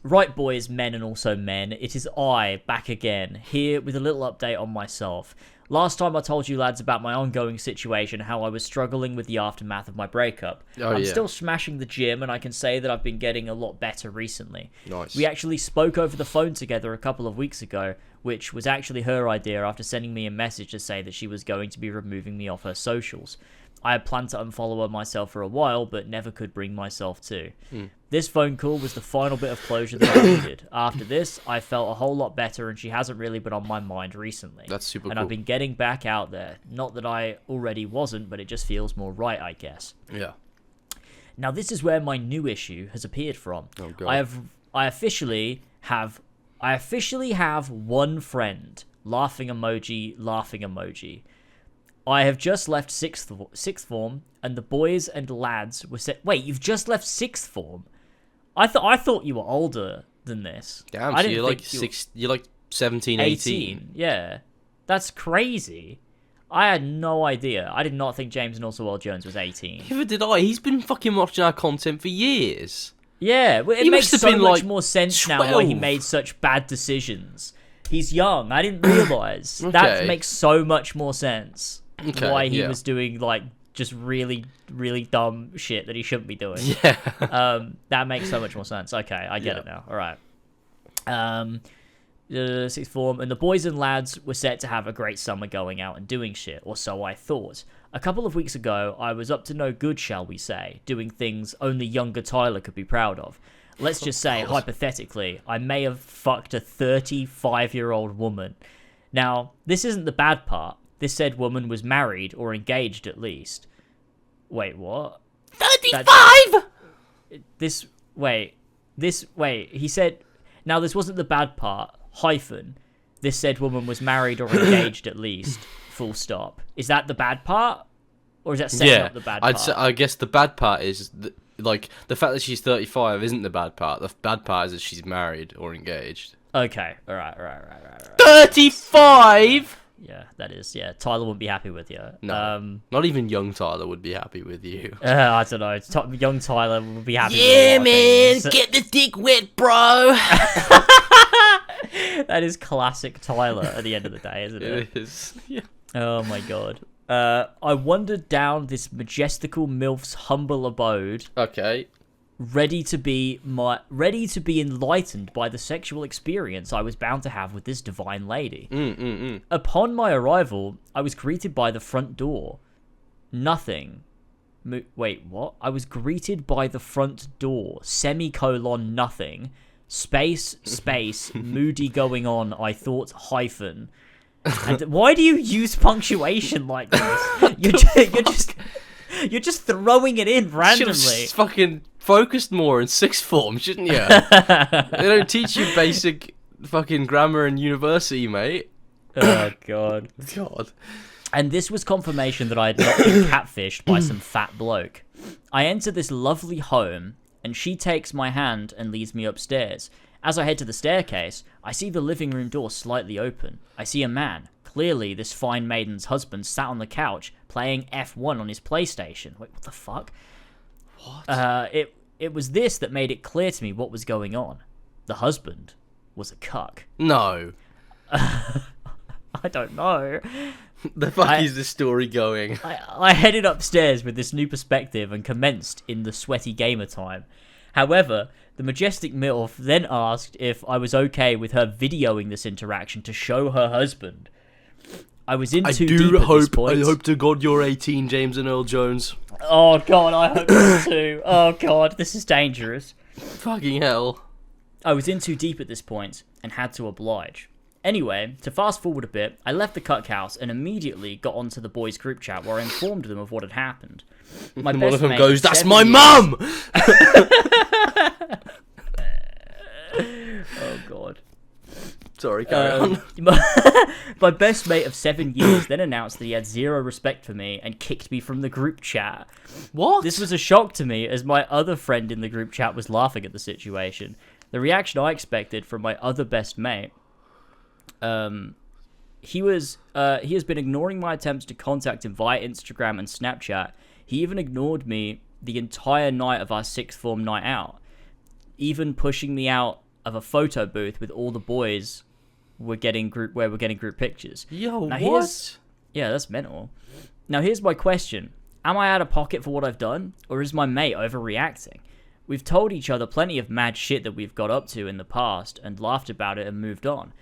Right, boys, men and also men, it is I, back again, here with a little update on myself. Last time I told you lads about my ongoing situation, how I was struggling with the aftermath of my breakup. I'm still smashing the gym, and I can say that I've been getting a lot better recently. Nice. We actually spoke over the phone together a couple of weeks ago, which was actually her idea after sending me a message to say that she was going to be removing me off her socials. I had planned to unfollow her myself for a while, but never could bring myself to. This phone call was the final bit of closure that I needed. After this, I felt a whole lot better, and she hasn't really been on my mind recently. That's super and cool. I've been getting back out there. Not that I already wasn't, but it just feels more right, I guess. Yeah. Now, this is where my new issue has appeared from. Oh, God. I officially have one friend. Laughing emoji. I have just left sixth form, and the boys and lads were set. Wait, you've just left sixth form? I thought you were older than this. Damn, so you're like 17, 18. Yeah, that's crazy. I had no idea. I did not think James and also Earl Jones was 18. Neither did I. He's been fucking watching our content for years. Yeah, it makes so much like more sense 12. now why he made such bad decisions. He's young. I didn't realize. Okay. That makes so much more sense. Okay, why he was doing like just really, really dumb shit that he shouldn't be doing. Yeah. That makes so much more sense. Okay, I get it now. All right. Sixth form, and the boys and lads were set to have a great summer going out and doing shit, or so I thought. A couple of weeks ago, I was up to no good, shall we say, doing things only younger Tyler could be proud of. Let's just say, hypothetically, I may have fucked a 35-year-old woman. Now, this isn't the bad part. This said woman was married or engaged at least. Wait, what? 35! He said, now this wasn't the bad part, hyphen. This said woman was married or engaged at least, full stop. Is that the bad part? Or is that setting up the bad part? I guess the bad part is, the fact that she's 35 isn't the bad part. The bad part is that she's married or engaged. Okay, alright. 35?! Yeah, that is. Yeah, Tyler wouldn't be happy with you. No, not even young Tyler would be happy with you. I don't know. Young Tyler would be happy. Yeah, with man, get the dick wet, bro. That is classic Tyler at the end of the day, isn't it? It is. Yeah. Oh my god. I wandered down this majestical MILF's humble abode. Okay. Ready to be enlightened by the sexual experience I was bound to have with this divine lady. Upon my arrival, I was greeted by the front door. Nothing. Wait, what? I was greeted by the front door. Semicolon nothing. Space, moody going on, I thought, hyphen. And why do you use punctuation like this? You're just throwing it in randomly. Should have fucking focused more in sixth form, shouldn't you? They don't teach you basic fucking grammar in university, mate. Oh, God. God. And this was confirmation that I had not been catfished by some fat bloke. I enter this lovely home, and she takes my hand and leads me upstairs. As I head to the staircase, I see the living room door slightly open. I see a man, clearly this fine maiden's husband, sat on the couch, playing F1 on his PlayStation. Wait, what the fuck? What? It was this that made it clear to me what was going on. The husband was a cuck. No. I don't know. The fuck is this story going? I headed upstairs with this new perspective and commenced in the sweaty gamer time. However, the majestic MILF then asked if I was okay with her videoing this interaction to show her husband. I was in too deep at this point. I hope to God you're 18, James and Earl Jones. Oh God, I hope so too. Oh God, this is dangerous. Fucking hell. I was in too deep at this point and had to oblige. Anyway, to fast forward a bit, I left the cuck house and immediately got onto the boys' group chat where I informed them of what had happened. My and one of them goes, "That's my mum!" Oh God. Sorry, carry on. My best mate of 7 years then announced that he had zero respect for me and kicked me from the group chat. What? This was a shock to me as my other friend in the group chat was laughing at the situation. The reaction I expected from my other best mate... he has been ignoring my attempts to contact him via Instagram and Snapchat. He even ignored me the entire night of our sixth form night out, even pushing me out of a photo booth with all the boys we're getting group pictures. Yo, now, what? Yeah, that's mental. Now here's my question. Am I out of pocket for what I've done, or is my mate overreacting? We've told each other plenty of mad shit that we've got up to in the past and laughed about it and moved on.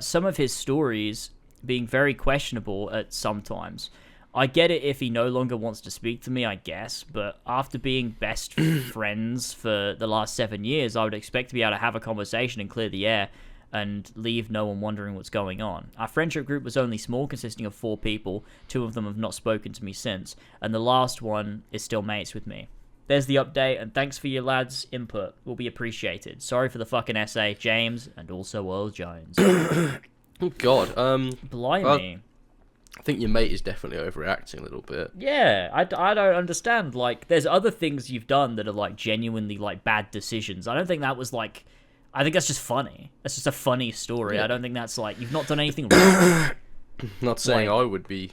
Some of his stories being very questionable at sometimes. I get it if he no longer wants to speak to me, I guess, but after being best friends for the last 7 years, I would expect to be able to have a conversation and clear the air and leave no one wondering what's going on. Our friendship group was only small, consisting of 4 people. 2 of them have not spoken to me since, and the last one is still mates with me. There's the update, and thanks for your lads' input. Will be appreciated. Sorry for the fucking essay, James, and also Earl Jones. Oh, God. Blimey. I think your mate is definitely overreacting a little bit. Yeah, I don't understand. Like, there's other things you've done that are, like, genuinely, like, bad decisions. I don't think that was, like... I think that's just funny. That's just a funny story. Yeah. I don't think that's, like... You've not done anything wrong. Not saying I would be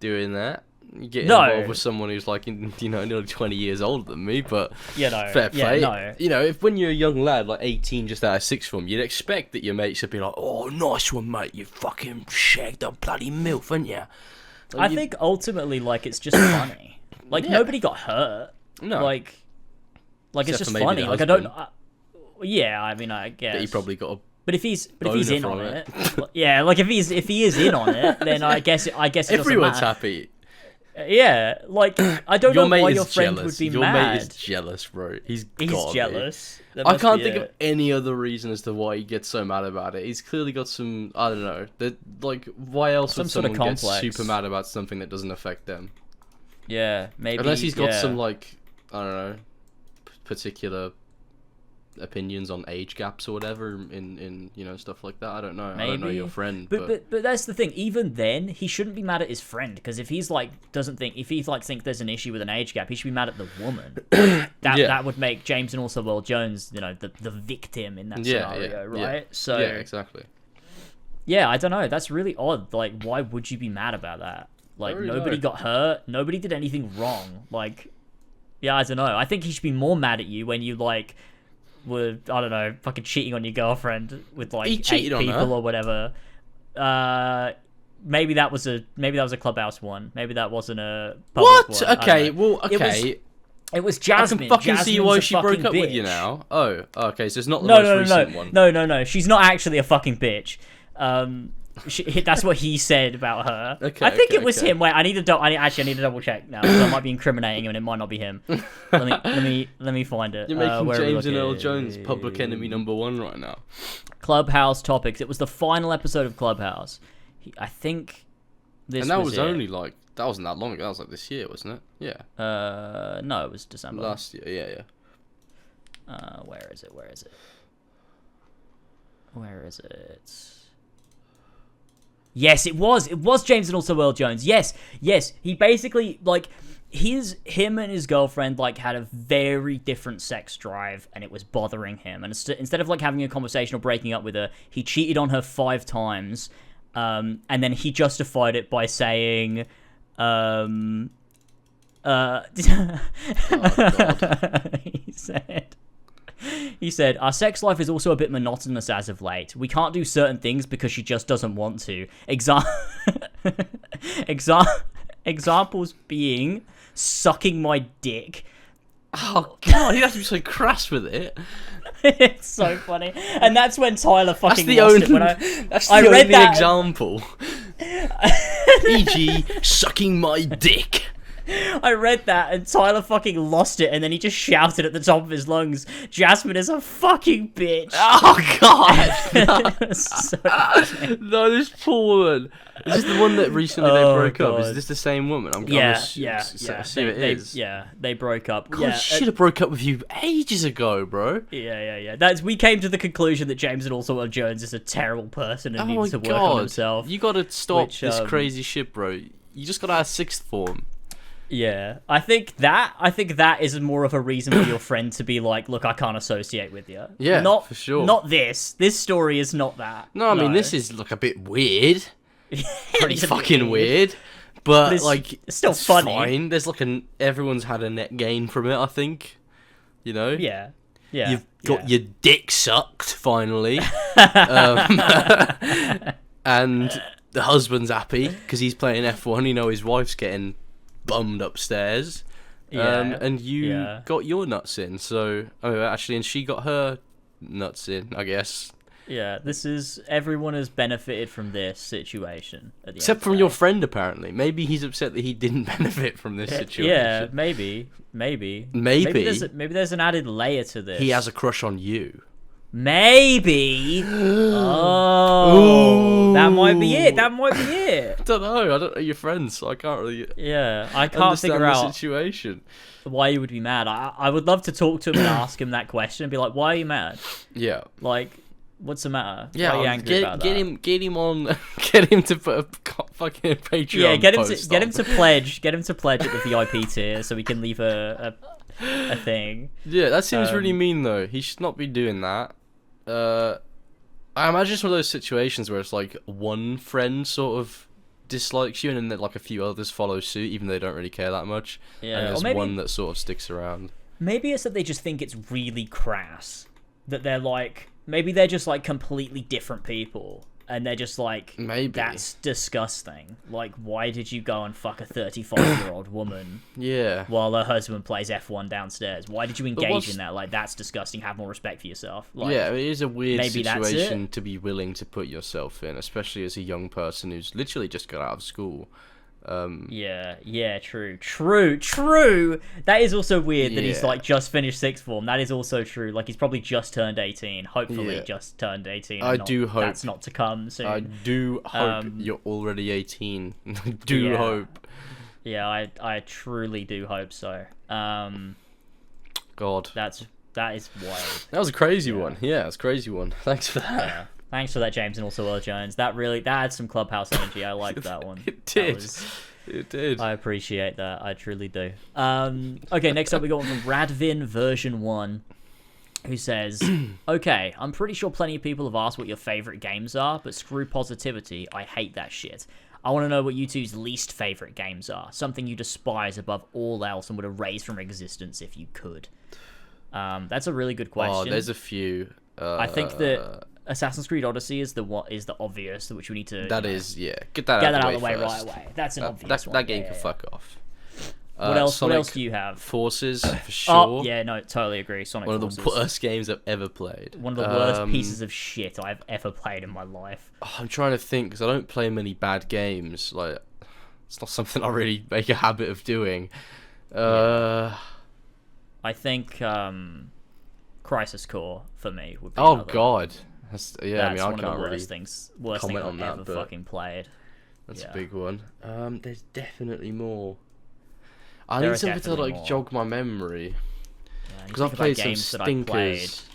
doing that. You get involved with someone who's like, nearly 20 years older than me, but fair play. If when you're a young lad, like 18, just out of sixth form, you'd expect that your mates would be like, "Oh, nice one, mate. You fucking shagged a bloody MILF, haven't you?" Like, I think ultimately, like, it's just funny. Like, nobody got hurt. No. Like it's just funny. Like, I don't. Yeah, I mean, I guess. But he probably got a. But if he's in on it, yeah, like if he is in on it, then I guess it everyone's doesn't matter. Happy. Yeah, like, I don't know why your friend would be mad. Your mate is jealous, bro. He's jealous. I can't think of any other reason as to why he gets so mad about it. He's clearly got some, I don't know. Like, why else would someone get super mad about something that doesn't affect them? Yeah, maybe. Unless he's got some, like, I don't know, particular opinions on age gaps or whatever in stuff like that. I don't know. Maybe. I don't know your friend, but that's the thing. Even then, he shouldn't be mad at his friend, because if he's like think there's an issue with an age gap, he should be mad at the woman. That would make James and also Earl Jones, the victim in that scenario, right? Yeah. So yeah, exactly. Yeah, I don't know. That's really odd. Like, why would you be mad about that? Like, nobody got hurt. Nobody did anything wrong. Like, yeah, I don't know. I think he should be more mad at you when you like were, I don't know, fucking cheating on your girlfriend with like 8 people or whatever. Maybe that was a clubhouse one. Maybe that wasn't a public one. Okay, well, okay. It was Jasmine. I can fucking see why she broke up with you now. Oh, okay, so it's not the most recent one. No. She's not actually a fucking bitch. That's what he said about her. Okay, I think it was him. Wait, I need to double check now, because I might be incriminating him and it might not be him. Let me find it. You're making James and Earl Jones public enemy #1 right now. Clubhouse topics. It was the final episode of Clubhouse. I think And that was only like, that wasn't that long ago. That was like this year, wasn't it? Yeah. No, it was December. Last year, yeah. Where is it? Where is it? Yes, it was. It was James and also Earl Jones. Yes. He basically, like, him and his girlfriend, like, had a very different sex drive, and it was bothering him. And instead of, like, having a conversation or breaking up with her, he cheated on her 5 times, and then he justified it by saying, Oh, God. He said, our sex life is also a bit monotonous as of late. We can't do certain things because she just doesn't want to. Examples being sucking my dick. Oh, God, you have to be so crass with it. It's so funny. And that's when Tyler fucking that's lost it. When that's the only example. E.g., sucking my dick. I read that and Tyler fucking lost it, and then he just shouted at the top of his lungs, Jasmine is a fucking bitch. Oh, God. So funny. No, this poor woman. Is this the one that recently they broke up? Is this the same woman? Yeah. They broke up. God, she should have broke up with you ages ago, bro. Yeah. We came to the conclusion that James and also Earl Jones is a terrible person and needs to work on himself. You gotta stop this crazy shit, bro. You just gotta have 6th form. Yeah, I think that is more of a reason for your friend to be like, look, I can't associate with you. Yeah, for sure. Not this. This story is not that. No, I mean, this is like a bit weird. Pretty fucking weird. But like, it's still funny. Fine. There's like everyone's had a net gain from it, I think. You know? Yeah. You've got your dick sucked, finally. And the husband's happy because he's playing F1. You know, his wife's getting bummed upstairs, and you got your nuts in. So, and she got her nuts in, I guess. Yeah, everyone has benefited from this situation. Except from your friend, apparently. Maybe he's upset that he didn't benefit from this situation. Yeah, maybe. Maybe there's an added layer to this. He has a crush on you. Maybe. Oh, that might be it. I don't know your friends, so I can't really. Yeah, I can't figure out the situation. Why you would be mad. I would love to talk to him and ask him that question and be like, "Why are you mad? Yeah, like, what's the matter? Yeah, why are you angry about that? Get him on. Get him to put a fucking Patreon. Yeah, get him to pledge at the VIP tier so we can leave a thing. Yeah, that seems really mean though. He should not be doing that. I imagine it's one of those situations where it's like one friend sort of dislikes you and then like a few others follow suit even though they don't really care that much. Yeah, and there's one that sort of sticks around. Maybe it's that they just think it's really crass. That they're like, maybe they're just like completely different people. And they're just like, maybe that's disgusting. Like, why did you go and fuck a 35-year-old woman? Yeah. While her husband plays F1 downstairs? Why did you engage in that? Like, that's disgusting. Have more respect for yourself. Like, yeah, it is a weird situation to be willing to put yourself in, especially as a young person who's literally just got out of school. Yeah, true. That is also weird that he's like just finished 6th form. That is also true. Like he's probably just turned 18. Hopefully just turned 18. I do hope that's not to come soon. I do hope you're already 18. I do hope. Yeah, I truly do hope so. God. That is wild. That was a crazy one. Yeah, it's a crazy one. Thanks for that. Yeah. Thanks for that, James, and also Earl Jones. That had some Clubhouse energy. I liked that one. It did. It did. I appreciate that. I truly do. Okay, next up we got one from Radvin version 1, who says, okay, I'm pretty sure plenty of people have asked what your favourite games are, but screw positivity. I hate that shit. I want to know what you two's least favourite games are. Something you despise above all else and would erase from existence if you could. That's a really good question. Oh, there's a few. I think that Assassin's Creed Odyssey is the obvious, which we need to. Get that out of the way right away. That's an obvious one. That game can fuck off. What else? What else do you have? Forces for sure. Oh yeah, no, totally agree. Sonic One Forces. of the worst games I've ever played. One of the worst pieces of shit I've ever played in my life. I'm trying to think because I don't play many bad games. Like, it's not something I really make a habit of doing. I think Crisis Core for me would be. Oh God. That's one of the worst things I've ever fucking played. That's a big one. There's definitely more. I There need are something to definitely like more. jog my memory. Because I've played some games that I played. stinkers.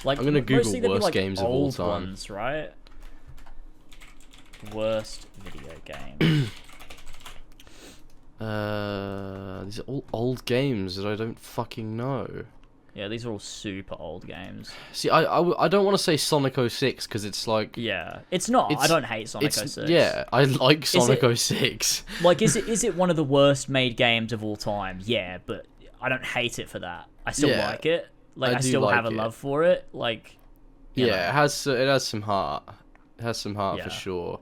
Like, I'm gonna Google mostly they'd be, worst like, games of all old time. Ones, right? Worst video games. These are all old games that I don't fucking know. Yeah, these are all super old games. See, I don't want to say Sonic 06 because it's like... Yeah, it's not. I don't hate Sonic 06. Yeah, I like Sonic 06. Like, is it one of the worst made games of all time? Yeah, but I don't hate it for that. I still like it. Like, I still have a love for it. Like, you know. It has some heart. It has some heart for sure.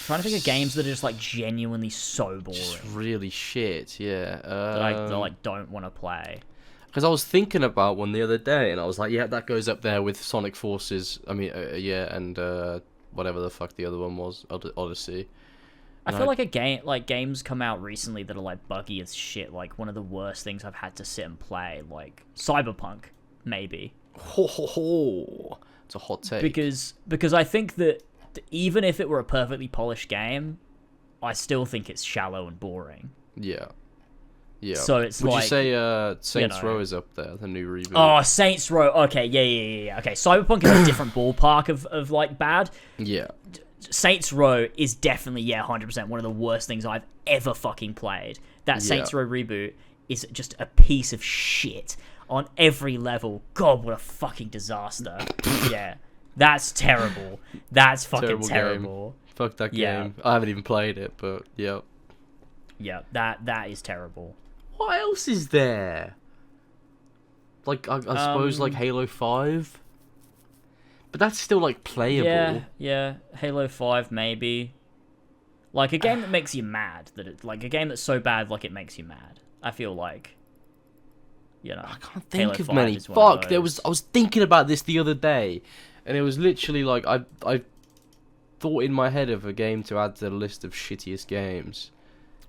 Trying to think of games that are just like genuinely so boring. Just really shit, yeah. That I like don't want to play. Because I was thinking about one the other day, and I was like, yeah, that goes up there with Sonic Forces. I mean, and whatever the fuck the other one was, Odyssey. And I feel like games come out recently that are like buggy as shit. Like one of the worst things I've had to sit and play, like Cyberpunk, maybe. It's a hot take. Because I think that even if it were a perfectly polished game, I still think it's shallow and boring. Yeah. Yeah. So it's Would like... you say Saints Row is up there, the new reboot? Oh, Saints Row. Okay, yeah. Okay, Cyberpunk is a different ballpark of like bad. Yeah. Saints Row is definitely, 100% one of the worst things I've ever fucking played. That Saints Row reboot is just a piece of shit on every level. God, what a fucking disaster. Yeah. That's terrible. That's fucking terrible. Fuck that game. I haven't even played it, but yeah. Yeah, that is terrible. What else is there? Like, I suppose, like, Halo 5? But that's still, like, playable. Yeah. Halo 5, maybe. Like, a game that makes you mad. Like, a game that's so bad, like, it makes you mad. I feel like, you know. I can't think Halo of many. Fuck, I was thinking about this the other day. And it was literally like I thought in my head of a game to add to the list of shittiest games.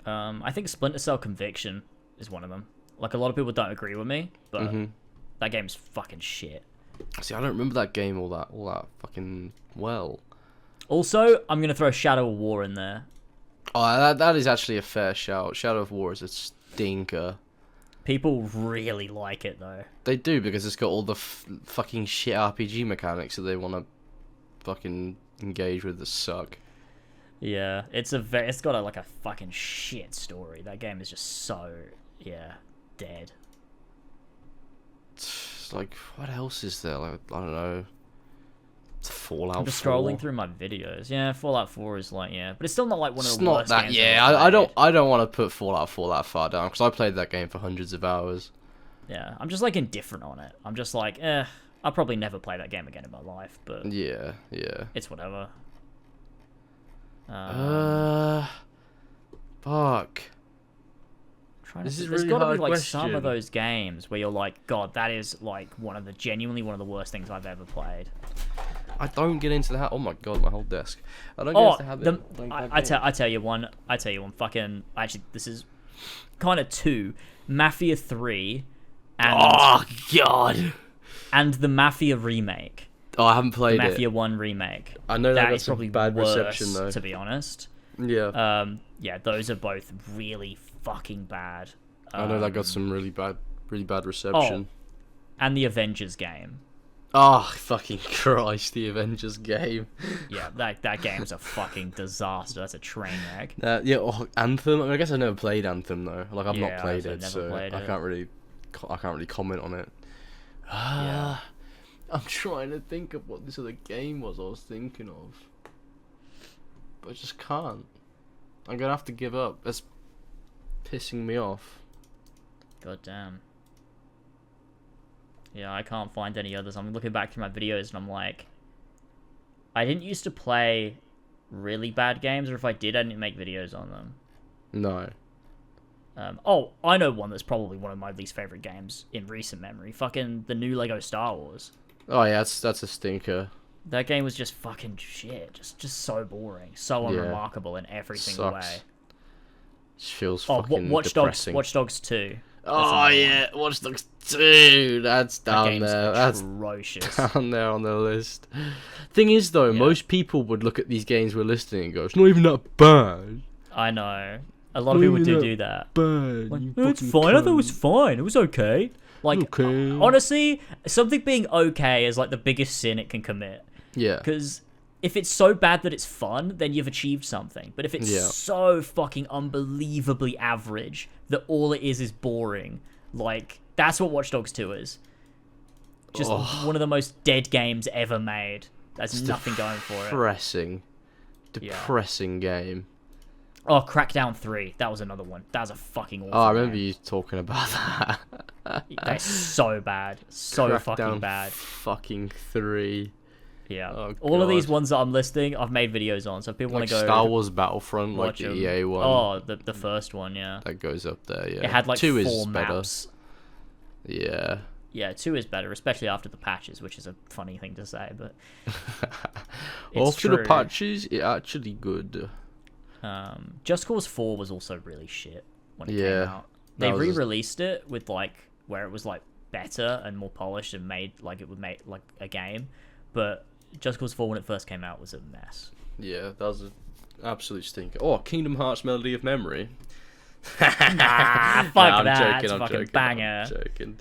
I think Splinter Cell Conviction is one of them. Like, a lot of people don't agree with me, but that game's fucking shit. See, I don't remember that game all that fucking well. Also, I'm gonna throw Shadow of War in there. Oh, that is actually a fair shout. Shadow of War is a stinker. People really like it, though. They do, because it's got all the fucking shit RPG mechanics that they want to fucking engage with that suck. Yeah, it's got a fucking shit story. That game is just so, dead. It's like, what else is there? Like, I don't know. Fallout 4. I'm just scrolling through my videos. Yeah, Fallout 4 is like, but it's still not like one of the worst games. It's not that, I don't want to put Fallout 4 that far down, because I played that game for hundreds of hours. Yeah, I'm just like indifferent on it. I'm just like, I'll probably never play that game again in my life, but... Yeah. It's whatever. Fuck. There's gotta be like some of those games where you're like, God, that is like genuinely one of the worst things I've ever played. I don't get into that. Oh my god, my whole desk. I don't get into the habit. I tell you one. Fucking. Actually, this is kind of two. Mafia 3. And, oh god. And the Mafia remake. Oh, I haven't played the Mafia 1 remake. I know that is probably bad worse, reception though. To be honest. Yeah. Yeah, those are both really fucking bad. I know that got some really bad reception. And the Avengers game. Oh, fucking Christ, the Avengers game. Yeah, that game's a fucking disaster. That's a train wreck. Anthem. I guess I never played Anthem though. Like I've not played it, so I can't really comment on it. Yeah. I'm trying to think of what this other game was I was thinking of, but I just can't. I'm gonna have to give up. That's pissing me off. God damn. Yeah, I can't find any others. I'm looking back through my videos and I'm like, I didn't used to play really bad games, or if I did, I didn't make videos on them. No. I know one that's probably one of my least favorite games in recent memory. Fucking the new Lego Star Wars. Oh yeah, that's a stinker. That game was just fucking shit. Just so boring. So unremarkable in every single way. It feels fucking Watch depressing. Dogs 2. Oh yeah, Watch Dogs 2. That's down there. That's atrocious. Down there on the list. Thing is, though, most people would look at these games we're listing and go, "It's not even that bad." I know. A lot of people do that. Bad. Like, it's fine. I thought it was fine. It was okay. Like, honestly, something being okay is like the biggest sin it can commit. Yeah. Because if it's so bad that it's fun, then you've achieved something. But if it's so fucking unbelievably average that all it is boring, like, that's what Watch Dogs 2 is. Just one of the most dead games ever made. That's nothing going for it. Depressing game. Oh, Crackdown 3. That was another one. That was a fucking awful I remember game. you talking about that. That's so bad. So Crackdown fucking bad. Fucking 3. Yeah. Oh, all of these ones that I'm listing, I've made videos on. So if people want to go... Star Wars Battlefront, like the EA one. Oh, the first one, yeah. That goes up there, yeah. It had like 2 4 is maps. Better. Yeah. Yeah, 2 is better, especially after the patches, which is a funny thing to say, but... After the patches, it's actually good. Just Cause 4 was also really shit when it came out. They re-released it with like where it was like better and more polished and made like it would make like a game, but Just Cause 4 when it first came out was a mess. Yeah, that was an absolute stinker. Oh, Kingdom Hearts Melody of Memory. Nah, fuck that. It's a fucking banger. I'm joking.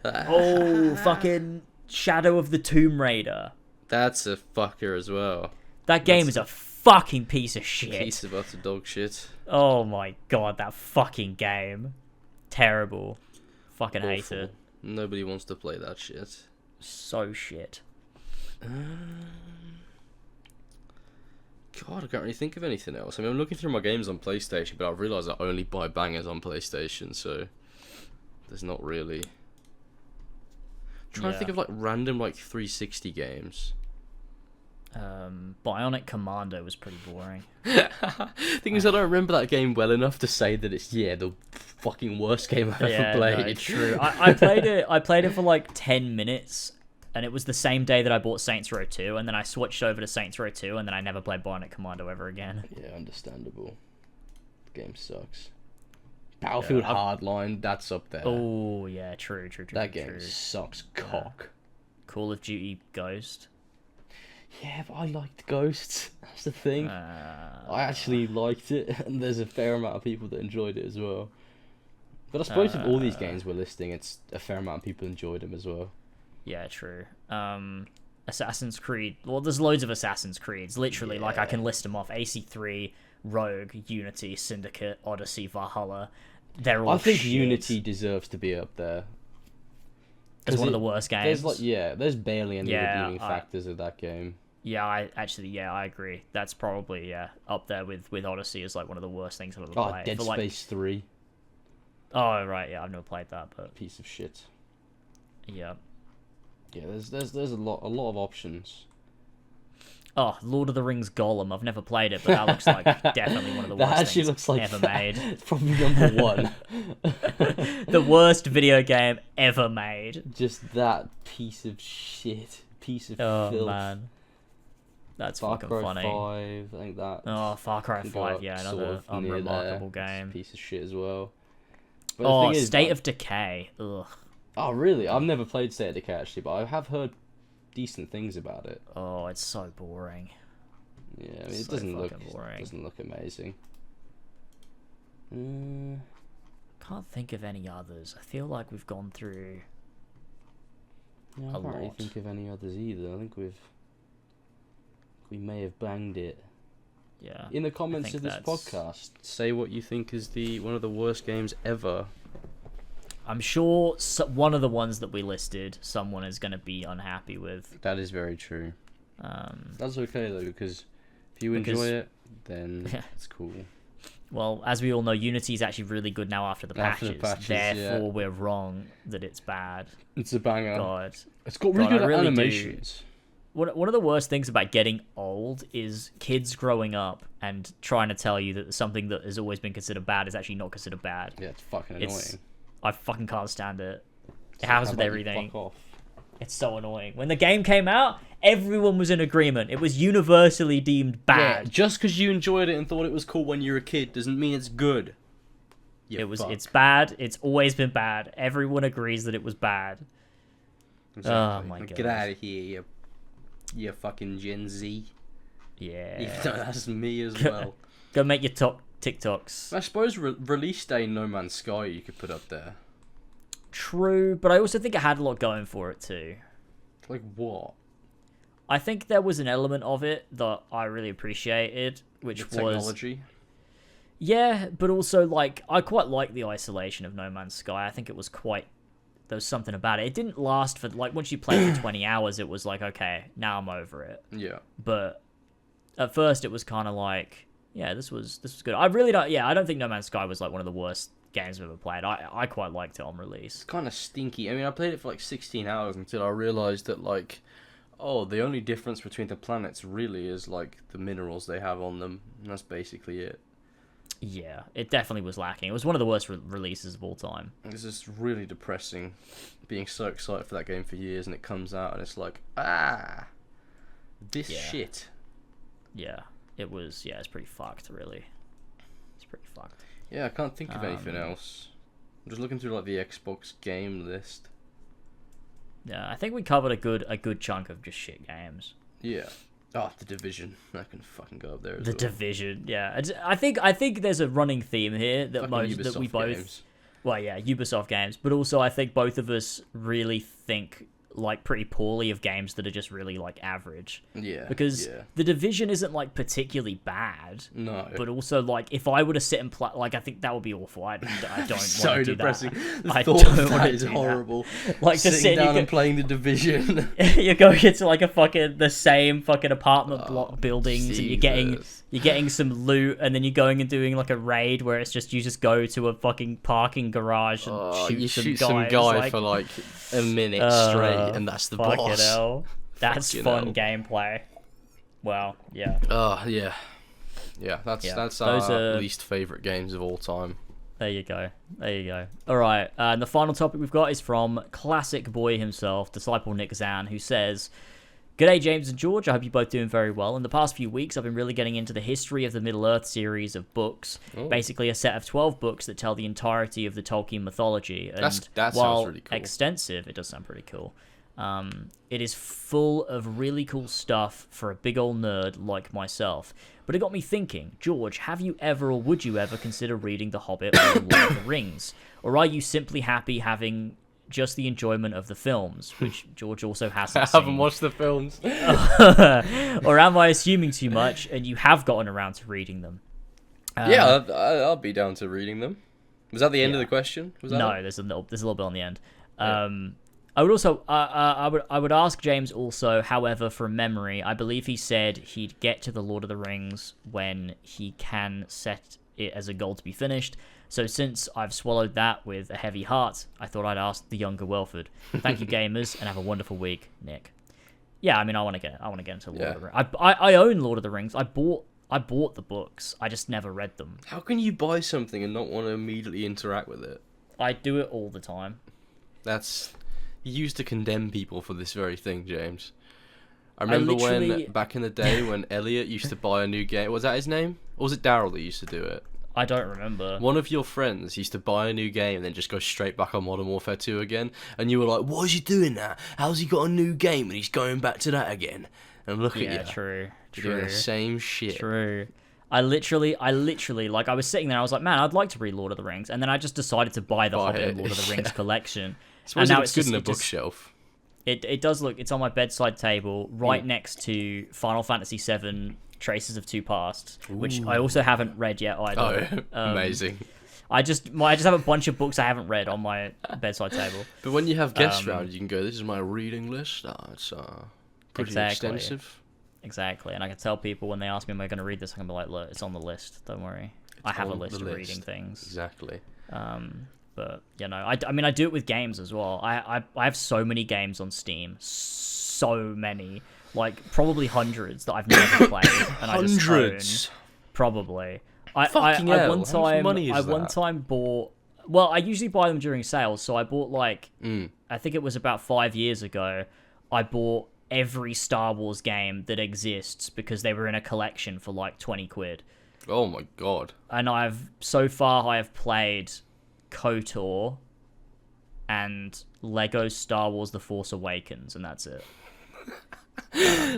Oh, fucking Shadow of the Tomb Raider. That's a fucker as well. That game is a fucking piece of shit. Piece of utter dog shit. Oh my god, that fucking game. Terrible. Fucking hate it. Nobody wants to play that shit. So shit. God, I can't really think of anything else. I mean, I'm looking through my games on PlayStation, but I've realised I only buy bangers on PlayStation, so there's not really... trying to think of like random like 360 games. Bionic Commando was pretty boring. Thing is, I don't remember that game well enough to say that it's the fucking worst game I've ever played. No, true. I played it. I played it for like 10 minutes, and it was the same day that I bought Saints Row 2, and then I switched over to Saints Row 2, and then I never played Bionic Commando ever again. Yeah, understandable. The game sucks. Battlefield Hardline, that's up there. Oh yeah, true. That game sucks cock. Call of Duty Ghost. Yeah, but I liked Ghosts. That's the thing. I actually liked it, and there's a fair amount of people that enjoyed it as well. But I suppose with all these games we're listing, it's a fair amount of people enjoyed them as well. Yeah, true. Assassin's Creed. Well, there's loads of Assassin's Creeds. Literally, like I can list them off: AC3, Rogue, Unity, Syndicate, Odyssey, Valhalla. They're all. I think shit. Unity deserves to be up there. It's one of the worst games. There's barely any redeeming factors of that game. Yeah, I agree. That's probably up there with Odyssey as like one of the worst things I've ever played. Dead Space 3. Oh right, yeah, I've never played that, but piece of shit. Yeah. Yeah, there's a lot of options. Oh, Lord of the Rings Gollum. I've never played it, but that looks like definitely one of the worst things ever made. It's probably number 1. The worst video game ever made. Just that piece of shit. Piece of filth. Oh, man. That's fucking funny. Far Cry 5, I think that. Oh, Far Cry 5, yeah, another unremarkable game. Piece of shit as well. But State of Decay. Ugh. Oh, really? I've never played State of Decay, actually, but I have heard decent things about it. Oh, it's so boring. Yeah, I mean, it doesn't look amazing. Can't think of any others. I feel like we've gone through I can't really think of any others either. I think we may have banged it. Yeah. In the comments of this podcast, say what you think is one of the worst games ever. I'm sure one of the ones that we listed, someone is going to be unhappy with. That is very true. That's okay though, because if you enjoy it, then it's cool. Well, as we all know, Unity is actually really good now after the patches. Therefore, we're wrong that it's bad. It's a banger. God, it's got really good animations. One of the worst things about getting old is kids growing up and trying to tell you that something that has always been considered bad is actually not considered bad. Yeah, it's fucking annoying. I fucking can't stand it. It happens with everything. Fuck off. It's so annoying. When the game came out, everyone was in agreement. It was universally deemed bad. Yeah, just because you enjoyed it and thought it was cool when you were a kid doesn't mean it's good. It's bad. It's always been bad. Everyone agrees that it was bad. Exactly. Oh my god! Get out of here, you fucking Gen Z. Yeah. Even though that's me as well. Go make your TikToks. I suppose release day No Man's Sky you could put up there. True, but I also think it had a lot going for it too. Like what? I think there was an element of it that I really appreciated, which was technology. Yeah, but also like I quite like the isolation of No Man's Sky. I think it was there was something about it. It didn't last for like once you played for 20 hours, it was like okay, now I'm over it. Yeah. But at first, it was kind of like, yeah, this was good. I really don't. Yeah, I don't think No Man's Sky was like one of the worst games I've ever played. I quite liked it on release. It's kind of stinky. I mean, I played it for like 16 hours until I realized that like, oh, the only difference between the planets really is like the minerals they have on them. And that's basically it. Yeah, it definitely was lacking. It was one of the worst releases of all time. It's just really depressing, being so excited for that game for years, and it comes out and it's like, this shit. Yeah, it was. Yeah, it's pretty fucked, really. It's pretty fucked. Yeah, I can't think of anything else. I'm just looking through like the Xbox game list. Yeah, I think we covered a good chunk of just shit games. Yeah. Oh, The Division. That can fucking go up there as The well. Division, yeah. I think there's a running theme here that Fucking we both. games. Well, yeah, Ubisoft games, but also I think both of us really think like pretty poorly of games that are just really like average. Yeah. Because The Division isn't like particularly bad. No. But also like if I were to sit and play, like I think that would be awful. I don't so want to do depressing. that. The I thought don't of want that to is do horrible. that. Like just sitting down and and playing The Division. you're going into like the same fucking apartment block buildings, Jesus. and you're getting some loot, and then you're going and doing like a raid where it's just you just go to a fucking parking garage and shoot some guy like, for like a minute straight, and that's the boss. Hell. That's fun hell. Gameplay. Well, yeah. Yeah. That's our least favorite games of all time. There you go. All right, and the final topic we've got is from classic boy himself, Disciple Nick Zan, who says, "G'day James and George, I hope you're both doing very well. In the past few weeks, I've been really getting into the History of the Middle-earth series of books, basically a set of 12 books that tell the entirety of the Tolkien mythology. And that while sounds really cool. Extensive, it does sound pretty cool. It is full of really cool stuff for a big old nerd like myself. But it got me thinking, George, have you ever or would you ever consider reading The Hobbit or The Lord of the Rings? Or are you simply happy having just the enjoyment of the films, which George also hasn't seen? I haven't watched the films. Or am I assuming too much and you have gotten around to reading them? Yeah, I'll be down to reading them. Was that the end of the question? Was that no, there's a little bit on the end. I would also, I would ask James also. However, from memory, I believe he said he'd get to the Lord of the Rings when he can set it as a goal to be finished. So since I've swallowed that with a heavy heart, I thought I'd ask the younger Welford. Thank you, gamers, and have a wonderful week, Nick. Yeah, I mean, I want to get into Lord of the Rings. I own Lord of the Rings. I bought the books. I just never read them. How can you buy something and not want to immediately interact with it? I do it all the time. You used to condemn people for this very thing, James. I remember when, back in the day, when Elliot used to buy a new game. Was that his name? Or was it Daryl that used to do it? I don't remember. One of your friends used to buy a new game and then just go straight back on Modern Warfare 2 again. And you were like, why is he doing that? How's he got a new game and he's going back to that again? And look at you. Yeah, true. You're doing the same shit. True. I literally, like, I was sitting there, I was like, man, I'd like to read Lord of the Rings. And then I just decided to buy the Hobbit and Lord of the Rings collection. And now it's good in a bookshelf. It does look, it's on my bedside table right next to Final Fantasy VII Traces of Two Pasts, which I also haven't read yet either. Oh, amazing. I just have a bunch of books I haven't read on my bedside table. But when you have guests around, you can go, this is my reading list. It's pretty extensive. Exactly. And I can tell people when they ask me, am I going to read this, I'm going to be like, look, it's on the list. Don't worry. I have a list of reading things. Exactly. But, you know, I mean, I do it with games as well. I have so many games on Steam. So many. Like, probably hundreds that I've never played. And hundreds? I just own. Probably. I one time bought... Well, I usually buy them during sales. So I bought, like... I think it was about 5 years ago. I bought every Star Wars game that exists because they were in a collection for, like, 20 quid. Oh my god. And I have played KOTOR and Lego Star Wars The Force Awakens, and that's it.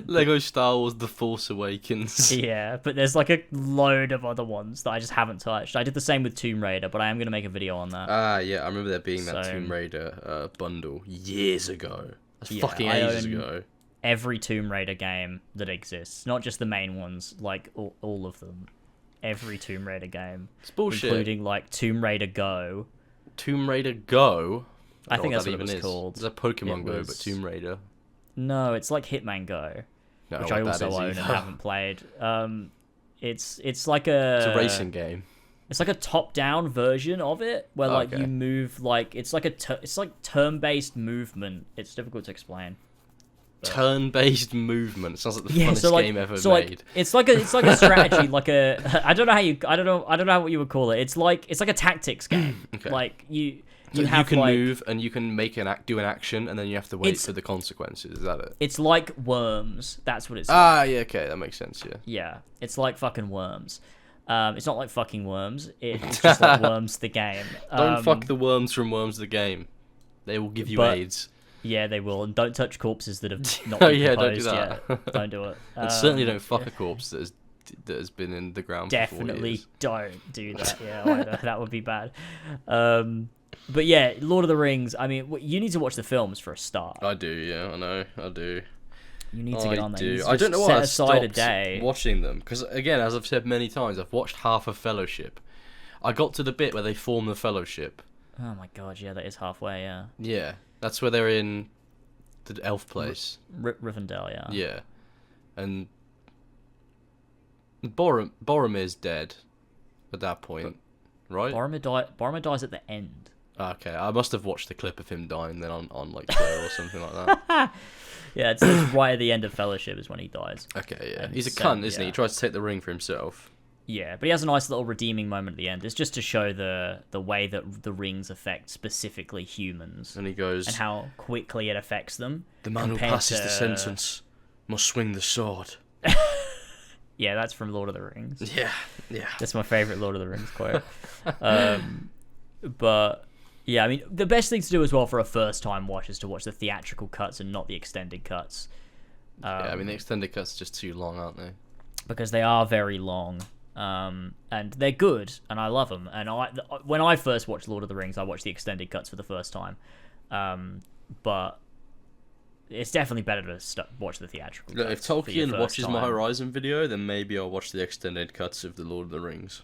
Lego Star Wars The Force Awakens. Yeah, but there's like a load of other ones that I just haven't touched. I did the same with Tomb Raider, but I am going to make a video on that. Yeah, I remember there being that Tomb Raider bundle years ago. That's fucking ages ago. Every Tomb Raider game that exists, not just the main ones, like all of them. Every Tomb Raider game. It's bullshit. Including like Tomb Raider Go. Tomb Raider Go? I think that's what it was called. It's a Pokemon Go, but Tomb Raider. No, it's like Hitman Go, which I also own and haven't played. It's like it's a racing game. It's like a top-down version of it, where like you move like it's like turn-based movement. It's difficult to explain. But... Turn-based movement sounds like the funnest game ever made. Like, it's like a strategy, like a I don't know what you would call it. It's like a tactics game. Okay. Like you can move and you can do an action, and then you have to wait for the consequences. Is that it? It's like Worms. That's what it's. Yeah, okay, that makes sense. Yeah. Yeah, it's like fucking Worms. It's not like fucking Worms. It's just like Worms the game. Don't fuck the worms from Worms the game. They will give you AIDS. Yeah, they will. And don't touch corpses that have not been proposed yet. Don't do it. And certainly don't fuck a corpse that has been in the ground definitely for 4 years. Don't do that. Yeah, that would be bad. But yeah, Lord of the Rings, I mean, you need to watch the films for a start. I do, yeah, I know, I do. You need to get on there. I don't know why I stopped a day. watching them, because again, as I've said many times, I've watched half of Fellowship. I got to the bit where they form the Fellowship. Oh my god, yeah, that is halfway, yeah. Yeah, that's where they're in the elf place. Rivendell, yeah. Yeah, and Boromir's dead at that point, right? Boromir dies at the end. Okay, I must have watched the clip of him dying then on like Twitter or something like that. Yeah, it's right at the end of Fellowship is when he dies. Okay, yeah. He's a cunt, isn't he? He tries to take the ring for himself. Yeah, but he has a nice little redeeming moment at the end. It's just to show the way that the rings affect specifically humans. And he goes... And how quickly it affects them. The man who passes the sentence must swing the sword. Yeah, that's from Lord of the Rings. Yeah. That's my favourite Lord of the Rings quote. But... Yeah, I mean, the best thing to do as well for a first-time watch is to watch the theatrical cuts and not the extended cuts. Yeah, I mean, the extended cuts are just too long, aren't they? Because they are very long, and they're good, and I love them. And when I first watched Lord of the Rings, I watched the extended cuts for the first time. But it's definitely better to watch the theatrical cuts. If Tolkien watches my Horizon video, then maybe I'll watch the extended cuts of the Lord of the Rings.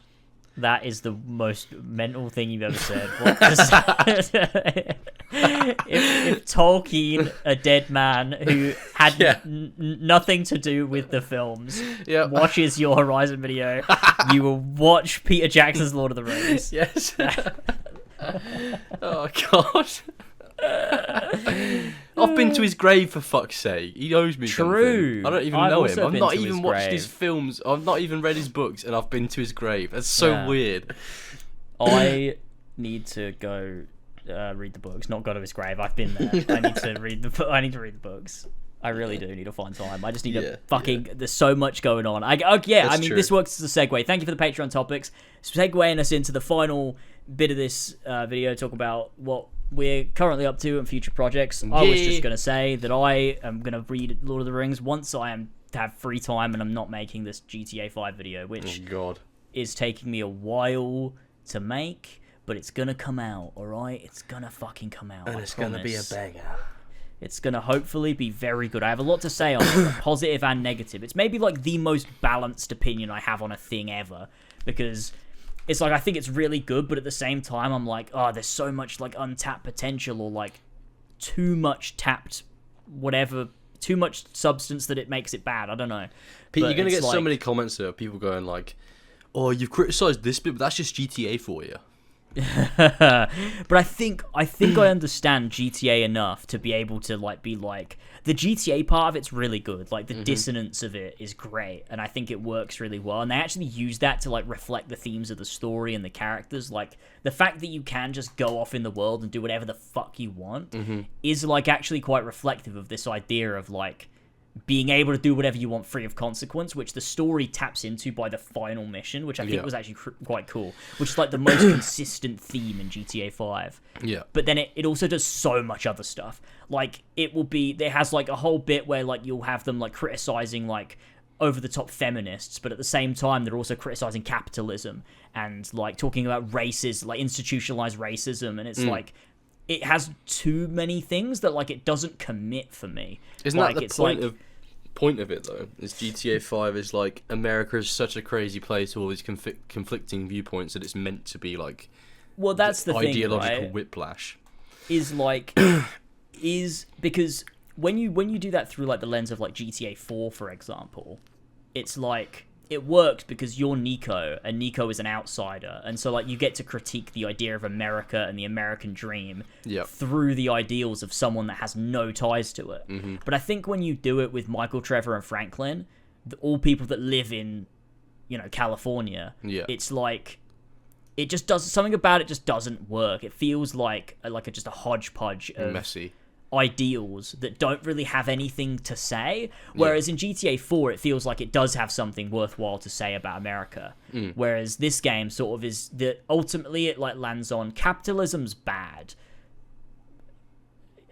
That is the most mental thing you've ever said. If Tolkien, a dead man who had nothing to do with the films, watches your Horizon video, you will watch Peter Jackson's Lord of the Rings. Yes. Oh, God. I've been to his grave, for fuck's sake. He owes me something. I don't even know him. I've not even watched his films. I've not even read his books, and I've been to his grave. That's so weird. I need to go read the books. Not go to his grave. I've been there. I need to read the books. I really do need to find time. I just need to fucking... There's so much going on. This works as a segue. Thank you for the Patreon topics. Segueing us into the final bit of this video, talk about what we're currently up to and future projects. I was just going to say that I am going to read Lord of the Rings once I have free time and I'm not making this GTA 5 video, which is taking me a while to make, but it's going to come out, alright? It's going to fucking come out. And it's going to be a banger. It's going to hopefully be very good. I have a lot to say on it, positive and negative. It's maybe like the most balanced opinion I have on a thing ever, because it's like I think it's really good, but at the same time I'm like, oh, there's so much like untapped potential, or like too much tapped whatever, too much substance that it makes it bad. I don't know. Pete, you're going to get so many comments there, people going like, oh, you've criticised this bit, but that's just GTA for you. But I think I understand GTA enough to be able to be like the GTA part of it's really good. Like the dissonance of it is great, and I think it works really well. And they actually use that to reflect the themes of the story and the characters. Like the fact that you can just go off in the world and do whatever the fuck you want is actually quite reflective of this idea of being able to do whatever you want free of consequence, which the story taps into by the final mission, which I think was actually quite cool, which is like the most consistent theme in GTA 5. Yeah. But then it also does so much other stuff. Like, there has like a whole bit where like you'll have them like criticizing like over-the-top feminists, but at the same time they're also criticizing capitalism and like talking about races, like institutionalized racism, and it's like it has too many things that like it doesn't commit for me. Isn't like, that the point of it though? Is GTA 5 is like America is such a crazy place with all these conflicting viewpoints that it's meant to be like. Well, that's the ideological thing, right? whiplash. Is like is because when you do that through like the lens of like GTA 4, for example, it's like it works because you're Nico, and Nico is an outsider, and so like you get to critique the idea of America and the American dream through the ideals of someone that has no ties to it. Mm-hmm. But I think when you do it with Michael, Trevor, and Franklin, all people that live in, California, it's like it just does something about it just doesn't work. It feels like just a hodgepodge of messy ideals that don't really have anything to say, whereas in GTA 4 it feels like it does have something worthwhile to say about America, whereas this game sort of is that ultimately it like lands on capitalism's bad,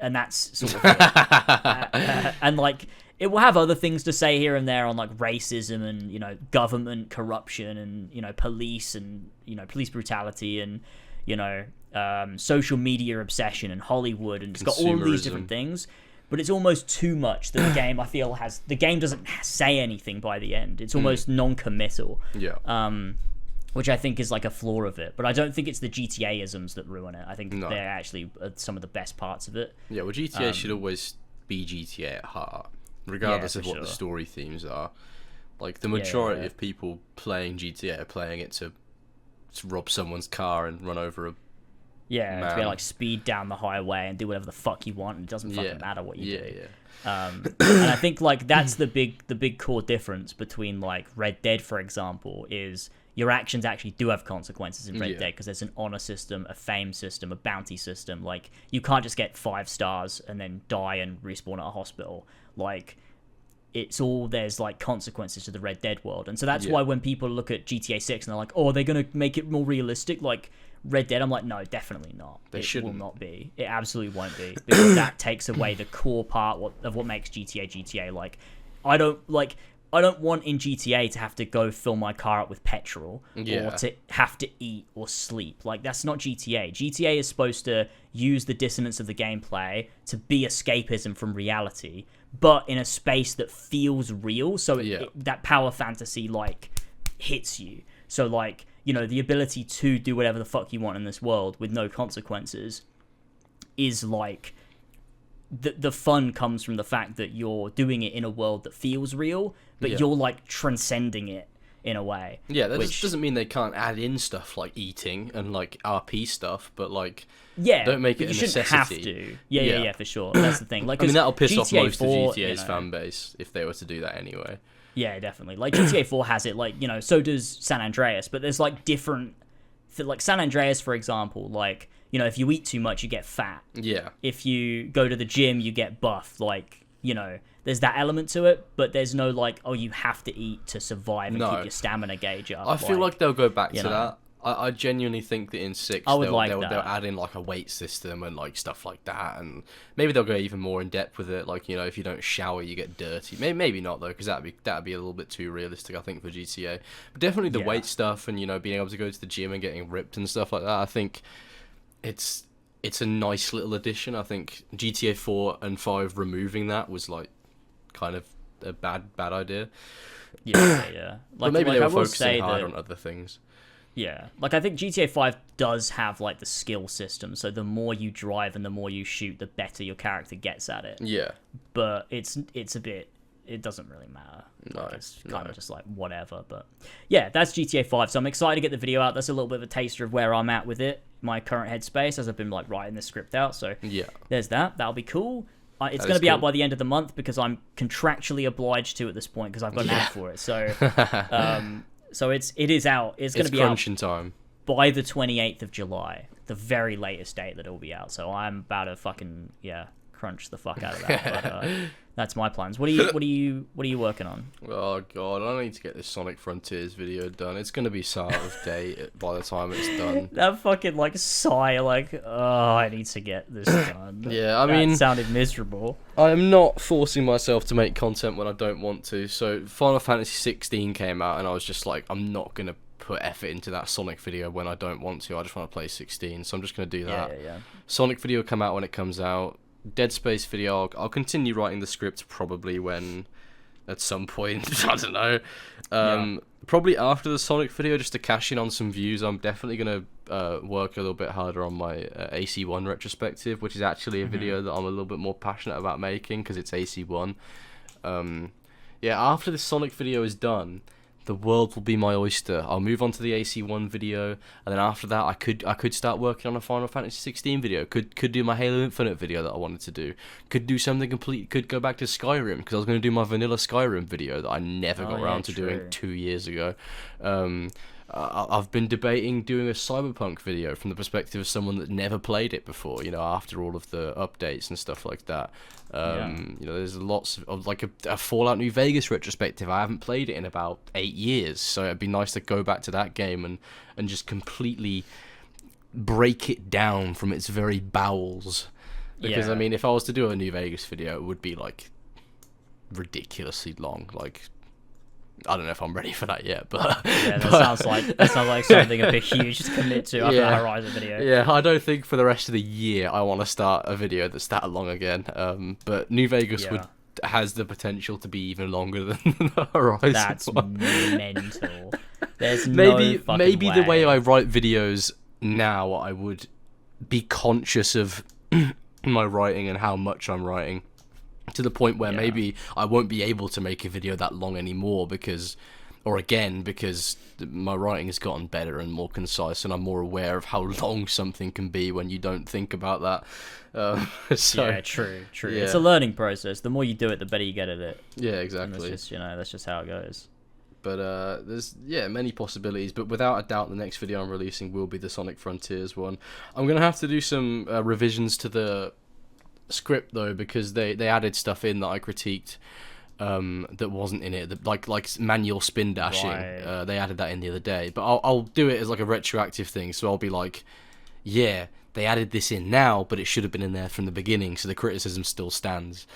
and that's sort of it. And like it will have other things to say here and there on like racism and government corruption and police and police brutality and social media obsession and Hollywood, and it's got all these different things, but it's almost too much that the game I feel the game doesn't say anything by the end. It's almost non-committal, which I think is like a flaw of it, but I don't think it's the GTA-isms that ruin it. I think they're actually some of the best parts of it. Yeah, well, GTA should always be GTA at heart, regardless of what the story themes are. Like the majority of people playing GTA are playing it to rob someone's car and run over a to be like speed down the highway and do whatever the fuck you want, and it doesn't fucking matter what you do. And I think like that's the big core difference between like Red Dead, for example, is your actions actually do have consequences in Red Dead because there's an honor system, a fame system, a bounty system. Like you can't just get 5 stars and then die and respawn at a hospital. Like there's like consequences to the Red Dead world, and so that's why when people look at GTA 6 and they're like, oh, they're gonna make it more realistic like Red Dead, I'm like, no, definitely not. It will not be. It absolutely won't be, because that takes away the core part of what makes GTA. Like, I don't want in GTA to have to go fill my car up with petrol or to have to eat or sleep. Like, that's not GTA. GTA is supposed to use the dissonance of the gameplay to be escapism from reality, but in a space that feels real. So that power fantasy like hits you. So like, the ability to do whatever the fuck you want in this world with no consequences is like the fun comes from the fact that you're doing it in a world that feels real, but you're like transcending it in a way. Yeah, that doesn't mean they can't add in stuff like eating and like RP stuff, but like don't make it a necessity. Have to. Yeah, for sure. That's the thing. Like, I mean, that'll piss off most 4, of GTA's fan base if they were to do that anyway. Yeah, definitely. Like GTA 4 has it, like, so does San Andreas, but there's like different, like San Andreas, for example, like, if you eat too much, you get fat. Yeah. If you go to the gym, you get buff. Like, there's that element to it, but there's no like, oh, you have to eat to survive and keep your stamina gauge up. I feel like they'll go back to that. I genuinely think that in 6 they'll add in like a weight system and like stuff like that, and maybe they'll go even more in depth with it. Like, if you don't shower, you get dirty. Maybe not though, because that'd be a little bit too realistic, I think, for GTA. But definitely the weight stuff and being able to go to the gym and getting ripped and stuff like that. I think it's a nice little addition. I think GTA 4 and 5 removing that was like kind of a bad idea. Yeah. But maybe they were focusing hard on other things. Yeah, like I think GTA 5 does have like the skill system, so the more you drive and the more you shoot, the better your character gets at it. Yeah. But it's a bit, it doesn't really matter. Like, it's kind of just like whatever. But yeah, that's GTA 5. So I'm excited to get the video out. That's a little bit of a taster of where I'm at with it, my current headspace, as I've been like writing this script out. So there's that. That'll be cool. It's going to be out by the end of the month because I'm contractually obliged to at this point because I've got an ad for it. So so it is out. It's going to be crunching out time by the 28th of July, the very latest date that it will be out. So I'm about to fucking crunch the fuck out of that. But, that's my plans. What are you working on? Oh god, I need to get this Sonic Frontiers video done. It's gonna be so out of date by the time it's done. That fucking like sigh, like, oh, I need to get this done. Yeah, I mean, that sounded miserable. I'm not forcing myself to make content when I don't want to. So Final Fantasy 16 came out, and I was just like, I'm not gonna put effort into that Sonic video when I don't want to. I just want to play 16, so I'm just gonna do that. Yeah. Sonic video will come out when it comes out. Dead Space video, I'll continue writing the script probably when, at some point, I don't know. Probably after the Sonic video, just to cash in on some views. I'm definitely going to work a little bit harder on my AC1 retrospective, which is actually a video that I'm a little bit more passionate about making, because it's AC1. After the Sonic video is done, the world will be my oyster. I'll move on to the AC1 video, and then after that, I could start working on a Final Fantasy 16 video. Could do my Halo Infinite video that I wanted to do. Could do something complete. Could go back to Skyrim, because I was going to do my vanilla Skyrim video that I never got around to doing 2 years ago. I've been debating doing a Cyberpunk video from the perspective of someone that never played it before, after all of the updates and stuff like that. There's lots of like a Fallout New Vegas retrospective. I haven't played it in about 8 years, so it'd be nice to go back to that game and just completely break it down from its very bowels. Because, I mean, if I was to do a New Vegas video, it would be, like, ridiculously long, like... I don't know if I'm ready for that yet, but sounds like something a bit huge to commit to after the Horizon video. Yeah, I don't think for the rest of the year I want to start a video that's that long again. But New Vegas has the potential to be even longer than the Horizon. That's mental. There's maybe no fucking way. The way I write videos now, I would be conscious of my writing and how much I'm writing. To the point where maybe I won't be able to make a video that long anymore because my writing has gotten better and more concise, and I'm more aware of how long something can be when you don't think about that. True. Yeah. It's a learning process. The more you do it, the better you get at it. Yeah, exactly. And that's just how it goes. But there's many possibilities, but without a doubt the next video I'm releasing will be the Sonic Frontiers one. I'm going to have to do some revisions to the script though, because they added stuff in that I critiqued that wasn't in it, like manual spin dashing. Right. They added that in the other day, but I'll do it as like a retroactive thing, so I'll be like, yeah, they added this in now, but it should have been in there from the beginning, so the criticism still stands.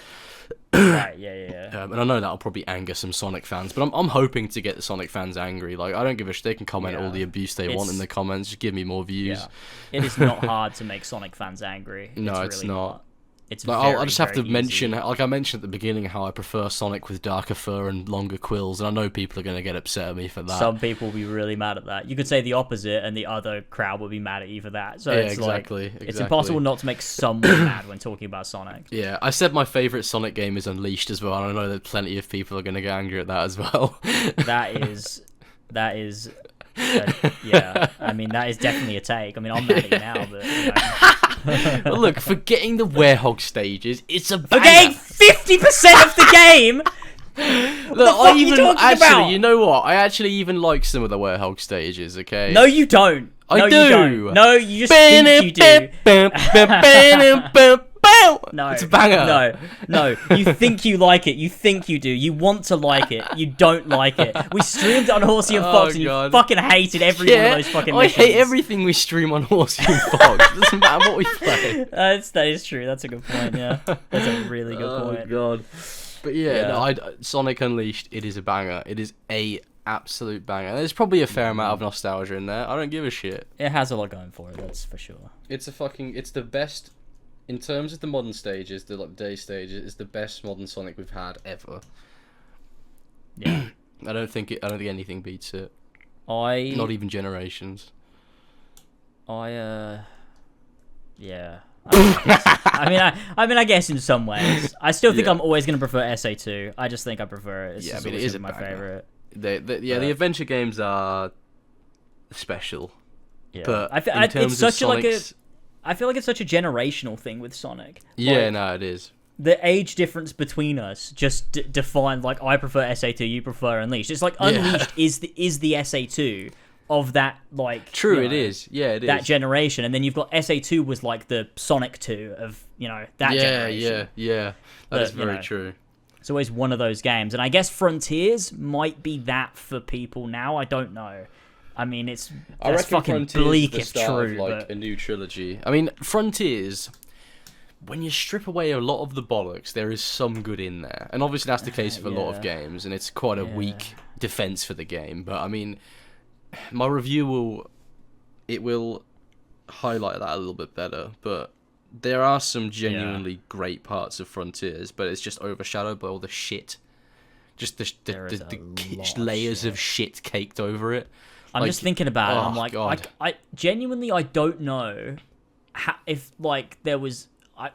Right, yeah. And I know that'll probably anger some Sonic fans, but I'm hoping to get the Sonic fans angry. Like, I don't give a shit. They can comment all the abuse they want in the comments. Just give me more views. Yeah. It is not hard to make Sonic fans angry. No, it's really not. It's like, very, I'll just have to easy. mention, like I mentioned at the beginning, how I prefer Sonic with darker fur and longer quills, and I know people are going to get upset at me for that. Some people will be really mad at that. You could say the opposite, and the other crowd will be mad at you for that. So exactly. It's impossible not to make someone mad when talking about Sonic. Yeah, I said my favourite Sonic game is Unleashed as well, and I know that plenty of people are going to get angry at that as well. That is... yeah, I mean, that is definitely a take. I mean, I'm mad at you now, but... But look, for getting the Werehog stages, it's a banger. For getting 50% of the game? Look, actually, you know what? I actually even like some of the Werehog stages, okay? No, you don't. I do. You don't. No, you just think you do. No, it's a banger. No, you think you like it. You think you do. You want to like it. You don't like it. We streamed it on Horsey and Fox, and you fucking hated every one of those fucking missions. I hate everything we stream on Horsey and Fox. It doesn't matter what we play. That is true. That's a good point, yeah. That's a really good point. Oh, God. But Sonic Unleashed, it is a banger. It is a absolute banger. There's probably a fair amount of nostalgia in there. I don't give a shit. It has a lot going for it, that's for sure. It's the best... In terms of the modern stages, the day stages, it's the best modern Sonic we've had ever. Yeah. I don't think anything beats it. Not even Generations. Yeah. I guess in some ways. I still think I'm always going to prefer SA2. I just think I prefer it. It is my favorite. The adventure games are special. Yeah. But it's such I feel like it's such a generational thing with Sonic. Yeah, no, it is. The age difference between us just defined, like, I prefer SA2, you prefer Unleashed. It's like Unleashed is the SA2, of that, like... True, it is. Yeah, it is. That generation. And then you've got SA2 was like the Sonic 2 of, that generation. Yeah. That is very true. It's always one of those games. And I guess Frontiers might be that for people now. I don't know. I mean, that's fucking bleak if true. A new trilogy. I mean, Frontiers... When you strip away a lot of the bollocks, there is some good in there. And obviously that's the case with a lot of games, and it's quite a weak defense for the game. But, I mean, my review will highlight that a little bit better. But there are some genuinely great parts of Frontiers, but it's just overshadowed by all the shit. Just the layers of shit caked over it. I'm just thinking about it. I'm like, I genuinely, I don't know if, like, there was...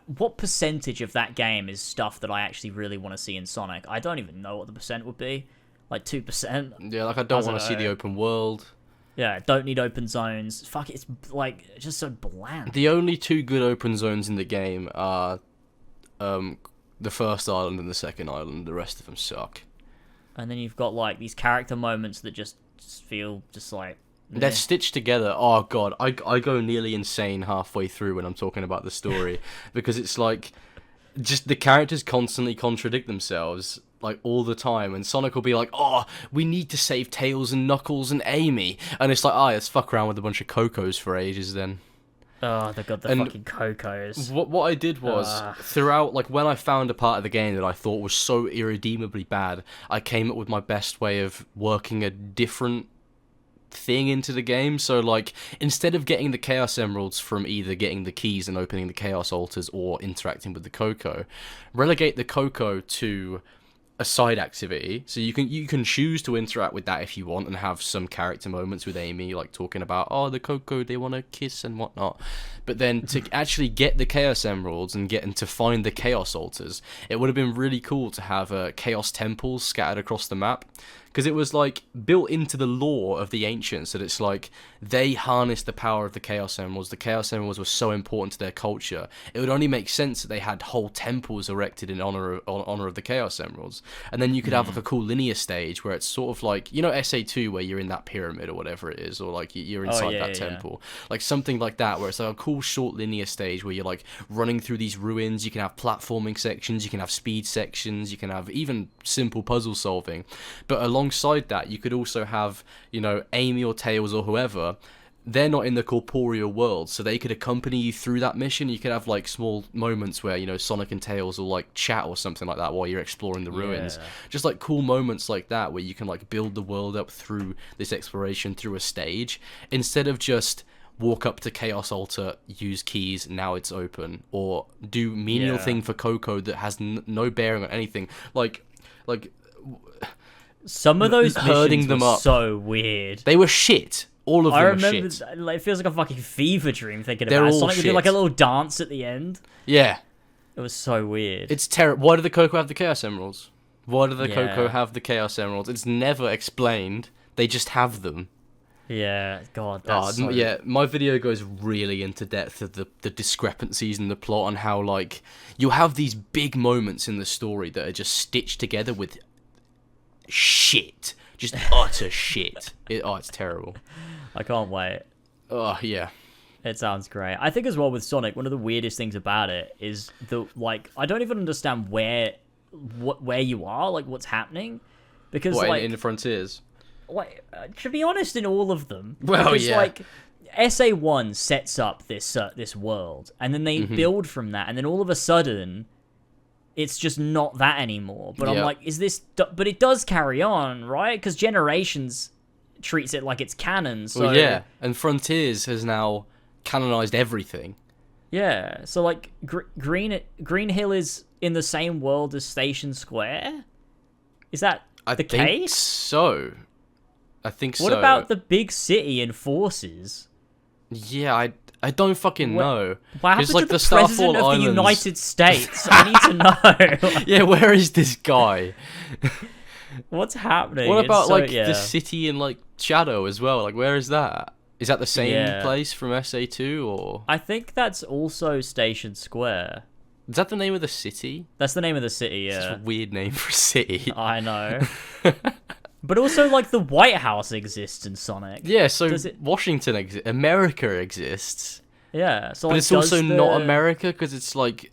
what percentage of that game is stuff that I actually really want to see in Sonic? I don't even know what the percent would be. Like 2%? Yeah, like I don't want to see the open world. Yeah, don't need open zones. Fuck, it's like just so bland. The only two good open zones in the game are the first island and the second island. The rest of them suck. And then you've got like these character moments that just feel just like... They're stitched together. Oh god, I go nearly insane halfway through when I'm talking about the story because it's like just the characters constantly contradict themselves like all the time, and Sonic will be like, "Oh, we need to save Tails and Knuckles and Amy," and it's like, let's fuck around with a bunch of Cocos for ages then. Oh, they got the fucking Cocos. What I did was throughout, like when I found a part of the game that I thought was so irredeemably bad, I came up with my best way of working a different thing into the game. So like instead of getting the Chaos Emeralds from either getting the keys and opening the Chaos Altars or interacting with the Coco, relegate the Coco to a side activity. So you can choose to interact with that if you want and have some character moments with Amy, like talking about the Coco, they want to kiss and whatnot. But then to actually get the Chaos Emeralds and to find the Chaos Altars, it would have been really cool to have Chaos Temples scattered across the map. Because it was like built into the lore of the ancients that it's like they harnessed the power of the Chaos Emeralds. The Chaos Emeralds were so important to their culture. It would only make sense that they had whole temples erected in honor of the Chaos Emeralds. And then you could have like a cool linear stage where it's sort of like, SA2 where you're in that pyramid or whatever it is, or like you're inside that temple. Like something like that where it's like a cool short linear stage where you're like running through these ruins. You can have platforming sections, you can have speed sections, you can have even simple puzzle solving. But alongside that, you could also have, Amy or Tails or whoever. They're not in the corporeal world, so they could accompany you through that mission. You could have like small moments where, Sonic and Tails will like chat or something like that while you're exploring the ruins. Just like cool moments like that where you can like build the world up through this exploration through a stage instead of just walk up to Chaos Altar, use keys, now it's open, or do menial thing for Coco that has no bearing on anything. Like some of those missions were so weird. They were shit. All of them were shit. I remember, it feels like a fucking fever dream thinking about it. Sonic would do like a little dance at the end. Yeah. It was so weird. It's terrible. Why do the Coco have the Chaos Emeralds? Why do the Coco have the Chaos Emeralds? It's never explained. They just have them. Yeah, God, my video goes really into depth of the discrepancies in the plot and how, like, you have these big moments in the story that are just stitched together with shit. Just utter shit. It's terrible. I can't wait. Oh, yeah. It sounds great. I think as well with Sonic, one of the weirdest things about it is I don't even understand where you are, like what's happening. Because in the Frontiers? Like, to be honest, in all of them. Well, because, like, SA1 sets up this world, and then they build from that, and then all of a sudden, it's just not that anymore. But I'm like, is this... But it does carry on, right? Because Generations treats it like it's canon, so... Well, yeah, and Frontiers has now canonized everything. Yeah, so, like, Green Hill is in the same world as Station Square? Is that the case? I think so. I think so. What about the big city and Forces? Yeah, I don't fucking know. What happened to the President of the United States? I need to know. Yeah, where is this guy? What's happening? What about the city in like Shadow as well? Like, where is that? Is that the same place from SA2 or? I think that's also Station Square. Is that the name of the city? That's the name of the city. Yeah. It's a weird name for a city. I know. But also, like, the White House exists in Sonic. Yeah, so Washington exists. America exists. Yeah, so but like, it's also not America because it's like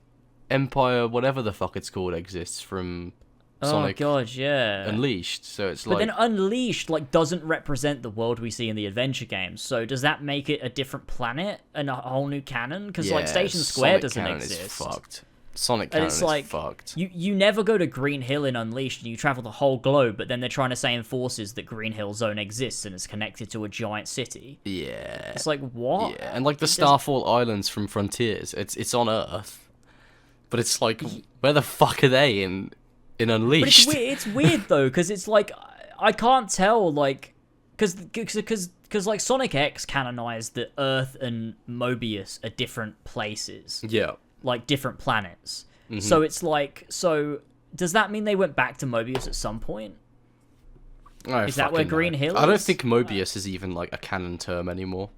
Empire, whatever the fuck it's called, exists from Sonic. Oh god, yeah. Unleashed. So it's but then Unleashed like doesn't represent the world we see in the adventure games. So does that make it a different planet and a whole new canon? Because like Station Square doesn't exist. Is fucked. Sonic canon is fucked. You never go to Green Hill in Unleashed and you travel the whole globe, but then they're trying to say in Forces that Green Hill Zone exists and it's connected to a giant city. Yeah. It's like, what? Yeah, and like the Starfall Islands from Frontiers, it's on Earth. But it's like, where the fuck are they in Unleashed? But it's weird though, because it's like, I can't tell, like, because like Sonic X canonized that Earth and Mobius are different places. Yeah. Like different planets. Mm-hmm. So it's like, so does that mean they went back to Mobius at some point? Is that where Green Hill is? I don't think Mobius is even like a canon term anymore.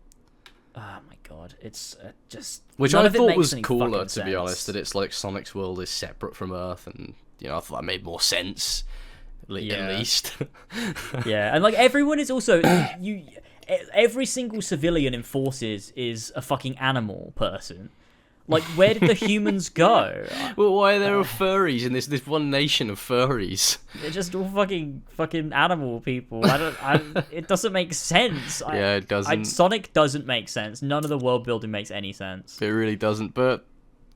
Oh my god, it's just... Which I thought was cooler, to be honest, that it's like Sonic's world is separate from Earth, and you know, I thought that made more sense, at least. Yeah, and like everyone is also... every single civilian in Forces is a fucking animal person. Like, where did the humans go? Well, why are there furries in this one nation of furries? They're just all fucking animal people. It doesn't make sense. Yeah, it doesn't. Sonic doesn't make sense. None of the world building makes any sense. It really doesn't. But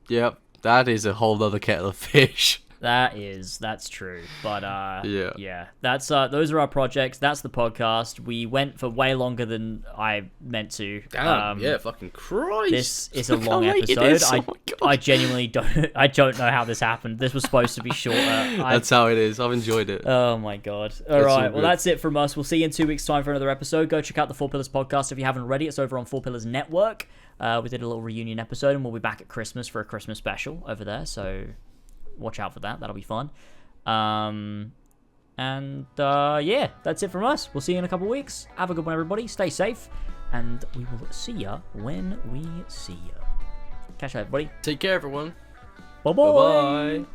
yeah, that is a whole other kettle of fish. That's true. But yeah. That's those are our projects. That's the podcast. We went for way longer than I meant to. Damn, yeah, fucking Christ. This is a long episode. I genuinely don't know how this happened. This was supposed to be shorter. That's how it is. I've enjoyed it. Oh my god. All right. Well, that's it from us. We'll see you in 2 weeks' time for another episode. Go check out the Four Pillars podcast if you haven't already. It's over on Four Pillars Network. We did a little reunion episode, and we'll be back at Christmas for a Christmas special over there. So watch out for that. That'll be fun. Yeah, that's it from us. We'll see you in a couple of weeks. Have a good one, everybody. Stay safe, and we will see ya when we see ya. Catch you, everybody. Take care, everyone. Bye-bye. Bye-bye.